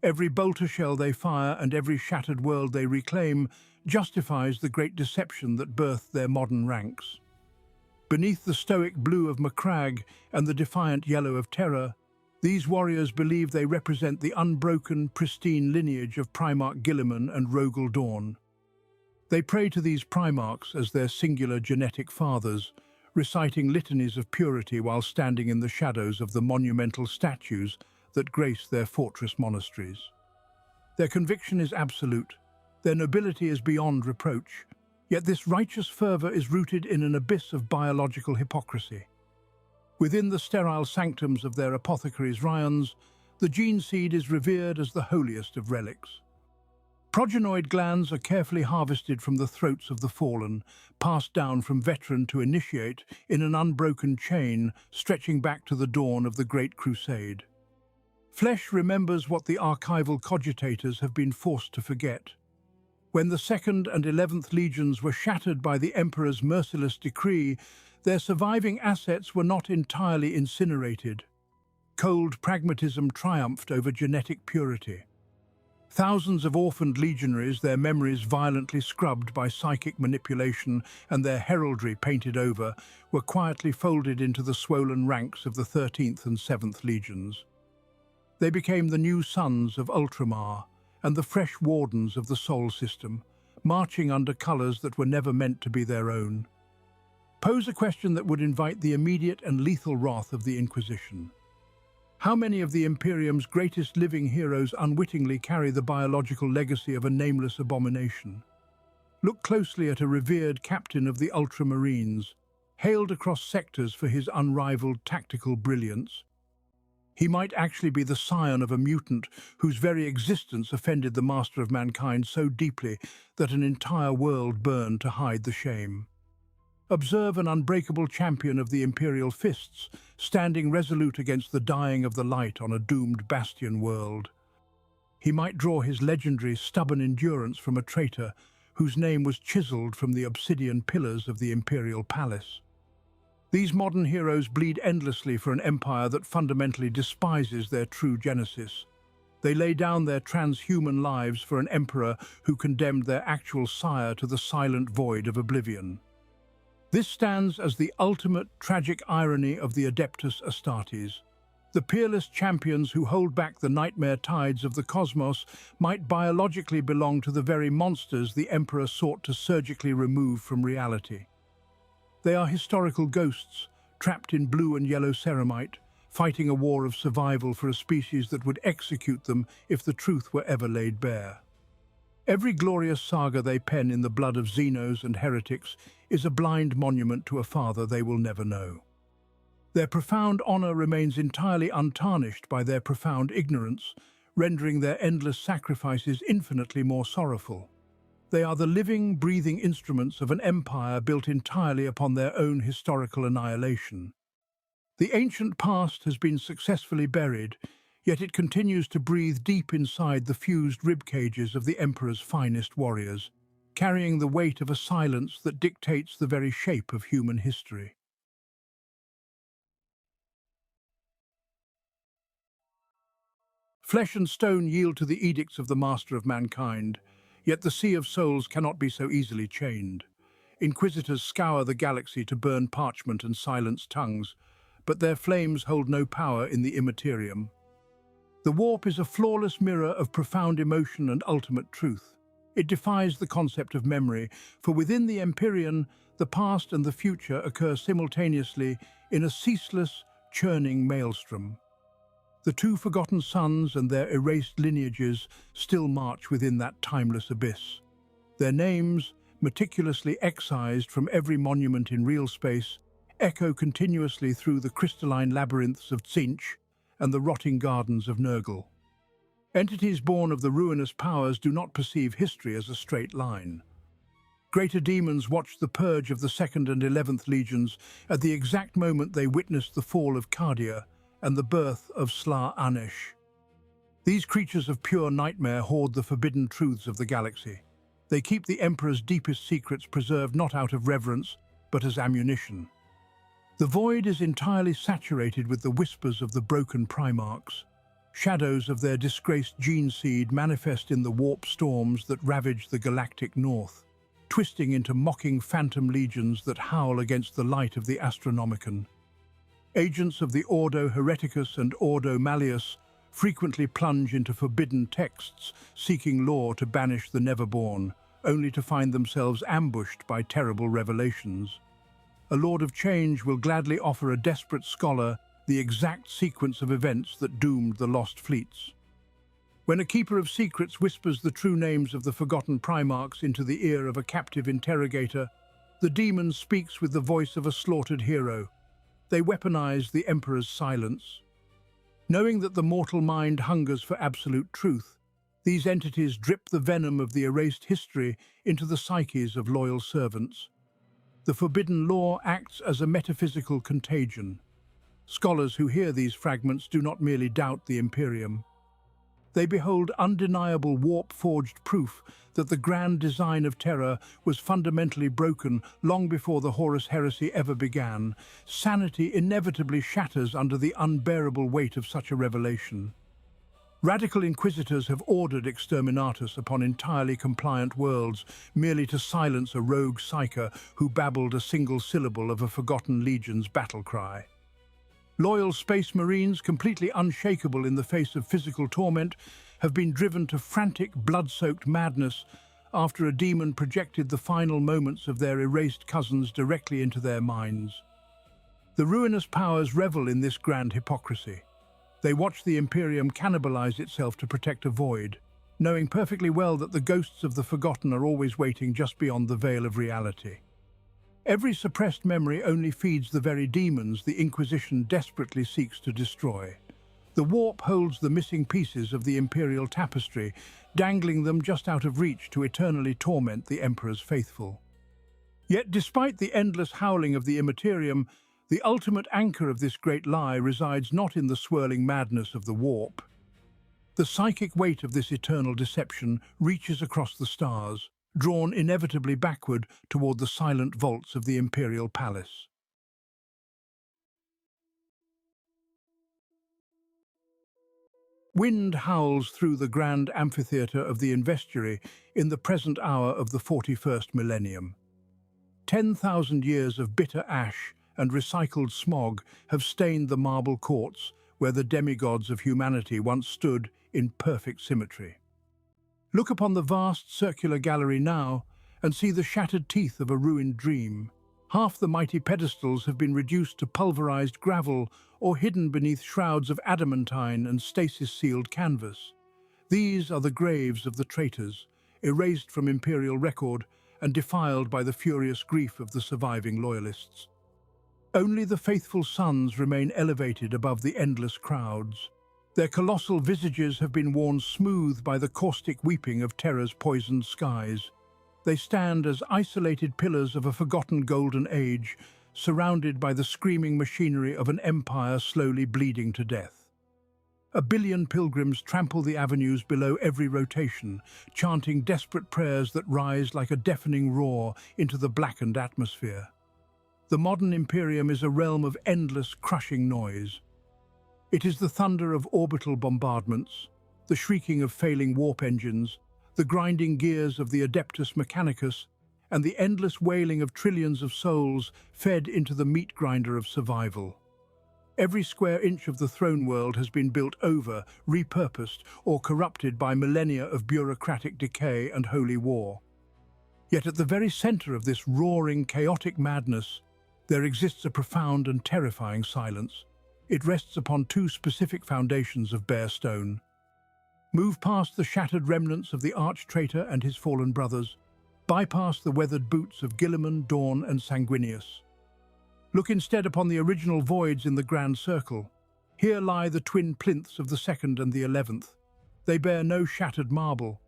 Every bolter shell they fire and every shattered world they reclaim justifies the great deception that birthed their modern ranks. Beneath the stoic blue of Macragge and the defiant yellow of Terror, these warriors believe they represent the unbroken, pristine lineage of Primarch Guilliman and Rogel Dawn. They pray to these Primarchs as their singular genetic fathers, reciting litanies of purity while standing in the shadows of the monumental statues that grace their fortress monasteries. Their conviction is absolute, their nobility is beyond reproach, yet this righteous fervour is rooted in an abyss of biological hypocrisy. Within the sterile sanctums of their apothecaries' ryons, the gene seed is revered as the holiest of relics. Progenoid glands are carefully harvested from the throats of the fallen, passed down from veteran to initiate in an unbroken chain stretching back to the dawn of the Great Crusade. Flesh remembers what the archival cogitators have been forced to forget. When the Second and 11th Legions were shattered by the Emperor's merciless decree, their surviving assets were not entirely incinerated. Cold pragmatism triumphed over genetic purity. Thousands of orphaned legionaries, their memories violently scrubbed by psychic manipulation and their heraldry painted over, were quietly folded into the swollen ranks of the 13th and 7th Legions. They became the new sons of Ultramar and the fresh wardens of the Sol system, marching under colours that were never meant to be their own. Pose a question that would invite the immediate and lethal wrath of the Inquisition. How many of the Imperium's greatest living heroes unwittingly carry the biological legacy of a nameless abomination? Look closely at a revered captain of the Ultramarines, hailed across sectors for his unrivaled tactical brilliance. He might actually be the scion of a mutant whose very existence offended the Master of Mankind so deeply that an entire world burned to hide the shame. Observe an unbreakable champion of the imperial fists, standing resolute against the dying of the light on a doomed bastion world. He might draw his legendary stubborn endurance from a traitor whose name was chiselled from the obsidian pillars of the imperial palace. These modern heroes bleed endlessly for an empire that fundamentally despises their true genesis. They lay down their transhuman lives for an emperor who condemned their actual sire to the silent void of oblivion. This stands as the ultimate tragic irony of the Adeptus Astartes. The peerless champions who hold back the nightmare tides of the cosmos might biologically belong to the very monsters the Emperor sought to surgically remove from reality. They are historical ghosts, trapped in blue and yellow ceramite, fighting a war of survival for a species that would execute them if the truth were ever laid bare. Every glorious saga they pen in the blood of Xenos and heretics is a blind monument to a father they will never know. Their profound honor remains entirely untarnished by their profound ignorance, rendering their endless sacrifices infinitely more sorrowful. They are the living, breathing instruments of an empire built entirely upon their own historical annihilation. The ancient past has been successfully buried, yet it continues to breathe deep inside the fused ribcages of the Emperor's finest warriors, carrying the weight of a silence that dictates the very shape of human history. Flesh and stone yield to the edicts of the Master of Mankind, yet the sea of souls cannot be so easily chained. Inquisitors scour the galaxy to burn parchment and silence tongues, but their flames hold no power in the immaterium. The warp is a flawless mirror of profound emotion and ultimate truth. It defies the concept of memory, for within the Empyrean, the past and the future occur simultaneously in a ceaseless, churning maelstrom. The two forgotten sons and their erased lineages still march within that timeless abyss. Their names, meticulously excised from every monument in real space, echo continuously through the crystalline labyrinths of Tzeentch and the rotting gardens of Nurgle. Entities born of the ruinous powers do not perceive history as a straight line. Greater demons watched the purge of the 2nd and 11th legions at the exact moment they witnessed the fall of Cardia and the birth of Sla-Anesh. These creatures of pure nightmare hoard the forbidden truths of the galaxy. They keep the Emperor's deepest secrets preserved not out of reverence, but as ammunition. The void is entirely saturated with the whispers of the broken Primarchs. Shadows of their disgraced gene seed manifest in the warp storms that ravage the galactic north, twisting into mocking phantom legions that howl against the light of the Astronomicon. Agents of the Ordo Hereticus and Ordo Malleus frequently plunge into forbidden texts, seeking lore to banish the Neverborn, only to find themselves ambushed by terrible revelations. A Lord of Change will gladly offer a desperate scholar the exact sequence of events that doomed the lost fleets. When a keeper of secrets whispers the true names of the forgotten Primarchs into the ear of a captive interrogator, the demon speaks with the voice of a slaughtered hero. They weaponize the Emperor's silence. Knowing that the mortal mind hungers for absolute truth, these entities drip the venom of the erased history into the psyches of loyal servants. The forbidden lore acts as a metaphysical contagion. Scholars who hear these fragments do not merely doubt the Imperium. They behold undeniable warp-forged proof that the grand design of terror was fundamentally broken long before the Horus heresy ever began. Sanity inevitably shatters under the unbearable weight of such a revelation. Radical inquisitors have ordered exterminatus upon entirely compliant worlds merely to silence a rogue psyker who babbled a single syllable of a forgotten legion's battle cry. Loyal space marines, completely unshakable in the face of physical torment, have been driven to frantic, blood-soaked madness after a demon projected the final moments of their erased cousins directly into their minds. The ruinous powers revel in this grand hypocrisy. They watch the Imperium cannibalize itself to protect a void, knowing perfectly well that the ghosts of the forgotten are always waiting just beyond the veil of reality. Every suppressed memory only feeds the very demons the Inquisition desperately seeks to destroy. The warp holds the missing pieces of the imperial tapestry, dangling them just out of reach to eternally torment the Emperor's faithful. Yet despite the endless howling of the immaterium, the ultimate anchor of this great lie resides not in the swirling madness of the warp. The psychic weight of this eternal deception reaches across the stars, drawn inevitably backward toward the silent vaults of the imperial palace. Wind howls through the grand amphitheatre of the Investiary in the present hour of the 41st millennium. 10,000 years of bitter ash and recycled smog have stained the marble courts where the demigods of humanity once stood in perfect symmetry. Look upon the vast circular gallery now and see the shattered teeth of a ruined dream. Half the mighty pedestals have been reduced to pulverized gravel or hidden beneath shrouds of adamantine and stasis-sealed canvas. These are the graves of the traitors, erased from imperial record and defiled by the furious grief of the surviving loyalists. Only the faithful sons remain elevated above the endless crowds. Their colossal visages have been worn smooth by the caustic weeping of terror's poisoned skies. They stand as isolated pillars of a forgotten golden age, surrounded by the screaming machinery of an empire slowly bleeding to death. 1 billion pilgrims trample the avenues below every rotation, chanting desperate prayers that rise like a deafening roar into the blackened atmosphere. The modern Imperium is a realm of endless, crushing noise. It is the thunder of orbital bombardments, the shrieking of failing warp engines, the grinding gears of the Adeptus Mechanicus, and the endless wailing of trillions of souls fed into the meat grinder of survival. Every square inch of the throne world has been built over, repurposed, or corrupted by millennia of bureaucratic decay and holy war. Yet at the very center of this roaring, chaotic madness, there exists a profound and terrifying silence. It rests upon two specific foundations of bare stone. Move past the shattered remnants of the arch-traitor and his fallen brothers. Bypass the weathered boots of Guilliman, Dawn, and Sanguinius. Look instead upon the original voids in the Grand Circle. Here lie the twin plinths of the 2nd and the 11th. They bear no shattered marble.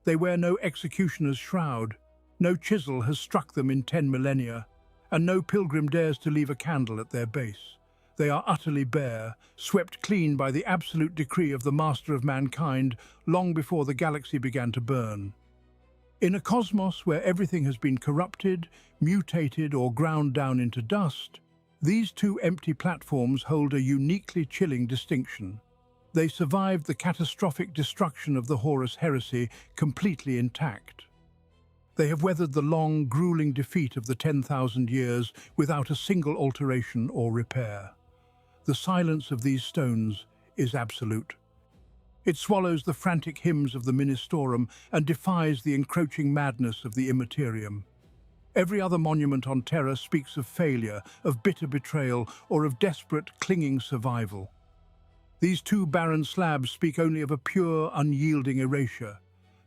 They wear no executioner's shroud. No chisel has struck them in 10 millennia, and no pilgrim dares to leave a candle at their base. They are utterly bare, swept clean by the absolute decree of the Master of Mankind long before the galaxy began to burn. In a cosmos where everything has been corrupted, mutated, or ground down into dust, these two empty platforms hold a uniquely chilling distinction. They survived the catastrophic destruction of the Horus heresy completely intact. They have weathered the long, grueling defeat of the 10,000 years without a single alteration or repair. The silence of these stones is absolute. It swallows the frantic hymns of the Ministorum and defies the encroaching madness of the Immaterium. Every other monument on Terra speaks of failure, of bitter betrayal, or of desperate, clinging survival. These two barren slabs speak only of a pure, unyielding erasure.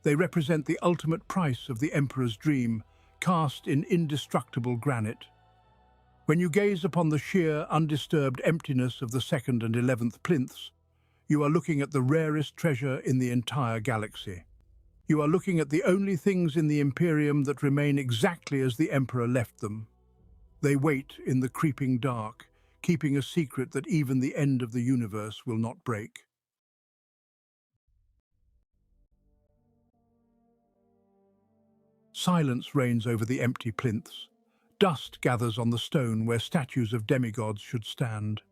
They represent the ultimate price of the Emperor's dream, cast in indestructible granite. When you gaze upon the sheer, undisturbed emptiness of the 2nd and 11th plinths, you are looking at the rarest treasure in the entire galaxy. You are looking at the only things in the Imperium that remain exactly as the Emperor left them. They wait in the creeping dark, keeping a secret that even the end of the universe will not break. Silence reigns over the empty plinths. Dust gathers on the stone where statues of demigods should stand.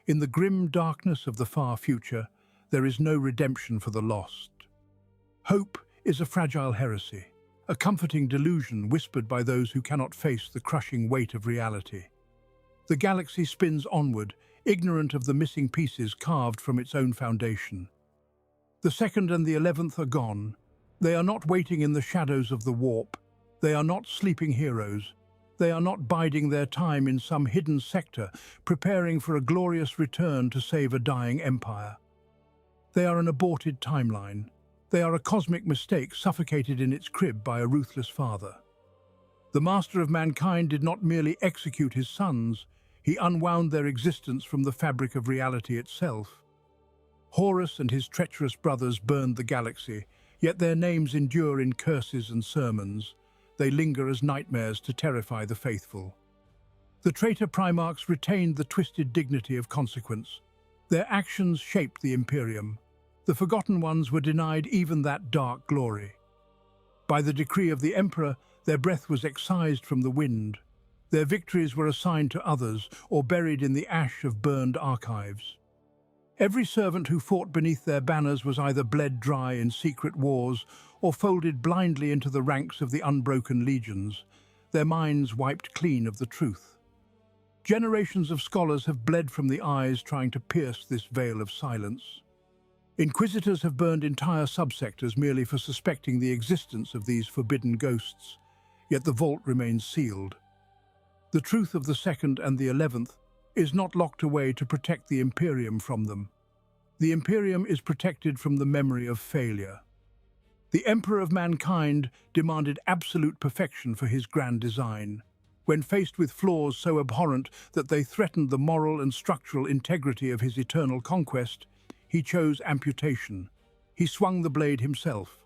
In the grim darkness of the far future, there is no redemption for the lost. Hope is a fragile heresy, a comforting delusion whispered by those who cannot face the crushing weight of reality. The galaxy spins onward, ignorant of the missing pieces carved from its own foundation. The 2nd and the 11th are gone. They are not waiting in the shadows of the warp. They are not sleeping heroes. They are not biding their time in some hidden sector, preparing for a glorious return to save a dying empire. They are an aborted timeline. They are a cosmic mistake suffocated in its crib by a ruthless father. The Master of Mankind did not merely execute his sons, he unwound their existence from the fabric of reality itself. Horus and his treacherous brothers burned the galaxy, yet their names endure in curses and sermons. they linger as nightmares to terrify the faithful. The traitor Primarchs retained the twisted dignity of consequence. Their actions shaped the Imperium. The Forgotten Ones were denied even that dark glory. By the decree of the Emperor, their breath was excised from the wind. Their victories were assigned to others or buried in the ash of burned archives. Every servant who fought beneath their banners was either bled dry in secret wars or folded blindly into the ranks of the unbroken legions, their minds wiped clean of the truth. Generations of scholars have bled from the eyes trying to pierce this veil of silence. Inquisitors have burned entire subsectors merely for suspecting the existence of these forbidden ghosts, yet the vault remains sealed. The truth of the Second and the 11th is not locked away to protect the Imperium from them. The Imperium is protected from the memory of failure. The Emperor of mankind demanded absolute perfection for his grand design. When faced with flaws so abhorrent that they threatened the moral and structural integrity of his eternal conquest, he chose amputation. He swung the blade himself.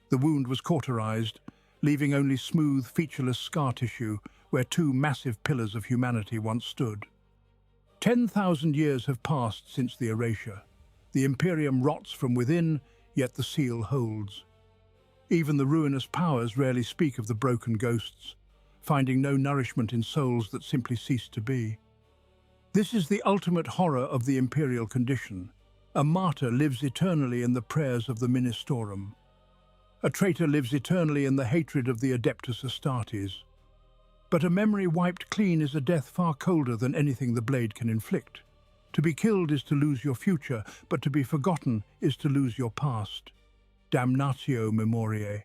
The wound was cauterized, leaving only smooth, featureless scar tissue where two massive pillars of humanity once stood. 10,000 years have passed since the erasure. The Imperium rots from within, yet the seal holds. Even the ruinous powers rarely speak of the broken ghosts, finding no nourishment in souls that simply cease to be. This is the ultimate horror of the imperial condition. A martyr lives eternally in the prayers of the Ministorum. A traitor lives eternally in the hatred of the Adeptus Astartes. But a memory wiped clean is a death far colder than anything the blade can inflict. To be killed is to lose your future, but to be forgotten is to lose your past. Damnatio Memoriae.